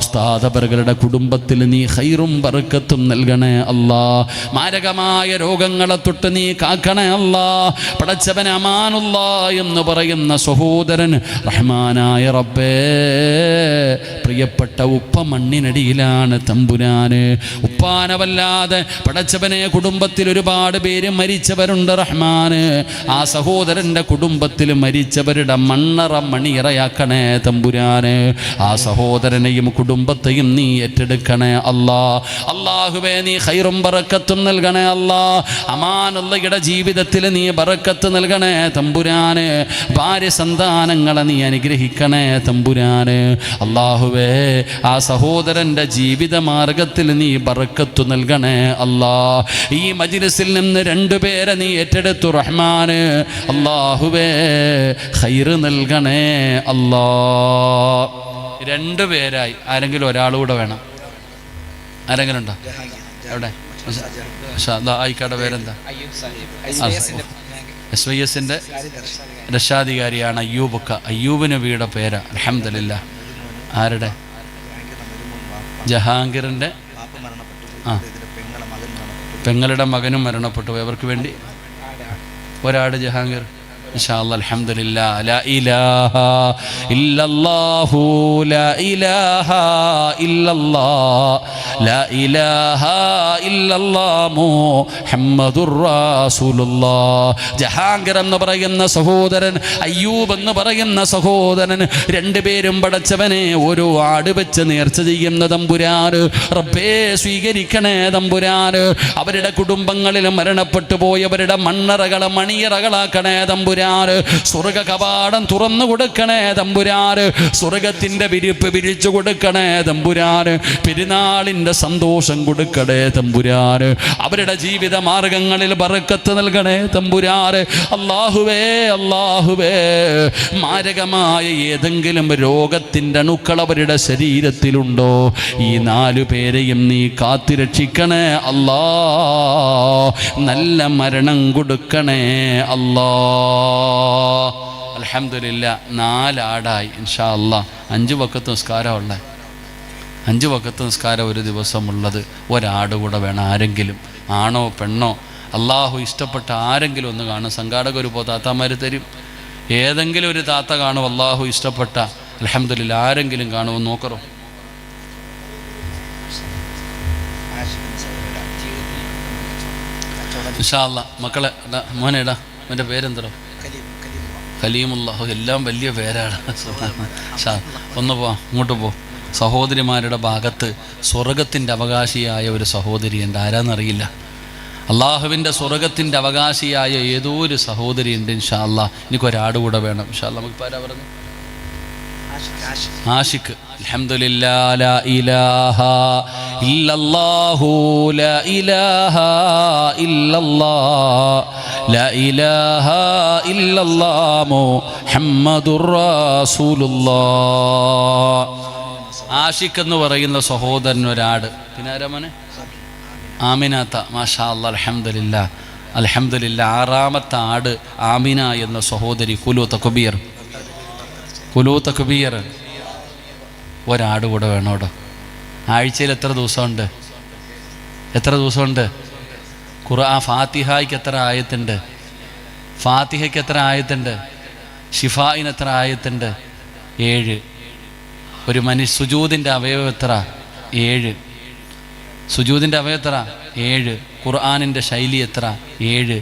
ഉസ്താദ് അവരുടെ കുടുംബത്തിൽ നീ ഖൈറും ബർക്കത്തും നൽകണേ അല്ലാ. മാരകമായ രോഗങ്ങളെ തൊട്ട് നീ കാക്കണേ അല്ലാ. പടച്ചവൻ അമാനുല്ലാ എന്ന് പറയുന്ന സഹോദരൻ റഹ്മാനായ റബ്ബേ, പ്രിയപ്പെട്ട ഉപ്പ മണ്ണിനടിയിലാണ് തമ്പുരാന്. ഉപ്പാനവല്ലാതെ പടച്ചവനെ കുടുംബത്തിൽ ഒരുപാട് പേര് മരിച്ചവരുണ്ട് റഹ്മാന്. ആ സഹോദരൻ്റെ കുടുംബത്തിൽ മരിച്ചവരുടെ മണിയറയാക്കണേ തമ്പുരാന്. ആ സഹോദരനെയും കുടുംബത്തെയും നീ ഏറ്റെടുക്കണേ അല്ലാ. അല്ലാഹുവേ നീ ഖൈറും ബറക്കത്തും നൽകണേ അല്ലാ. അമാനുള്ളയുടെ ജീവിതത്തിൽ നീ ബറക്കത്ത് നൽകണേ തമ്പുരാന്. ഭാര്യ സന്താനങ്ങളെ നീ അനുഗ്രഹിക്കണേ തമ്പുരാന്. അല്ലാഹുവേ ആ സഹോദരൻ്റെ ജീവിത മാർഗത്തിൽ നീ ബറക്കത്ത് നൽകണേ അല്ലാ. ഈ മജ്ലിസിൽ നിന്ന് 2 പേരെ നീ ഏറ്റെടുത്തു റഹ്മാന്. അല്ലാഹുവേ ഖൈർ നൽകണേ അല്ലാ. 2 പേരായി. ആരെങ്കിലും ഒരാളുകൂടെ വേണം. ആരെങ്കിലും ഉണ്ടോ? എവിടെ? ആയിക്കാടെ പേരെന്താ? SYSൻ്റെ രക്ഷാധികാരിയാണ് അയ്യൂബക്ക. അയ്യൂബിന് വീട പേരാ അൽഹംദുലില്ലാഹ്. ആരുടെ? ജഹാംഗീറിൻ്റെ പെങ്ങളുടെ മകനും മരണപ്പെട്ടു. അവർക്ക് വേണ്ടി ഒരാട് ജഹാംഗീർ ഇൻഷാ അല്ലാഹ് അൽഹംദുലില്ലാഹ്. ലാ ഇലാഹ ഇല്ലല്ലാഹു ലാ ഇലാഹ ഇല്ലല്ലാഹ് ലാ ഇലാഹ ഇല്ലല്ലാഹ് മുഹമ്മദുർ റസൂലുള്ളാഹ്. ജഹാംഗീർ എന്ന് പറയുന്ന സഹോദരൻ, അയ്യൂബ് എന്ന് പറയുന്ന സഹോദരൻ, 2 പേരും പടച്ചവനെ ഓരോ ആട് വെച്ച് നേർച്ച ചെയ്യുന്ന തമ്പുരാന് റബ്ബേ സ്വീകരിക്കണേ തമ്പുരാന്. അവരുടെ കുടുംബങ്ങളിൽ മരണപ്പെട്ടു പോയവരുടെ മണിയറകളാക്കണേ തമ്പുരാന്. സ്വർഗ കവാടം തുറന്നു കൊടുക്കണേ തമ്പുരാന്. സ്വർഗത്തിന്റെ വിരിപ്പ് വിരിച്ചു കൊടുക്കണേ തമ്പുരാന്. പെരുന്നാളിന്റെ നാടിൻ്റെ സന്തോഷം കൊടുക്കണേ തമ്പുരാന്. അവരുടെ ജീവിത മാർഗങ്ങളിൽ ബറക്കത്ത് നൽകണേ തമ്പുരാന്. അല്ലാഹുവേ അല്ലാഹുവേ, മാരകമായ ഏതെങ്കിലും രോഗത്തിൻ്റെ അണുക്കൾ അവരുടെ ശരീരത്തിലുണ്ടോ, ഈ 4 പേരെയും നീ കാത്തുരക്ഷിക്കണേ അല്ലാ. നല്ല മരണം കൊടുക്കണേ അല്ലാ. അൽഹംദുലില്ലാ 4 ആടായി ഇൻഷാ അല്ലാ. 5 വഖത്ത് നിസ്കാരമുള്ള 5 വഖത്ത് നിസ്കാരം ഒരു ദിവസമുള്ളത്. ഒരാട് കൂടെ വേണം. ആരെങ്കിലും ആണോ പെണ്ണോ അള്ളാഹു ഇഷ്ടപ്പെട്ട ആരെങ്കിലും ഒന്ന് കാണും. സംഘാടകർ ഇപ്പോൾ താത്താമാർ തരും. ഏതെങ്കിലും ഒരു താത്ത കാണും അള്ളാഹു ഇഷ്ടപ്പെട്ട. അൽഹംദുലില്ലാ ആരെങ്കിലും കാണുമോ നോക്കറോ. ഇൻഷാ അല്ലാ. മക്കളെ മോനെ ഇടാ, അവൻ്റെ പേരെന്തോ കലീമുല്ലാഹു. എല്ലാം വലിയ പേരാണ്. ഒന്ന് പോ, അങ്ങോട്ട് പോ. സഹോദരിമാരുടെ ഭാഗത്ത് സ്വർഗത്തിൻ്റെ അവകാശിയായ ഒരു സഹോദരിയുണ്ട്. ആരാന്നറിയില്ല. അള്ളാഹുവിൻ്റെ സ്വർഗത്തിൻ്റെ അവകാശിയായ ഏതോ ഒരു സഹോദരിയുണ്ട്. ഇൻഷാ അല്ലാ എനിക്കൊരാട് കൂടെ വേണം. ഇൻഷാ അല്ലാ. നമുക്ക് ആരാ പറഞ്ഞു? ആഷിഖ്. അൽഹംദുലില്ലാ ലാ ഇലാഹ ഇല്ലല്ലാഹു ലാ ഇലാഹ ഇല്ലല്ലാഹ് ലാ ഇലാഹ ഇല്ലല്ലാഹ് മുഹമ്മദുർ റസൂലുള്ളാഹ്. ആഷിഖ് എന്ന് പറയുന്ന സഹോദരൻ ഒരാട്. പിന്നെ ആരാമനെ? ആമിനാത്ത. മാഷാ അല്ലാ. അൽഹംദുലില്ലാ അൽഹംദുലില്ലാ. 6ാമത്തെ ആട് ആമിന എന്ന സഹോദരി. കുലു തക്ബീർ കുലു തക്ബീർ. ഒരാട് കൂടെ വേണോടോ. ആഴ്ചയിൽ എത്ര ദിവസമുണ്ട്? എത്ര ദിവസമുണ്ട്? ഖുർആൻ ഫാത്തിഹയ്ക്ക് എത്ര ആയത്തുണ്ട്? ഫാത്തിഹയ്ക്ക് എത്ര ആയത്തുണ്ട്? ഷിഫായിന് എത്ര ആയത്തുണ്ട്? 7. ഒരു സുജൂദിൻ്റെ അവയവം എത്ര? 7. സുജൂദിൻ്റെ അവയവം എത്ര? 7. ഖുർആനിൻ്റെ ശൈലി എത്ര? 7.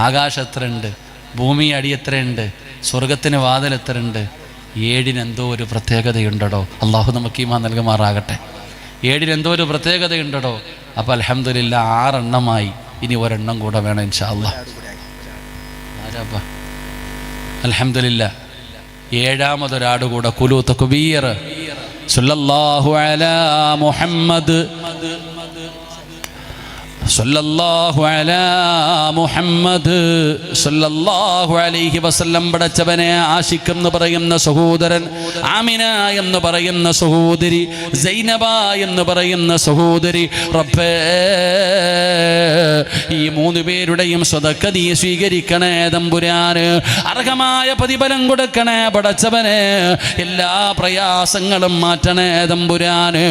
ആകാശം എത്ര ഉണ്ട്? ഭൂമി അടി എത്രയുണ്ട്? സ്വർഗത്തിന് വാതിൽ എത്ര ഉണ്ട്? 7 എന്തോ ഒരു പ്രത്യേകതയുണ്ടോ. അള്ളാഹു നമുക്ക് ഈമാൻ നൽകുമാറാകട്ടെ. 7 എന്തോ ഒരു പ്രത്യേകതയുണ്ടോ. അപ്പോൾ അൽഹംദുലില്ലാ 6 എണ്ണമായി. ഇനി ഒരെണ്ണം കൂടെ വേണം ഇൻഷാ അല്ലാഹ്. ആരാപ്പാ? അൽഹംദുലില്ലാ 7ാമതൊരാട് കൂടെ. കുലു തക്ബീർ. സല്ലല്ലാഹു അലാ മുഹമ്മദ് സല്ലല്ലാഹു അലാ മുഹമ്മദ് സല്ലല്ലാഹു അലൈഹി വസല്ലം. പടച്ചവനെ ആഷിഖ് എന്ന് പറയുന്ന സഹോദരൻ, ആമിന എന്ന് പറയുന്ന സഹോദരി, സൈനബ എന്ന് പറയുന്ന സഹോദരി, റബ്ബേ ഈ 3 പേരുടെയും സ്വതക്ക നീ സ്വീകരിക്കണേ തമ്പുരാന്. അർഹമായ പ്രതിഫലം കൊടുക്കണേ പടച്ചവനെ. എല്ലാ പ്രയാസങ്ങളും മാറ്റണേ തമ്പുരാന്.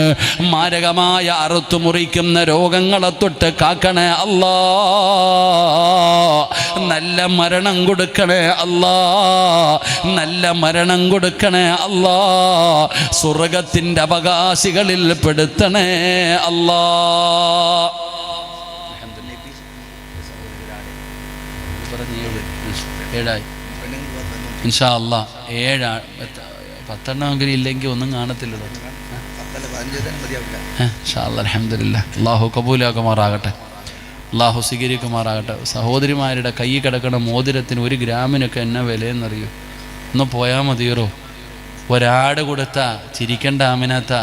മാരകമായ അറുത്തു മുറിക്കുന്ന രോഗങ്ങളെ തൊട്ട് കാക്കണേ അല്ലാ. നല്ല മരണം കൊടുക്കണേ അല്ലാ. നല്ല മരണം കൊടുക്കണേ അല്ലാ. സ്വർഗത്തിൻ്റെ അവകാശികളിൽ പെടുത്തണേ അല്ലാ. ഏഴായി ഇൻഷാ അല്ലാ. 7 10 ഇല്ലെങ്കിൽ ഒന്നും കാണത്തില്ലല്ലോ. അൽഹംദുലില്ലാ. അല്ലാഹു കബൂലാക്കുമാറാകട്ടെ. അല്ലാഹു സ്വീകരിക്കുമാറാകട്ടെ. സഹോദരിമാരുടെ കൈ കിടക്കണ മോതിരത്തിന് 1 ഗ്രാമിനൊക്കെ എന്നാ വിലയെന്നറിയോ? ഒന്ന് പോയാൽ മതിയോ? ഒരാട് കൊടുത്താ ചിരിക്കേണ്ട ആമിനാത്ത.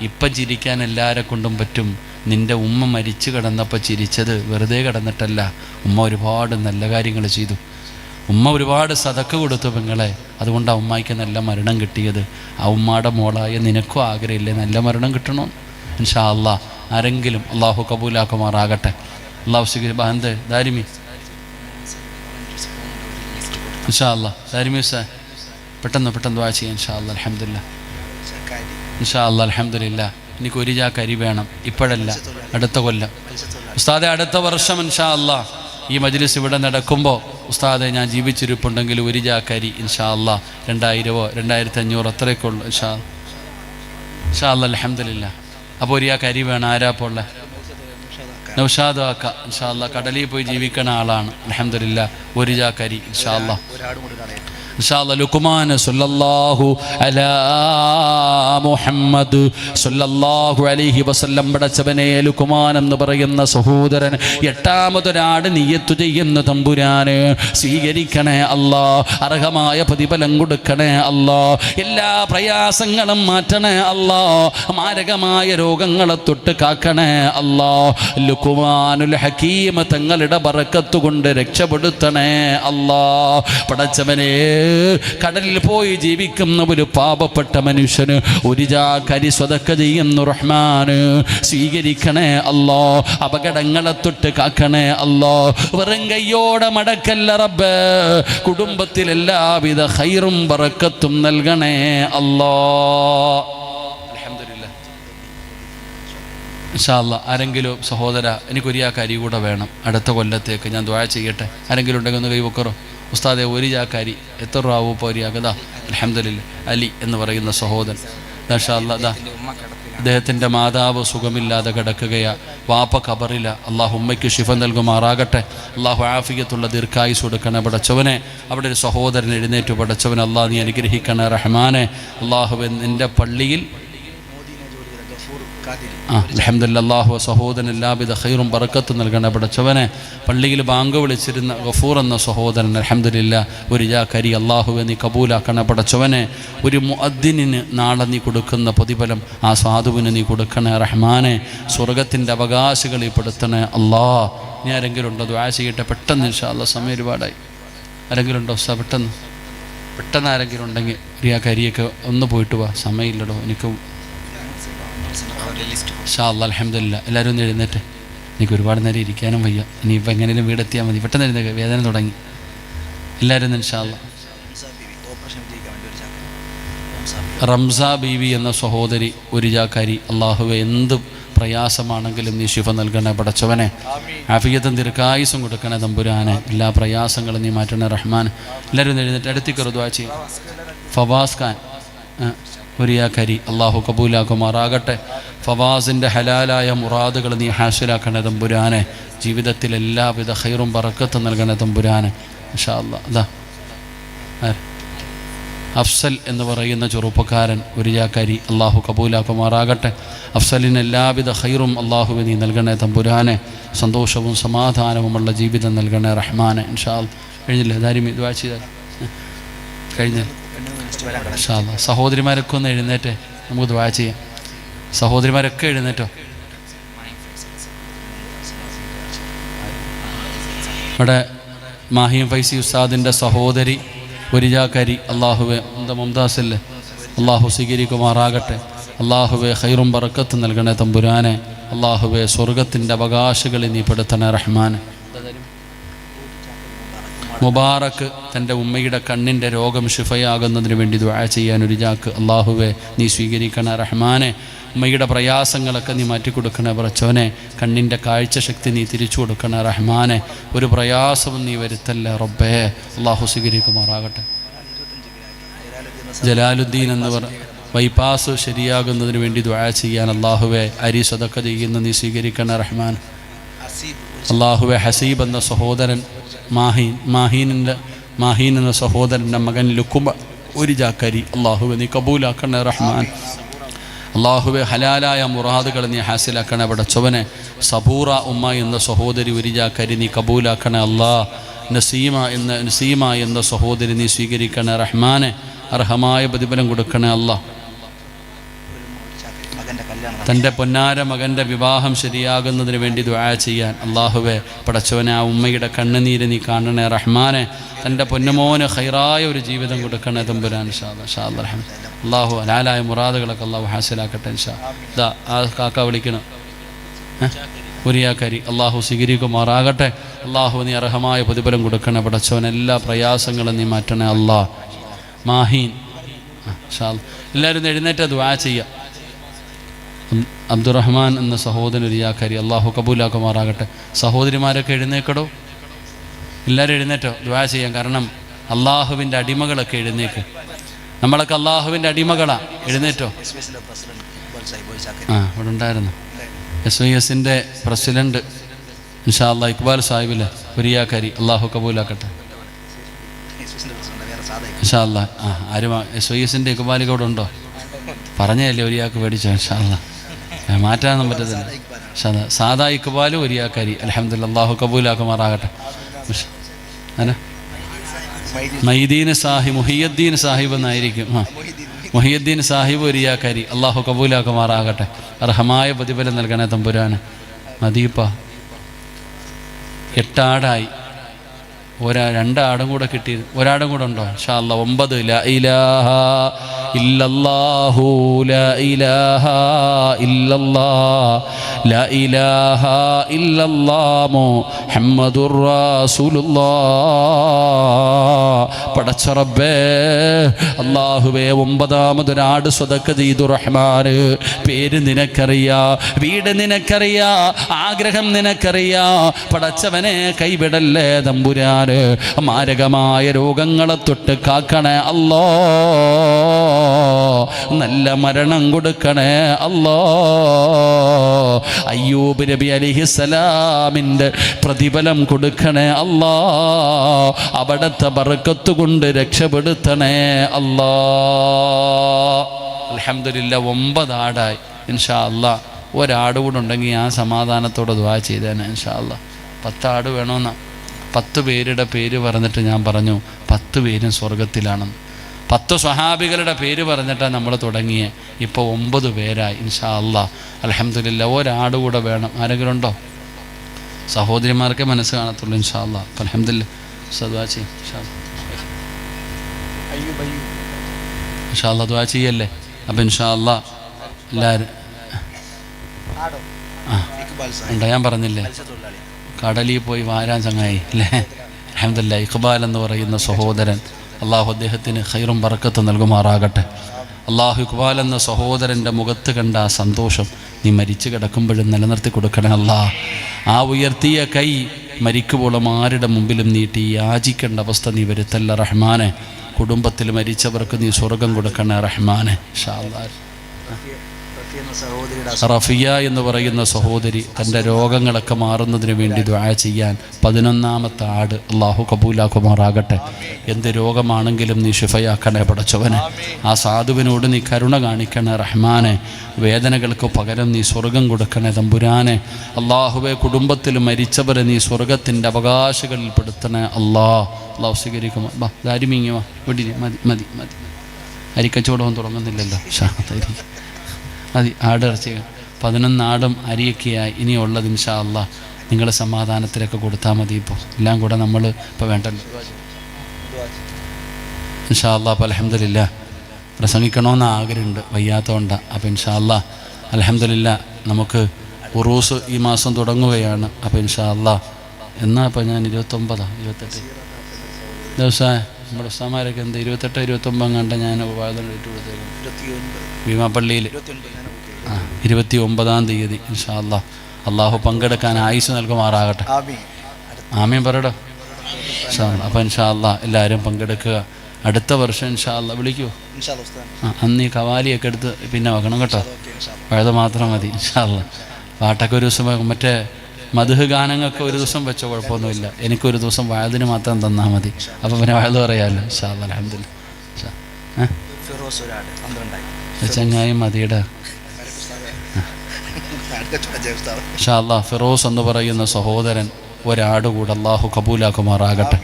ഇപ്പം ചിരിക്കാൻ എല്ലാവരെ കൊണ്ടും പറ്റും. നിൻ്റെ ഉമ്മ മരിച്ചു കിടന്നപ്പോൾ ചിരിച്ചത് വെറുതെ കിടന്നിട്ടല്ല. ഉമ്മ ഒരുപാട് നല്ല കാര്യങ്ങൾ ചെയ്തു. ഉമ്മ ഒരുപാട് സദക്ക കൊടുത്തു പെങ്ങളെ. അതുകൊണ്ടാണ് ഉമ്മായിക്ക് നല്ല മരണം കിട്ടിയത്. ആ ഉമ്മാടെ മോളായ നിനക്കും ആഗ്രഹമില്ലേ നല്ല മരണം കിട്ടണോ? ഇൻഷാ അല്ലാ. ആരെങ്കിലും അള്ളാഹു കബൂലാക്കുമാറാകട്ടെ. അള്ളാഹു സ്വീകരിച്ച് ദാരിമി ഇൻഷാ അല്ലാ. ദാരിമി സാർ പെട്ടെന്ന് ദുആ ചെയ്യാം ഇൻഷാ അല്ലാ. അൽഹംദുലില്ലാ ഇൻഷാ അല്ലാ. അൽഹംദുലില്ലാ. എനിക്ക് 1 ചാക്ക് അരി വേണം. ഇപ്പോഴല്ല, അടുത്ത കൊല്ലം. ഉസ്താദെ അടുത്ത വർഷം ഇൻഷാ അല്ലാ ഈ മജ്ലിസ് ഇവിടെ നടക്കുമ്പോൾ ഉസ്താദെ ഞാൻ ജീവിച്ചിരിപ്പുണ്ടെങ്കിൽ 1 ചാക്ക് അരി ഇൻഷാ അല്ലാ. 2000 2500 അത്രയൊക്കെ ഉള്ളൂ ഇൻഷാ അല്ലാ. അൽഹംദുലില്ലാ. അപ്പോൾ 1 ചാക്ക് അരി വേണം. ആരാപ്പോൾ ഉള്ളത്? നൗഷാദ് ആക്ക ഇൻഷാ അല്ലാ. കടലിൽ പോയി ജീവിക്കുന്ന ആളാണ്. അൽഹംദുലില്ലാ. ഒരു ജാക്കരി ഇൻഷാ അല്ലാഹ്. ലുക്മാൻ സല്ലല്ലാഹു അലാ മുഹമ്മദ് സല്ലല്ലാഹു അലൈഹി വസല്ലം പടച്ചവനെ ലുക്മാൻ എന്ന് പറയുന്ന സഹോദരൻ 8ാമതൊരാട് നിയ്യത്ത് ചെയ്യുന്ന തമ്പുരാന് സ്വീകരിക്കണേ അല്ലാ. അർഹമായ പ്രതിഫലം കൊടുക്കണേ അല്ലാ. എല്ലാ പ്രയാസങ്ങളും മാറ്റണേ അല്ലാ. മാരകമായ രോഗങ്ങളെ തൊട്ട് കാക്കണേ അല്ലാ. ലുക്മാനുൽ ഹക്കീം തങ്ങളുടെ ബറക്കത്ത് കൊണ്ട് രക്ഷപ്പെടുത്തണേ അല്ലാ. പടച്ചവനെ കടലിൽ പോയി ജീവിക്കുന്ന ഒരു പാപപ്പെട്ട മനുഷ്യന് ഒരു ജാക്കരി സ്വതക്ക ചെയ്യുന്ന റഹ്മാന് സ്വീകരിക്കണേ അല്ലാ. അപകടങ്ങളെ തൊട്ട് കാക്കണേ അല്ലാ. വെറും കയ്യോടെ മടക്കല്ല റബ്ബേ. കുടുംബത്തിൽ എല്ലാവിധ ഖൈറും ബറക്കത്തും നൽകണേ അല്ലാ. അൽഹംദുലില്ലാഹ്. ഇൻഷാ അല്ലാഹ് ആരെങ്കിലും സഹോദര എനിക്കൊരു ജാക്കരി കൂടെ വേണം, അടുത്ത കൊല്ലത്തേക്ക് ഞാൻ ദുആ ചെയ്യട്ടെ. ആരെങ്കിലും ഉണ്ടെങ്കിൽ ഒന്ന് കൈവക്കറോ? ഉസ്താദെ ഒരു ജാക്കാരി എത്ര രൂപ ആവും ഇപ്പോൾ ഒരു ജാക്കതാ? അൽഹംദുലില്ലാഹ് അലി എന്ന് പറയുന്ന സഹോദരൻ മാഷാ അല്ലാഹ് അദ്ദേഹത്തിൻ്റെ മാതാവ് സുഖമില്ലാതെ കിടക്കുകയാ. വാപ്പ ഖബറില. അള്ളാഹു ഉമ്മയ്ക്ക് ശിഫ നൽകുമാറാകട്ടെ. അള്ളാഹു ആഫിയത്തുള്ള ദീർഘായുസ് കൊടുക്കണേ പടച്ചവനെ. അവിടെ ഒരു സഹോദരൻ എഴുന്നേറ്റു. പടച്ചവൻ അള്ളാഹ് നീ അനുഗ്രഹിക്കണേ റഹ്മാനെ. അള്ളാഹു നിൻ്റെ പള്ളിയിൽ അൽഹംദുലില്ലാഹ് അല്ലാഹു സഹോദരൻ എല്ലാവിധ ഖൈറും ബറക്കത്തും നൽകണേ പടച്ചവനെ. പള്ളിയിൽ ബാങ്ക് വിളിച്ചിരുന്ന ഗഫൂർ എന്ന സഹോദരൻ അൽഹംദുലില്ലാഹ് ഒരു ജാക്കരി അല്ലാഹുവേ നീ കബൂലാക്കണേ പടച്ചവനെ. ഒരു മുഅദ്ദിനിന് നാളെ നീ കൊടുക്കുന്ന പ്രതിഫലം ആ സാധുവിന് നീ കൊടുക്കണേ റഹ്മാനെ. സ്വർഗത്തിൻ്റെ അവകാശികളിൽ പെടുത്തണേ അല്ലാഹ്. ഇനി ആരെങ്കിലും ഉണ്ടോ? ദുആ ചെയ്യട്ടെ പെട്ടെന്ന് ഇൻഷാ അല്ലാഹ്. സമയം ഒരുപാടായി. ആരെങ്കിലും ഉണ്ടോ? പെട്ടെന്ന് ആരെങ്കിലും ഉണ്ടെങ്കിൽ ഒരു ജാക്കരിയൊക്കെ ഒന്ന് പോയിട്ട് വാ. സമയമില്ലടോ എനിക്ക്. ഇൻഷാ അല്ലാഹ് അൽഹംദുലില്ലാഹ്. എല്ലാവരും ഒന്ന് എഴുന്നേറ്റ്. എനിക്ക് ഒരുപാട് നേരം ഇരിക്കാനും വയ്യ. ഇനിയിപ്പോൾ എങ്ങനെയും വീടെത്തിയാൽ മതി. പെട്ടെന്ന് എഴുന്നേൽക്കുക, വേദന തുടങ്ങി. എല്ലാവരും ഇൻഷാ അല്ലാഹ്. റംസ ബീവി എന്ന സഹോദരി ഒരു ജാക്കരി അല്ലാഹുവേ എന്ത് പ്രയാസമാണെങ്കിലും നീ ശിഫ നൽകണേ പടച്ചവനെ. ആഫിയത്തും ദീർഘായുസ്സും കൊടുക്കണേ തമ്പുരാനെ. എല്ലാ പ്രയാസങ്ങളും നീ മാറ്റണേ റഹ്മാൻ. എല്ലാവരും ഒന്ന് എഴുന്നേറ്റ് അടുത്തേക്ക് ദുആ ചെയ്യും. ഫവാസ് ഖാൻ ഒരു ജാക്കരി അള്ളാഹു കബൂലാക്കുമാറാകട്ടെ. ഫവാസിൻ്റെ ഹലാലായ മുറാദുകൾ നീ ഹാസിലാക്കണേ തമ്പുരാനെ. ജീവിതത്തിൽ എല്ലാവിധ ഖൈറും ബറക്കത്തും നൽകണേ തമ്പുരാനെ ഇൻഷാ അല്ലാഹ്. അതാ അഫ്സൽ എന്ന് പറയുന്ന ചെറുപ്പക്കാരൻ ഒരു ജാക്കരി അള്ളാഹു കബൂലാക്കുമാറാകട്ടെ. അഫ്സലിന് എല്ലാവിധ ഖൈറും അള്ളാഹുവെ നീ നൽകണേ തമ്പുരാനെ. സന്തോഷവും സമാധാനവുമുള്ള ജീവിതം നൽകണേ റഹ്മാനെ ഇൻഷാ അല്ലാഹ്. കഴിഞ്ഞില്ലേ? ദാരിമി ദുആ ചെയ്താൽ കഴിഞ്ഞ ഇൻഷാ അല്ലാഹ്. സഹോദരിമാരൊക്കെ ഒന്ന് എഴുന്നേറ്റേ, നമുക്ക് ദുആ ചെയ്യാം. സഹോദരിമാരൊക്കെ എഴുന്നേറ്റോ. ഇവിടെ മാഹിം ഫൈസി ഉസ്താദിൻ്റെ സഹോദരി ഒരു ജാക്കരി അള്ളാഹുവെ എന്താ മുംതാസല്ലേ അള്ളാഹു സ്വീകരിക്കുമാറാകട്ടെ. അള്ളാഹുവെ ഖൈറും ബറക്കത്തും നൽകണേ തമ്പുരാനെ. അള്ളാഹുവെ സ്വർഗത്തിൻ്റെ അവകാശികളിൽ നീ പെടുത്തണേ റഹ്മാനെ. മുബാറക്ക് തൻ്റെ ഉമ്മയുടെ കണ്ണിൻ്റെ രോഗം ശിഫയാകുന്നതിന് വേണ്ടി ദുആ ചെയ്യാൻ ഒരു ജാക്ക് അള്ളാഹുവെ നീ സ്വീകരിക്കണേ റഹ്മാനെ. ഉമ്മയുടെ പ്രയാസങ്ങളൊക്കെ നീ മാറ്റിക്കൊടുക്കണേ പടച്ചോനെ. കണ്ണിൻ്റെ കാഴ്ചശക്തി നീ തിരിച്ചു കൊടുക്കണേ റഹ്മാനെ. ഒരു പ്രയാസവും നീ വരുത്തല്ലേ റബ്ബേ. അള്ളാഹു സ്വീകരിക്കുമാറാകട്ടെ. ജലാലുദ്ദീൻ എന്നവർ ബൈപ്പാസ് ശരിയാകുന്നതിന് വേണ്ടി ദുആ ചെയ്യാൻ അള്ളാഹുവെ അരി സദക്ക ചെയ്യുന്ന നീ സ്വീകരിക്കണേ റഹ്മാൻ. അള്ളാഹുവെ ഹസീബ് എന്ന സഹോദരൻ മാഹീൻ എന്ന സഹോദരൻ്റെ മകൻ ലുക്കുമ ഒരു ജാക്കരി അള്ളാഹുവെ നീ കബൂലാക്കണേ റഹ്മാൻ. അള്ളാഹുവെ ഹലാലായ മുറാദുകൾ നീ ഹാസിലാക്കണേ പടച്ചവനെ. ഉമ്മ എന്ന സഹോദരി ഒരു ജാക്കരി നീ കബൂലാക്കണേ അല്ലാഹ്. നസീമ എന്ന സഹോദരി നീ സ്വീകരിക്കണേ റഹ്മാനെ. അർഹമായ പ്രതിഫലം കൊടുക്കണേ അല്ലാഹ്. തൻ്റെ പൊന്നാര മകൻ്റെ വിവാഹം ശരിയാകുന്നതിന് വേണ്ടി ദുആ ചെയ്യാൻ അള്ളാഹുവെ പടച്ചവനെ ആ ഉമ്മയുടെ കണ്ണുനീര് നീ കാണണേ റഹ്മാനെ. തൻ്റെ പൊന്നുമോന് ഖൈറായ ഒരു ജീവിതം കൊടുക്കണേ തമ്പുരാൻ ഇൻഷാ അല്ലാഹ്. അള്ളാഹു ഹലാലായ മുറാദുകളൊക്കെ അള്ളാഹു ഹാസിലാക്കട്ടെ ഇൻഷാ. ഇതാ ആ കാക്ക വിളിക്കണം ഒരു ജാക്കരി അള്ളാഹു സ്വീകരിക്കുമാറാകട്ടെ. അള്ളാഹു നീ അർഹമായ പ്രതിഫലം കൊടുക്കണേ പടച്ചവൻ. എല്ലാ പ്രയാസങ്ങളും നീ മാറ്റണേ അല്ലാഹ്. മാഹീൻ ഇൻഷാ അല്ലാഹ്. എല്ലാവരും എഴുന്നേറ്റ് ദുആ ചെയ്യാം. അബ്ദുറഹ്മാൻ എന്ന സഹോദരൻ ഒരു ജാക്കരി അള്ളാഹു കബൂലാക്കുമാറാകട്ടെ. സഹോദരിമാരൊക്കെ എഴുന്നേക്കടോ. എല്ലാവരും എഴുന്നേറ്റോ ദുആ ചെയ്യാം. കാരണം അള്ളാഹുവിൻ്റെ അടിമകളൊക്കെ എഴുന്നേക്ക്. നമ്മളൊക്കെ അള്ളാഹുവിൻ്റെ അടിമകളാണ്. എഴുന്നേറ്റോ. ഇവിടെ ഉണ്ടായിരുന്നു SYSൻ്റെ പ്രസിഡന്റ് ഇൻഷാ അല്ലാഹ് ഇക്ബാൽ സാഹിബിലെ ഒരു ജാക്കരി അള്ളാഹു കബൂലാക്കട്ടെ. ഇൻഷാ അല്ലാ. ആരും SYS-ൻ്റെ ഇക്ബാലിക കൂടെ ഉണ്ടോ? പറഞ്ഞല്ലേ ഒരിയാൾക്ക് മേടിച്ചോ. ഇൻഷാ അല്ലാ, മാറ്റാനൊന്നും പറ്റത്തില്ല. സാദാ ഇക്ബാലും ഒരിയാക്കരി. അൽഹംദുലില്ലാഹ്, അല്ലാഹു കബൂലാക്കുമാറാകട്ടെ. മൊഹീദ്ദീൻ സാഹിബ്, മുഹിയുദ്ദീൻ സാഹിബ് എന്നായിരിക്കും. മുഹിയുദ്ദീൻ സാഹിബ് ഒരിയാക്കരി. അല്ലാഹു കബൂലാക്കുമാറാകട്ടെ. അർഹമായ പ്രതിഫലം നൽകണേ തമ്പുരാന്. മദീപ്പ 8 ആടായി. 2 ആടും കൂടെ കിട്ടി. 1 ആടും കൂടെ ഉണ്ടോ? ഇൻഷാ അല്ലാ. 9. ലാ ഇലാഹ ഇല്ലല്ലാഹു ലാ ഇലാഹ ഇല്ലല്ലാഹ് ലാ ഇലാഹ ഇല്ലല്ലാഹ് മുഹമ്മദുർ റസൂലുള്ളാഹ്. പടച്ച റബ്ബേ അല്ലാഹുവേ, 9ാമതൊരു ആട് സ്വതക്ക ചെയ്തു റഹ്മാന്. പേര് നിനക്കറിയാ, വീട് നിനക്കറിയാ, ആഗ്രഹം നിനക്കറിയാ. പടച്ചവനെ കൈവിടല്ലേ തമ്പുരാൻ. മാരകമായ രോഗങ്ങളെ തൊട്ട് കാക്കണേ അല്ലാ. നല്ല മരണം കൊടുക്കണേ അല്ലാ. അയ്യൂബ് നബി അലൈഹിസ്സലാമിൻ്റെ പ്രതിഫലം കൊടുക്കണേ അല്ലാ. അവിടത്തെ ബർക്കത്ത് കൊണ്ട് രക്ഷപ്പെടുത്തണേ അല്ലാ. അൽഹംദുലില്ലാ, 9 ആടായി. ഇൻഷാ അല്ലാ, 1 ആട് കൂടെ ഉണ്ടെങ്കിൽ ഞാൻ സമാധാനത്തോടെ ദുആ ചെയ്തേനെ. ഇൻഷാ അല്ലാ. 10 ആട് വേണമെന്നാ. 10 പേരുടെ പേര് പറഞ്ഞിട്ട് ഞാൻ പറഞ്ഞു 10 പേരും സ്വർഗത്തിലാണെന്ന്. 10 സ്വഹാബികളുടെ പേര് പറഞ്ഞിട്ടാണ് നമ്മൾ തുടങ്ങിയേ. ഇപ്പോൾ 9 പേരായി. ഇൻഷാ അല്ലാ, അൽഹംദുലില്ലാ. 1 ആട് കൂടെ വേണം. ആരെങ്കിലും ഉണ്ടോ? സഹോദരിമാർക്കേ മനസ്സ് കാണത്തുള്ളൂ. ഇൻഷാ അല്ലാ. അൽഹംദുലില്ലാ. ദുആ ചെയ്യ്. ഇൻഷാ അല്ലാ ദുആ ചെയ്യല്ലേ. അപ്പം ഇൻഷാ അല്ലാ എല്ലാവരും ഉണ്ടോ? ഞാൻ പറഞ്ഞില്ലേ, കടലിൽ പോയി വാരാൻ ചങ്ങായി അല്ലേ. അൽഹംദുലില്ലാ. ഇഖ്ബാൽ എന്ന് പറയുന്ന സഹോദരൻ, അള്ളാഹു അദ്ദേഹത്തിന് ഖൈറും ബർക്കത്തും നൽകുമാറാകട്ടെ. അള്ളാഹു ഇഖ്ബാൽ എന്ന സഹോദരൻ്റെ മുഖത്ത് കണ്ട ആ സന്തോഷം നീ മരിച്ചു കിടക്കുമ്പോഴും നിലനിർത്തി കൊടുക്കണേ അല്ലാ. ആ ഉയർത്തിയ കൈ മരിക്കുമ്പോഴും ആരുടെ മുമ്പിലും നീട്ടി യാചിക്കേണ്ട അവസ്ഥ നീ വരുത്തല്ല റഹ്മാനെ. കുടുംബത്തിൽ മരിച്ചവർക്ക് നീ സ്വർഗം കൊടുക്കണേ റഹ്മാനെ. ഇൻഷാ അല്ലാ. റഫിയ എന്ന് പറയുന്ന സഹോദരി തൻ്റെ രോഗങ്ങളൊക്കെ മാറുന്നതിന് വേണ്ടി ദുആ ചെയ്യാൻ 11ാമത്തെ ആട് അല്ലാഹു കബൂലാക്കുമാറാകട്ടെ. എന്ത് രോഗമാണെങ്കിലും നീ ശിഫയാക്കണേ പടച്ചവനെ. ആ സാധുവിനോട് നീ കരുണ കാണിക്കണേ റഹ്മാനെ. വേദനകൾക്ക് പകരം നീ സ്വർഗം കൊടുക്കണേ തമ്പുരാനെ. അള്ളാഹുവെ, കുടുംബത്തിൽ മരിച്ചവരെ നീ സ്വർഗത്തിൻ്റെ അവകാശികളിൽ പെടുത്തണേ അല്ലാഹ്. അള്ളാഹു സ്വീകരിക്കുമോ? ദാരിമീങ്ങുമോ? വിടി. മതി മതി മതി. അരിക്കച്ചവടം തുടങ്ങുന്നില്ലല്ലോ. മതി. ആടിറച്ചി 11 ആടും അരിയൊക്കെയായി. ഇനിയുള്ളത് ഇൻഷാ അല്ലാ നിങ്ങളെ സമാധാനത്തിലൊക്കെ കൊടുത്താൽ മതി. ഇപ്പോൾ എല്ലാം കൂടെ നമ്മൾ ഇപ്പോൾ വേണ്ടല്ലോ. ഇൻഷാ അല്ലാ. അപ്പോൾ അൽഹംദുലില്ലാ പ്രസംഗിക്കണമെന്ന് ആഗ്രഹമുണ്ട്, വയ്യാത്തതുകൊണ്ടാണ്. അപ്പോൾ ഇൻഷാ അല്ലാ അൽഹംദുലില്ലാ നമുക്ക് ഉറൂസ് ഈ മാസം തുടങ്ങുകയാണ്. അപ്പോൾ ഇൻഷാ അല്ലാ എന്നാൽ ഇപ്പോൾ ഞാൻ 28 ദിവസം നമ്മുടെ ഉസ്താമാരൊക്കെ എന്ത് 28, 29 കണ്ട ഞാൻ വാദം ഡേറ്റ് കൊടുത്തേക്കും. ഭീമാപ്പള്ളിയിൽ 29-ാം തീയതി ഇൻഷാ അല്ലാ. അള്ളാഹു പങ്കെടുക്കാൻ ആയുസ് നൽകുമാറാകട്ടെ. ആമീൻ പറയടോ. അപ്പോൾ ഇൻഷാ അല്ലാ എല്ലാവരും പങ്കെടുക്കുക. അടുത്ത വർഷം ഇൻഷാ അല്ലാ വിളിക്കുമോ? അന്ന് ഈ കവാലിയൊക്കെ എടുത്ത് പിന്നെ വെക്കണം കേട്ടോ. വഴുത മാത്രം മതി ഇൻഷാ അല്ലാ. പാട്ടൊക്കെ ഒരു ദിവസം മറ്റേ മധുഹ് ഗാനങ്ങൾക്ക് ഒരു ദിവസം വെച്ചോ, കുഴപ്പമൊന്നുമില്ല. എനിക്കൊരു ദിവസം വഴുതിന് മാത്രം തന്നാൽ മതി. അപ്പോൾ പിന്നെ വഴുത് പറയാമല്ലോ. ഇൻഷാ അല്ലാ അൽഹംദുലില്ലാ. ചങ്ങായി മതിയുടെ ഇൻഷാ അല്ലാ. ഫിറോസ് എന്ന് പറയുന്ന സഹോദരൻ 1 ആട് കൂടെ അള്ളാഹു കബൂലാക്കുമാറാകട്ടെ.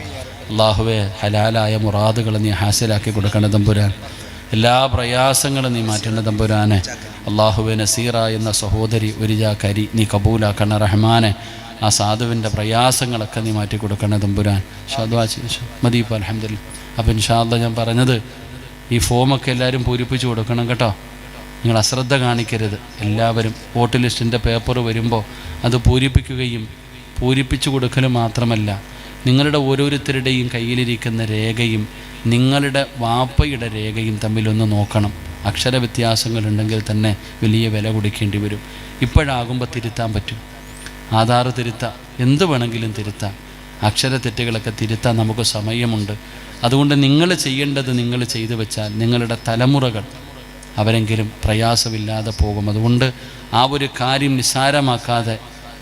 അള്ളാഹുവെ, ഹലാലായ മുറാദുകൾ നീ ഹാസിലാക്കി കൊടുക്കണേ തമ്പുരാൻ. എല്ലാ പ്രയാസങ്ങളും നീ മാറ്റേണ്ട തമ്പുരാനെ. അള്ളാഹുവെ, നസീറ എന്ന സഹോദരി 1 കരി നീ കബൂലാക്കണ റഹ്മാനെ. ആ സാധുവിൻ്റെ പ്രയാസങ്ങളൊക്കെ നീ മാറ്റി കൊടുക്കണേ തമ്പുരാൻ. മതി ഇപ്പോൾ അൽഹംദുലില്ലാ. അപ്പോൾ ഇൻഷാ അല്ലാ ഞാൻ പറഞ്ഞത് ഈ ഫോമൊക്കെ എല്ലാവരും പൂരിപ്പിച്ച് കൊടുക്കണം കേട്ടോ. നിങ്ങൾ അശ്രദ്ധ കാണിക്കരുത്. എല്ലാവരും വോട്ട് ലിസ്റ്റിൻ്റെ പേപ്പർ വരുമ്പോൾ അത് പൂരിപ്പിച്ചു കൊടുക്കലും മാത്രമല്ല, നിങ്ങളുടെ ഓരോരുത്തരുടെയും കയ്യിലിരിക്കുന്ന രേഖയും നിങ്ങളുടെ വാപ്പയുടെ രേഖയും തമ്മിലൊന്ന് നോക്കണം. അക്ഷര വ്യത്യാസങ്ങളുണ്ടെങ്കിൽ തന്നെ വലിയ വില കൊടുക്കേണ്ടി വരും. ഇപ്പോഴാകുമ്പോൾ തിരുത്താൻ പറ്റും. ആധാർ തിരുത്താം, എന്ത് വേണമെങ്കിലും തിരുത്താം. അക്ഷരത്തെറ്റുകളൊക്കെ തിരുത്താൻ നമുക്ക് സമയമുണ്ട്. അതുകൊണ്ട് നിങ്ങൾ ചെയ്യേണ്ടത് നിങ്ങൾ ചെയ്തു വെച്ചാൽ നിങ്ങളുടെ തലമുറകൾ അവരെങ്കിലും പ്രയാസമില്ലാതെ പോകും. അതുകൊണ്ട് ആ ഒരു കാര്യം നിസ്സാരമാക്കാതെ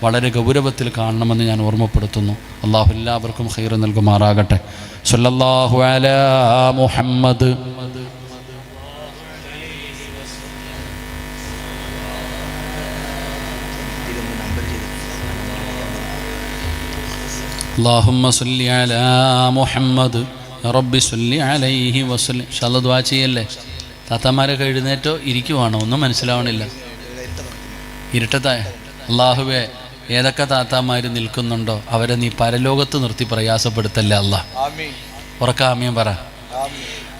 വളരെ ഗൗരവത്തിൽ കാണണമെന്ന് ഞാൻ ഓർമ്മപ്പെടുത്തുന്നു. അള്ളാഹു എല്ലാവർക്കും ഖൈർ നൽകുമാറാകട്ടെ. സല്ലല്ലാഹു അലാ മുഹമ്മദ്. അല്ലാഹുമ്മ സ്വല്ലി അലാ മുഹമ്മദ് റബ്ബി സ്വല്ലി അലൈഹി വസല്ലം. ഇൻഷാല്ലാ ദുആ ചെയ്യല്ലേ. താത്താമാരൊക്കെ എഴുന്നേറ്റോ ഇരിക്കുവാണോ? ഒന്നും മനസ്സിലാവണില്ല. ഇരുട്ടത്തായ അള്ളാഹുവേ, ഏതൊക്കെ താത്താമാർ നിൽക്കുന്നുണ്ടോ അവരെ നീ പരലോകത്ത് നിർത്തി പ്രയാസപ്പെടുത്തല്ലേ അല്ലാ. ഉറക്കാമ്യം പറ.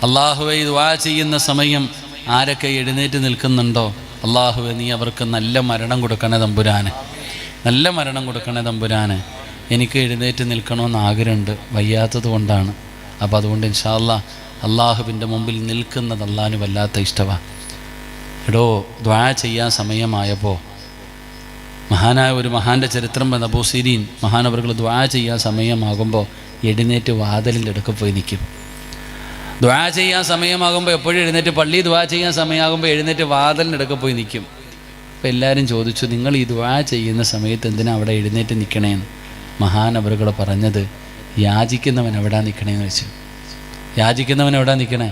അള്ളാഹുവേ, ദുആ ചെയ്യുന്ന സമയം ആരൊക്കെ എഴുന്നേറ്റ് നിൽക്കുന്നുണ്ടോ അള്ളാഹുവേ, നീ അവർക്ക് നല്ല മരണം കൊടുക്കണേ തമ്പുരാനെ, നല്ല മരണം കൊടുക്കണേ തമ്പുരാനെ. എനിക്ക് എഴുന്നേറ്റ് നിൽക്കണമെന്ന് ആഗ്രഹമുണ്ട്, വയ്യാത്തത് കൊണ്ടാണ്. അപ്പോൾ അതുകൊണ്ട് ഇൻഷാ അല്ലാ അള്ളാഹുവിൻ്റെ മുമ്പിൽ നിൽക്കുന്നത് അള്ളാഹുവിന് വല്ലാത്ത ഇഷ്ടമാണ്. എടോ, ദുആ ചെയ്യാൻ സമയമായപ്പോൾ മഹാനായ ഒരു മഹാൻ്റെ ചരിത്രം വന്ന അബൂ സിരീൻ മഹാനവറുകൾ ദുആ ചെയ്യാൻ സമയമാകുമ്പോൾ എഴുന്നേറ്റ് വാതിലിൻ്റെ അടുക്ക് പോയി നിൽക്കും. ദുആ ചെയ്യാൻ സമയമാകുമ്പോൾ എപ്പോഴും എഴുന്നേറ്റ്, പള്ളി ദുആ ചെയ്യാൻ സമയമാകുമ്പോൾ എഴുന്നേറ്റ് വാതിലിൻ്റെ അടുക്ക് പോയി നിൽക്കും. അപ്പോൾ എല്ലാവരും ചോദിച്ചു, നിങ്ങൾ ഈ ദുആ ചെയ്യുന്ന സമയത്ത് എന്തിനാ അവിടെ എഴുന്നേറ്റ് നിൽക്കണേന്ന്? മഹാനവറുകൾ പറഞ്ഞത്, യാചിക്കുന്നവൻ എവിടാ നിൽക്കണേന്ന് വെച്ചു. യാചിക്കുന്നവൻ എവിടാ നിൽക്കണേ?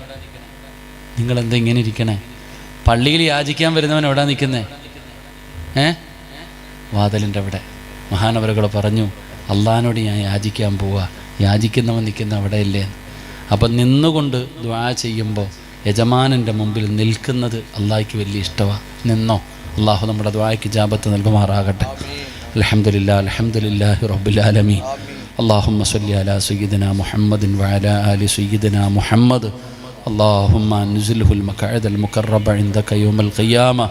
നിങ്ങളെന്താ ഇങ്ങനെ ഇരിക്കണേ? പള്ളിയിൽ യാചിക്കാൻ വരുന്നവൻ എവിടാ നിൽക്കുന്നേ? വാതിലിൻ്റെ അവിടെ. മഹാനവറുകൾ പറഞ്ഞു, അള്ളാഹിനോട് ഞാൻ യാചിക്കാൻ പോവുക, യാചിക്കുന്നവൻ നിൽക്കുന്ന അവിടെ ഇല്ലേ? അപ്പം നിന്നുകൊണ്ട് ദുആ ചെയ്യുമ്പോൾ യജമാനൻ്റെ മുമ്പിൽ നിൽക്കുന്നത് അള്ളാഹിക്ക് വലിയ ഇഷ്ടമാണ്. നിന്നോ. അള്ളാഹു നമ്മുടെ ദുആയ്ക്ക് ഇജാബത്ത് നൽകുമാറാകട്ടെ. അൽഹംദുലില്ലാ അൽഹംദുലില്ലാഹി റബ്ബിൽ ആലമീൻ. اللهم صل على سيدنا محمد وعلى آل سيدنا محمد. اللهم انزله المقعد المقرب عندك يوم القيامة.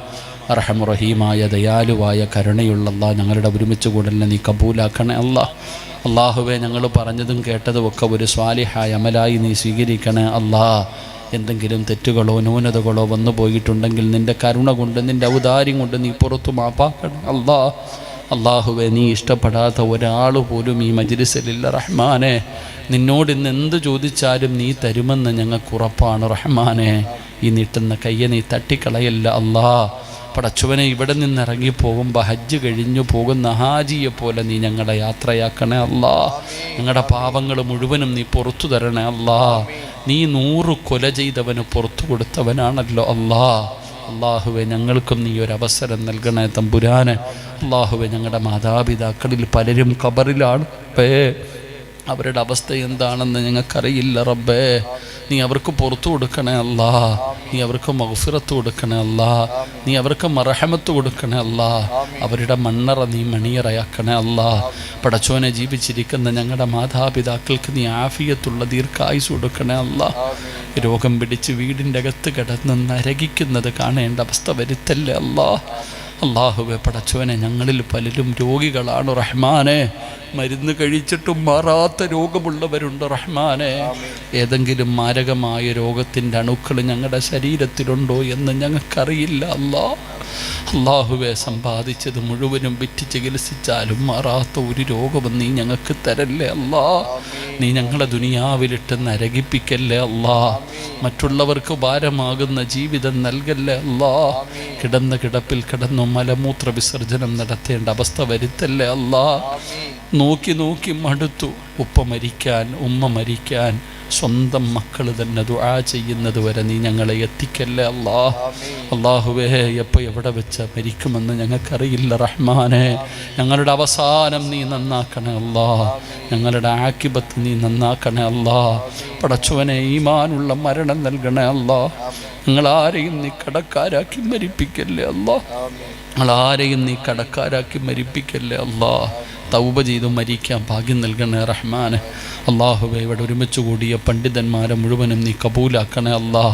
അർഹം റഹീമായ ദയാലുവായ കരുണയുള്ള അല്ലാഹ്, ഞങ്ങളുടെ ഒരുമിച്ച് കൂടലിനെ നീ കബൂലാക്കണേ അല്ലാഹ്. അള്ളാഹുവേ, ഞങ്ങൾ പറഞ്ഞതും കേട്ടതും ഒക്കെ ഒരു സ്വാലിഹായ അമലായി നീ സ്വീകരിക്കണേ അല്ലാഹ്. എന്തെങ്കിലും തെറ്റുകളോ ന്യൂനതകളോ വന്നു പോയിട്ടുണ്ടെങ്കിൽ നിൻ്റെ കരുണ കൊണ്ട്, നിൻ്റെ ഔദാര്യം കൊണ്ട് നീ പുറത്തു മാപ്പാക്കണേ അല്ലാഹ്. അള്ളാഹുവെ, നീ ഇഷ്ടപ്പെടാത്ത ഒരാൾ പോലും ഈ മജ്ലിസിലില്ല റഹ്മാനെ. നിന്നോട് ഇന്ന് എന്ത് ചോദിച്ചാലും നീ തരുമെന്ന് ഞങ്ങൾക്ക് ഉറപ്പാണ് റഹ്മാനെ. ഈ നീട്ടുന്ന കയ്യെ നീ തട്ടിക്കളയല്ല അല്ലാഹ്. പടച്ചവനെ, ഇവിടെ നിന്ന് ഇറങ്ങിപ്പോകുമ്പോൾ ഹജ്ജ് കഴിഞ്ഞു പോകുന്ന ഹാജിയെ പോലെ നീ ഞങ്ങളുടെ യാത്രയാക്കണേ അല്ലാഹ്. ഞങ്ങളുടെ പാപങ്ങൾ മുഴുവനും നീ പുറത്തു തരണേ അല്ലാഹ്. നീ 100 കൊല ചെയ്തവന് പുറത്തു കൊടുത്തവനാണല്ലോ അല്ലാഹ്. അള്ളാഹുവെ, ഞങ്ങൾക്കും നീ ഒരവസരം നൽകണേ തമ്പുരാനെ. അള്ളാഹുവെ, ഞങ്ങളുടെ മാതാപിതാക്കളിൽ പലരും ഖബറിലാണ് റബ്ബേ. അവരുടെ അവസ്ഥ എന്താണെന്ന് ഞങ്ങൾക്കറിയില്ല റബ്ബേ. നീ അവർക്ക് പുറത്തു കൊടുക്കണേ അല്ലാ. നീ അവർക്ക് മഗ്ഫിറത്ത് കൊടുക്കണേ അല്ലാ. നീ അവർക്ക് മർഹമത്ത് കൊടുക്കണേ അല്ലാ. അവരുടെ മണ്ണറ നീ മണിയറയാക്കണേ അല്ലാ. പടച്ചോനെ, ജീവിച്ചിരിക്കുന്ന ഞങ്ങളുടെ മാതാപിതാക്കൾക്ക് നീ ആഫിയത്തുള്ള ദീർഘായുസ് കൊടുക്കണേ അല്ലാ. രോഗം പിടിച്ച് വീടിൻ്റെ അകത്ത് കിടന്ന് നരകിക്കുന്നത് കാണേണ്ട അവസ്ഥ വരുത്തല്ലേ അല്ലാ. അള്ളാഹുവെ, പടച്ചോനെ, ഞങ്ങളിൽ പലരും രോഗികളാണ് റഹ്മാനെ. മരുന്ന് കഴിച്ചിട്ടും മാറാത്ത രോഗമുള്ളവരുണ്ട് റഹ്മാനെ. ഏതെങ്കിലും മാരകമായ രോഗത്തിൻ്റെ അണുക്കൾ ഞങ്ങളുടെ ശരീരത്തിലുണ്ടോ എന്ന് ഞങ്ങൾക്കറിയില്ല അല്ലാ. അള്ളാഹുവെ, സമ്പാദിച്ചത് മുഴുവനും വിറ്റ് ചികിത്സിച്ചാലും മാറാത്ത ഒരു രോഗവും നീ ഞങ്ങൾക്ക് തരല്ലേ അല്ലാ. നീ ഞങ്ങളെ ദുനിയാവിലിട്ട് നരകിപ്പിക്കല്ലേ അല്ലാ. മറ്റുള്ളവർക്ക് ഭാരമാകുന്ന ജീവിതം നൽകല്ലേ അല്ലാ. കിടന്ന കിടപ്പിൽ കിടന്നു മലമൂത്ര വിസർജനം നടത്തേണ്ട അവസ്ഥ വരുത്തല്ലേ അല്ലാ. നോക്കി നോക്കി മടുത്തു. ഉപ്പ മരിക്കാൻ, ഉമ്മ മരിക്കാൻ, സ്വന്തം മക്കൾ തന്നെ ദുആ ചെയ്യുന്നത് വരെ നീ ഞങ്ങളെ എത്തിക്കല്ലേ അല്ലാ. അള്ളാഹുവേ, എപ്പോൾ എവിടെ വെച്ച് മരിക്കുമെന്ന് ഞങ്ങൾക്കറിയില്ല റഹ്മാനെ. ഞങ്ങളുടെ അവസാനം നീ നന്നാക്കണേ അല്ലാ. ഞങ്ങളുടെ ആക്കിബത്ത് നീ നന്നാക്കണേ അല്ലാ. പടച്ചവനെ, ഈമാനുള്ള മരണം നൽകണേ അല്ലാ. ഞങ്ങളാരെയും നീ കടക്കാരാക്കി മരിപ്പിക്കല്ലേ അല്ലാ. ഞങ്ങളാരെയും നീ കടക്കാരാക്കി മരിപ്പിക്കല്ലേ അല്ലാ. തൗബ ചെയ്തു മരിക്കാൻ ഭാഗ്യം നൽകണേ റഹ്മാനെ. അള്ളാഹുവേ, ഇവിടെ ഒരുമിച്ച് കൂടിയ പണ്ഡിതന്മാരെ മുഴുവനും നീ കബൂലാക്കണേ അല്ലാ.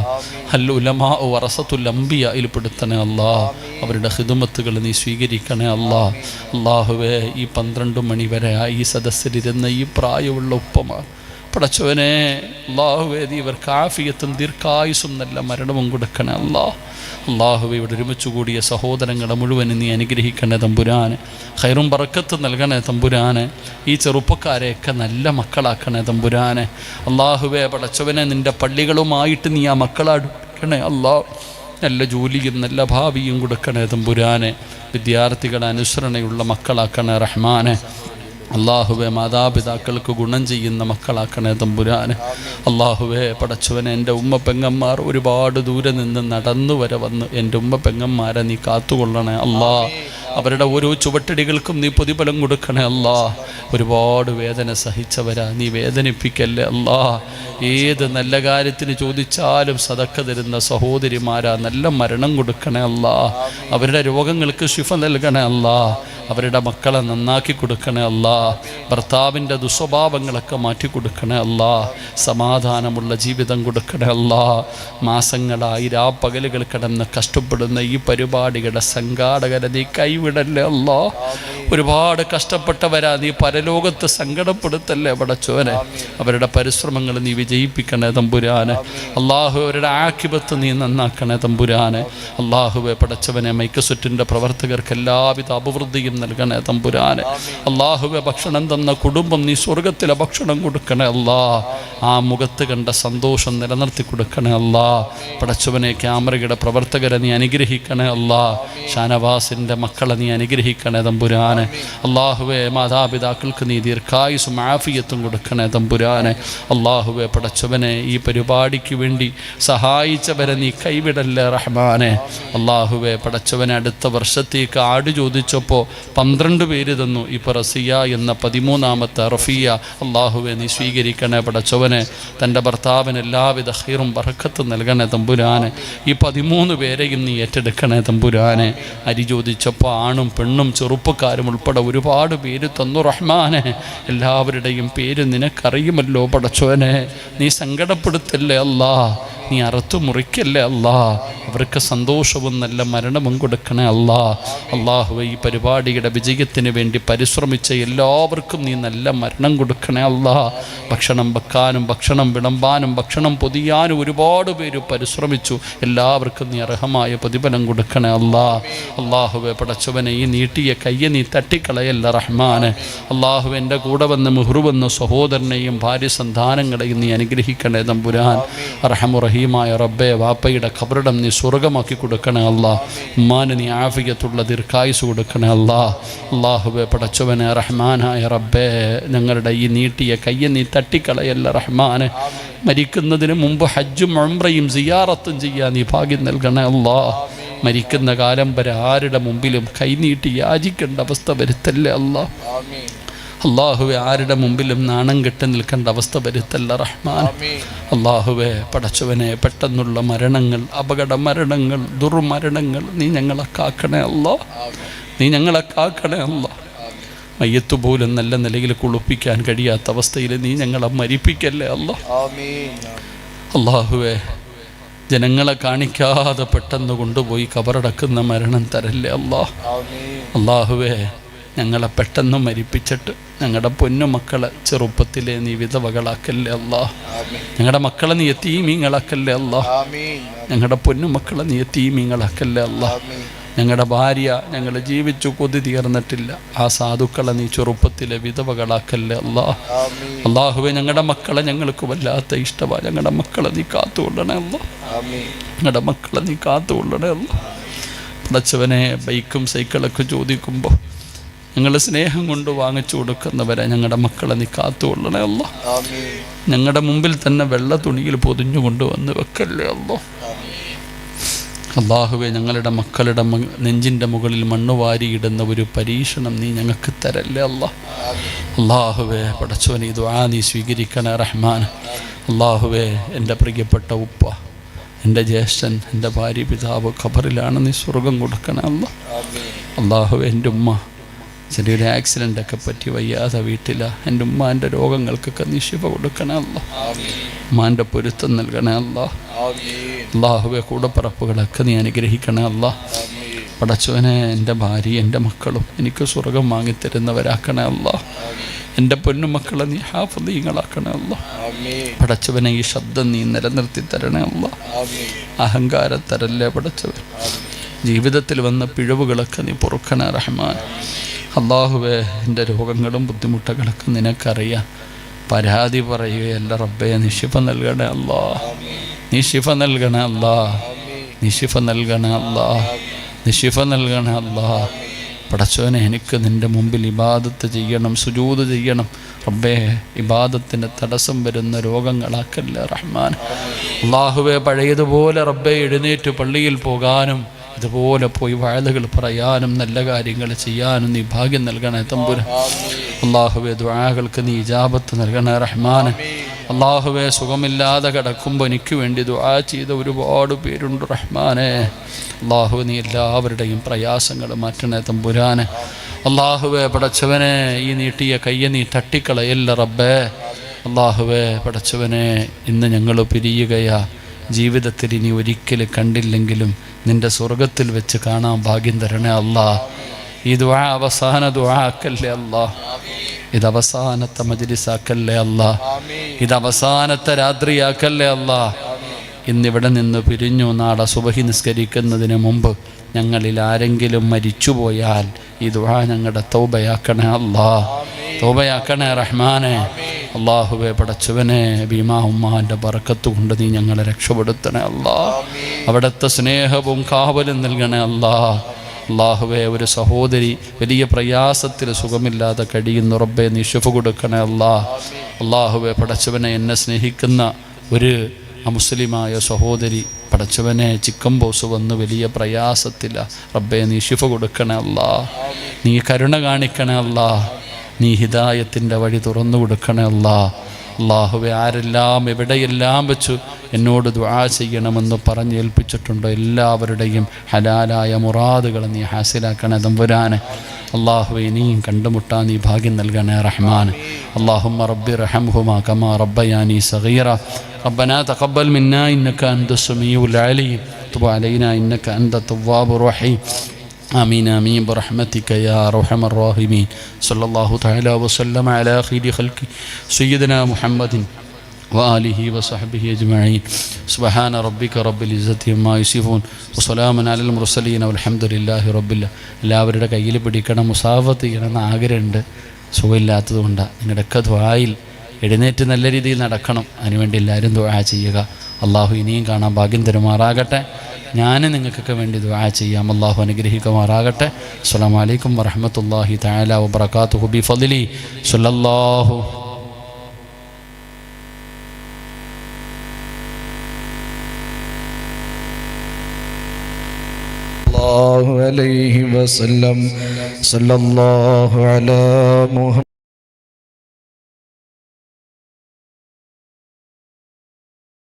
അൽ ഉലമാ വറസത്തുൽ അംബിയയിൽ പെടുത്തണേ അല്ലാ. അവരുടെ ഖിദ്മത്തുകൾ നീ സ്വീകരിക്കണേ അല്ലാ. അള്ളാഹുവേ, ഈ 12 മണി വരെ ഈ സദസ്സിലിരുന്ന ഈ പ്രായമുള്ള ഉപ്പമാർ, പടച്ചവനെ, അള്ളാഹുവേ, നീ ഇവർക്ക് ആഫിയത്തും ദീർഘായുസും നല്ല മരണവും കൊടുക്കണേ അല്ലാ. അള്ളാഹുവേ, ഇവിടെ ഒരുമിച്ച് കൂടിയ സഹോദരങ്ങളെ മുഴുവൻ നീ അനുഗ്രഹിക്കണേ തമ്പുരാനെ. ഖൈറും ബറക്കത്തും നൽകണേ തമ്പുരാനെ. ഈ ചെറുപ്പക്കാരെയൊക്കെ നല്ല മക്കളാക്കണേ തമ്പുരാനെ. അള്ളാഹുവേ, പടച്ചവനെ, നിൻ്റെ പള്ളികളുമായിട്ട് നീ ആ മക്കളെ അടുക്കണേ അല്ലാ. നല്ല ജോലിയും നല്ല ഭാവിയും കൊടുക്കണേ തമ്പുരാനെ. വിദ്യാർത്ഥികളെ അനുസരണയുള്ള മക്കളാക്കണേ റഹ്മാനെ. അള്ളാഹുവെ മാതാപിതാക്കൾക്ക് ഗുണം ചെയ്യുന്ന മക്കളാക്കണേ തമ്പുരാനെ. അള്ളാഹുവെ പടച്ചവനെ, എൻ്റെ ഉമ്മ പെങ്ങന്മാർ ഒരുപാട് ദൂരെ നിന്ന് നടന്നു വരെ വന്ന് എൻ്റെ ഉമ്മ പെങ്ങന്മാരെ നീ കാത്തുകൊള്ളണേ അല്ലാ. അവരുടെ ഓരോ ചുവട്ടടികൾക്കും നീ പ്രതിഫലം കൊടുക്കണേ അല്ലാ. ഒരുപാട് വേദന സഹിച്ചവരാ, നീ വേദനിപ്പിക്കല്ലേ അല്ലാ. ഏത് നല്ല കാര്യത്തിന് ചോദിച്ചാലും സദക്ക തരുന്ന സഹോദരിമാരാ, നല്ല മരണം കൊടുക്കണേ അല്ലാ. അവരുടെ രോഗങ്ങൾക്ക് ശിഫ നൽകണേ അല്ലാ. അവരുടെ മക്കളെ നന്നാക്കി കൊടുക്കണേ അല്ലാ. ഭർത്താവിൻ്റെ ദുസ്വഭാവങ്ങളൊക്കെ മാറ്റിക്കൊടുക്കണേ അല്ലാ. സമാധാനമുള്ള ജീവിതം കൊടുക്കണേ അല്ലാ. മാസങ്ങളായി രാപ്പകലുകൾ കിടന്ന് കഷ്ടപ്പെടുന്ന ഈ പരിപാടികളുടെ സംഘാടകരെ നീ കൈവിടല്ലേ അല്ലാ. ഒരുപാട് കഷ്ടപ്പെട്ടവരാ, നീ പരലോകത്ത് സങ്കടപ്പെടുത്തല്ലേ പടച്ചോനെ. അവരുടെ പരിശ്രമങ്ങൾ നീ വിജയിപ്പിക്കണേ തമ്പുരാനെ. അള്ളാഹു അവരുടെ ആഖിബത്ത് നീ നന്നാക്കണേ തമ്പുരാനെ. അള്ളാഹുവെ പടച്ചവനെ, മൈക്കസുറ്റിൻ്റെ പ്രവർത്തകർക്ക് എല്ലാവിധ അഭിവൃദ്ധിയും നൽകണേ തമ്പുരാനെ. അള്ളാഹുവെ ഭക്ഷണം തന്ന കുടുംബം നീ സ്വർഗത്തിലെ ഭക്ഷണം കൊടുക്കണേ അല്ലാ. ആ മുഖത്ത് കണ്ട സന്തോഷം നിലനിർത്തി കൊടുക്കണേ അല്ലാ. പടച്ചവനെ, ക്യാമറയുടെ പ്രവർത്തകരെ നീ അനുഗ്രഹിക്കണേ അല്ലാ. ഷാനവാസിൻ്റെ മക്കളെ നീ അനുഗ്രഹിക്കണേ തമ്പുരാനെ. അള്ളാഹുവെ മാതാപിതാക്കൾക്ക് നീ ദീർഘായുസും ആഫിയത്തും കൊടുക്കണേ തമ്പുരാനെ. അള്ളാഹുവെ പടച്ചവനെ, ഈ പരിപാടിക്ക് വേണ്ടി സഹായിച്ചവരെ നീ കൈവിടല്ലേ റഹ്മാനെ. അള്ളാഹുവെ പടച്ചവനെ, അടുത്ത വർഷത്തേക്ക് ആട് ചോദിച്ചപ്പോൾ 12 പേര് തന്നു. ഇപ്പോൾ റസിയ എന്ന 13ാമത്തെ റഫിയ അള്ളാഹുവെ നീ സ്വീകരിക്കണേ പടച്ചവനെ. തൻ്റെ ഭർത്താവിന് എല്ലാവിധ ഖൈറും ബറക്കത്തും നൽകണേ തമ്പുരാനെ. ഈ 13 പേരെയും നീ ഏറ്റെടുക്കണേ തമ്പുരാനെ. അരി ചോദിച്ചപ്പോൾ ആണും പെണ്ണും ചെറുപ്പക്കാരും ഉൾപ്പെടെ ഒരുപാട് പേര് തന്നു റഹ്മാനെ. എല്ലാവരുടെയും പേര് നിനക്കറിയുമല്ലോ പടച്ചവനെ. നീ സങ്കടപ്പെടുത്തല്ലേ അല്ലാ. നീ അറുത്തു മുറിക്കല്ലേ അല്ലാ. അവർക്ക് സന്തോഷവും നല്ല മരണവും കൊടുക്കണേ അല്ലാ. അള്ളാഹുവെ, ഈ പരിപാടിയുടെ വിജയത്തിന് വേണ്ടി പരിശ്രമിച്ച എല്ലാവർക്കും നീ നല്ല മരണം കൊടുക്കണേ അല്ലാ. ഭക്ഷണം വെക്കാനും ഭക്ഷണം വിളമ്പാനും ഭക്ഷണം പൊതിയാനും ഒരുപാട് പേര് പരിശ്രമിച്ചു. എല്ലാവർക്കും നീ അർഹമായ പ്രതിഫലം കൊടുക്കണേ അല്ലാ. അള്ളാഹുവെ പടച്ചവനെ, ഈ നീട്ടിയ കയ്യെ നീ തട്ടിക്കളയല്ല റഹ്മാനെ. അള്ളാഹു, എൻ്റെ കൂടെ വന്ന് മുഹ്റുവെന്ന സഹോദരനെയും ഭാര്യ സന്താനങ്ങളെയും നീ അനുഗ്രഹിക്കണേ തമ്പുരാൻ. റഹ്മായ റബ്ബെ, വാപ്പയുടെ ഖബറിടം നീ സ്വർഗമാക്കി കൊടുക്കണേ അല്ലാ. ഉമ്മാന് നീ ആഫിയത്തുള്ള ദീർഘായുസ് കൊടുക്കണേ അല്ലാ. അള്ളാഹുവെ പടച്ചവനെ, റഹ്മാനായ റബ്ബെ, ഞങ്ങളുടെ ഈ നീട്ടിയ കയ്യെ നീ തട്ടിക്കളയല്ല റഹ്മാനെ. മരിക്കുന്നതിന് മുമ്പ് ഹജ്ജും ഉംറയും സിയാറത്തും ചെയ്യാൻ നീ ഭാഗ്യം നൽകണേ അല്ലാ. മരിക്കുന്ന കാലം വരെ ആരുടെ മുമ്പിലും കൈനീട്ടി യാചിക്കേണ്ട അവസ്ഥ വരുത്തല്ലേ അല്ലാ. അള്ളാഹുവെ, ആരുടെ മുമ്പിലും നാണം കെട്ട് നിൽക്കേണ്ട അവസ്ഥ വരുത്തല്ല റഹ്മാൻ. അള്ളാഹുവെ പടച്ചവനെ, പെട്ടെന്നുള്ള മരണങ്ങൾ, അപകട മരണങ്ങൾ, ദുർമരണങ്ങൾ നീ ഞങ്ങളെ കാക്കണേ അല്ലാ. നീ ഞങ്ങളെ കാക്കണേ അല്ലാ. മയ്യത്ത് പോലും നല്ല നിലയിൽ കുളിപ്പിക്കാൻ കഴിയാത്ത അവസ്ഥയിൽ നീ ഞങ്ങളെ മരിപ്പിക്കല്ലേ അല്ലാ. അള്ളാഹുവെ, ജനങ്ങളെ കാണിക്കാതെ പെട്ടെന്ന് കൊണ്ടുപോയി കബറടക്കുന്ന മരണം തരല്ലേ അല്ലാ. അള്ളാഹുവെ, ഞങ്ങളെ പെട്ടെന്ന് മരിപ്പിച്ചിട്ട് ഞങ്ങളുടെ പൊന്നുമക്കളെ ചെറുപ്പത്തിലെ നീ വിധവകളാക്കല്ലേ അല്ലാ. ഞങ്ങളുടെ മക്കളെ നീ യതീമീങ്ങളാക്കല്ലേ അല്ലാ. ഞങ്ങളുടെ പൊന്നുമക്കളെ നീ യതീമീങ്ങളാക്കല്ലേ അല്ലാ. ഞങ്ങളുടെ ഭാര്യ ഞങ്ങൾ ജീവിച്ചു കൊതി തീർന്നിട്ടില്ല, ആ സാധുക്കളെ നീ ചെറുപ്പത്തിലെ വിധവകളാക്കല്ലേ അല്ലാ. അള്ളാഹുവെ, ഞങ്ങളുടെ മക്കളെ ഞങ്ങൾക്ക് വല്ലാത്ത ഇഷ്ടമാണ്. ഞങ്ങളുടെ മക്കളെ നീ കാത്തുകൊള്ളണേ അല്ലാ. ഞങ്ങളുടെ മക്കളെ നീ കാത്തുകൊള്ളണേ അല്ലാ. പടച്ചവനെ, ബൈക്കും സൈക്കിളൊക്കെ ചോദിക്കുമ്പോൾ ഞങ്ങൾ സ്നേഹം കൊണ്ട് വാങ്ങിച്ചു കൊടുക്കുന്നവരെ ഞങ്ങളുടെ മക്കളെ നീ കാത്തുകൊള്ളണേ അല്ലാ. ഞങ്ങളുടെ മുമ്പിൽ തന്നെ വെള്ള തുണിയിൽ പൊതിഞ്ഞു കൊണ്ടുവന്ന് വെക്കല്ലേ അല്ലാ. അള്ളാഹുവെ, ഞങ്ങളുടെ മക്കളുടെ നെഞ്ചിൻ്റെ മുകളിൽ മണ്ണ് വാരിയിടുന്ന ഒരു പരീക്ഷണം നീ ഞങ്ങൾക്ക് തരല്ലേ അല്ലാ. അള്ളാഹുവെ പടച്ചവനെ, ഈ ദുആ നീ സ്വീകരിക്കണേ റഹ്മാൻ. അള്ളാഹുവെ, എൻ്റെ പ്രിയപ്പെട്ട ഉപ്പ, എൻ്റെ ജ്യേഷ്ഠൻ, എൻ്റെ ഭാര്യ പിതാവ് ഖബറിലാണ്, നീ സ്വർഗം കൊടുക്കണേ അല്ലാ. അള്ളാഹുവെ, എൻ്റെ ഉമ്മ ചെറിയൊരു ആക്സിഡൻ്റൊക്കെ പറ്റി വയ്യാതെ വീട്ടിലാണ്. എൻ്റെ ഉമ്മാൻ്റെ രോഗങ്ങൾക്കൊക്കെ നീ ശിഫ കൊടുക്കണേ അല്ലാ. ഉമ്മാൻ്റെ പൊരുത്തം നൽകണേ അല്ലാ. അള്ളാഹുവെ, കൂടപ്പറപ്പുകളൊക്കെ നീ അനുഗ്രഹിക്കണേ അല്ലാ. പടച്ചവനെ, എൻ്റെ ഭാര്യ എൻ്റെ മക്കളും എനിക്ക് സ്വർഗം വാങ്ങിത്തരുന്നവരാക്കണേ അല്ലാ. എൻ്റെ പൊന്നുമക്കളെ നീ ഹാഫിളീങ്ങളാക്കണേ അല്ലാ. പടച്ചവനെ, ഈ ശബ്ദം നീ നിലനിർത്തി തരണേ അല്ലാ. അഹങ്കാരത്തരല്ലേ പടച്ചവൻ. ജീവിതത്തിൽ വന്ന പിഴവുകളൊക്കെ നീ പൊറുക്കണേ റഹ്മാൻ. അള്ളാഹുവെ, എൻ്റെ രോഗങ്ങളും ബുദ്ധിമുട്ടുകളൊക്കെ നിനക്കറിയാം. പരാതി പറയുകയല്ല റബ്ബേ, നീ ശിഫ നൽകണേ അല്ലാ. നീ ശിഫ നൽകണേ അല്ലാ. നീ ശിഫ നൽകണേ അല്ലാ, നീ ശിഫ നൽകണേ അല്ലാ. പടച്ചവനെ, എനിക്ക് നിൻ്റെ മുമ്പിൽ ഇബാദത്ത് ചെയ്യണം, സുജൂദ് ചെയ്യണം റബ്ബേ. ഇബാദത്തിന് തടസ്സം വരുന്ന രോഗങ്ങളാക്കല്ലേ റഹ്മാൻ. അല്ലാഹുവേ, പഴയതുപോലെ റബ്ബേ എഴുന്നേറ്റ് പള്ളിയിൽ പോകാനും ഇതുപോലെ പോയി വഅദുകൾ പറയാനും നല്ല കാര്യങ്ങൾ ചെയ്യാനും നീ ഭാഗ്യം നൽകണേ തമ്പുരാൻ. അല്ലാഹുവേ, ദുആകൾക്ക് നീ ഇജാബത്ത് നൽകണേ റഹ്മാൻ. അല്ലാഹുവേ, സുഖമില്ലാതെ കിടക്കുമ്പോൾ എനിക്ക് വേണ്ടി ദുആ ചെയ്ത ഒരുപാട് പേരുണ്ട് റഹ്മാനെ. അല്ലാഹു, നീ എല്ലാവരുടെയും പ്രയാസങ്ങൾ മാറ്റണേ തമ്പുരാനെ. അല്ലാഹുവേ, പടച്ചവനെ, ഈ നീട്ടിയ കയ്യെ നീ തട്ടിക്കളയല്ല റബ്ബേ. അല്ലാഹുവേ, പടച്ചവനെ, ഇന്ന് ഞങ്ങൾ പിരിയുകയാ. ജീവിതത്തിൽ ഇനി ഒരിക്കൽ കണ്ടില്ലെങ്കിലും നിൻ്റെ സ്വർഗത്തിൽ വെച്ച് കാണാൻ ഭാഗ്യം തരണേ അല്ലാ. ഈ ദുആ അവസാന ദുആ ആക്കല്ലേ അല്ലാ. ഇത് അവസാനത്തെ മജ്ലിസാക്കല്ലേ അല്ലാ. ഇത് അവസാനത്തെ രാത്രിയാക്കല്ലേ അല്ലാ. ഇന്നിവിടെ നിന്ന് പിരിഞ്ഞു. നാളെ സുബഹി നിസ്കരിക്കുന്നതിന് മുമ്പ് ഞങ്ങളിൽ ആരെങ്കിലും മരിച്ചുപോയാൽ ഈ ദുആ ഞങ്ങളുടെ തൗബയാക്കണേ അല്ലാ, തൗബയാക്കണേ റഹ്മാനെ. അല്ലാഹുവേ, പടച്ചവനെ, ഭീമാ ഉമ്മാൻ്റെ ബറക്കത്ത് കൊണ്ട് നീ ഞങ്ങളെ രക്ഷപ്പെടുത്തണേ അല്ലാ. അവിടുത്തെ സ്നേഹവും കാവലും നൽകണേ അല്ലാ. അല്ലാഹുവേ, ഒരു സഹോദരി വലിയ പ്രയാസത്തിൽ സുഖമില്ലാതെ കഴിയുന്നു റബ്ബേ, നീ ശിഫ കൊടുക്കണേ അല്ലാ. അല്ലാഹുവേ, പടച്ചവനെ, എന്നെ സ്നേഹിക്കുന്ന ഒരു അമുസ്ലിമായ സഹോദരി പടച്ചവനെ ചിക്കൻ ബോസ് വന്ന് വലിയ പ്രയാസത്തില്ല റബ്ബേ, നീ ശിഫ കൊടുക്കണേ അല്ലാ. നീ കരുണ കാണിക്കണേ അല്ലാ. നീ ഹിദായത്തിൻ്റെ വഴി തുറന്നു കൊടുക്കണേ അല്ലാ. അല്ലാഹുവേ, ആരെല്ലാം എവിടെയെല്ലാം വെച്ച് എന്നോട് ദുആ ചെയ്യണമെന്ന് പറഞ്ഞേൽപ്പിച്ചിട്ടുണ്ടോ എല്ലാവരുടെയും ഹലാലായ മുറാദുകൾ നീ ഹാസിലാക്കണേ തമ്പുരാനെ. അല്ലാഹുവേ, ഇനിയും കണ്ടുമുട്ടാൻ നീ ഭാഗ്യം നൽകണേ റഹ്മാൻ. അല്ലാഹുമ്മ റബ്ബി റഹംഹുമാ കമാ റബ്ബയാനി സഗീറ. ربنا تقبل منا إنك أنت السميع العليم تب علينا إنك أنت التواب الرحيم آمين آمين برحمتك يا أرحم الراحمين. صلى الله تعالى وسلم على خير خلقه سيدنا محمد وآله وصحبه أجمعين. سبحان ربك رب العزة عما يصفون وسلام على المرسلين والحمد لله رب العالمين. എല്ലാവരുടെ കയ്യിൽ പിടിക്കണം, മുസാഫത്ത് ചെയ്യണമെന്ന് ആഗ്രഹമുണ്ട്. സുഖമില്ലാത്തതുകൊണ്ടാണ്. നിങ്ങളുടെയൊക്കെ ദുആയിൽ എഴുന്നേറ്റ് നല്ല രീതിയിൽ നടക്കണം. അതിനുവേണ്ടി എല്ലാവരും ദുആ ചെയ്യുക. അള്ളാഹു ഇനിയും കാണാൻ ഭാഗ്യം തരുമാറാകട്ടെ. ഞാൻ നിങ്ങൾക്കൊക്കെ വേണ്ടി ദുആ ചെയ്യാം. അള്ളാഹു അനുഗ്രഹിക്കുമാറാകട്ടെ. അസ്സലാമു അലൈക്കും വറഹ്മത്തുള്ളാഹി തആല വബറകാതുഹു ബിഫദ്ലി സ്വല്ലല്ലാഹു അലൈഹി വസല്ലം. സല്ലല്ലാഹു അലാ മുഹമ്മദ്.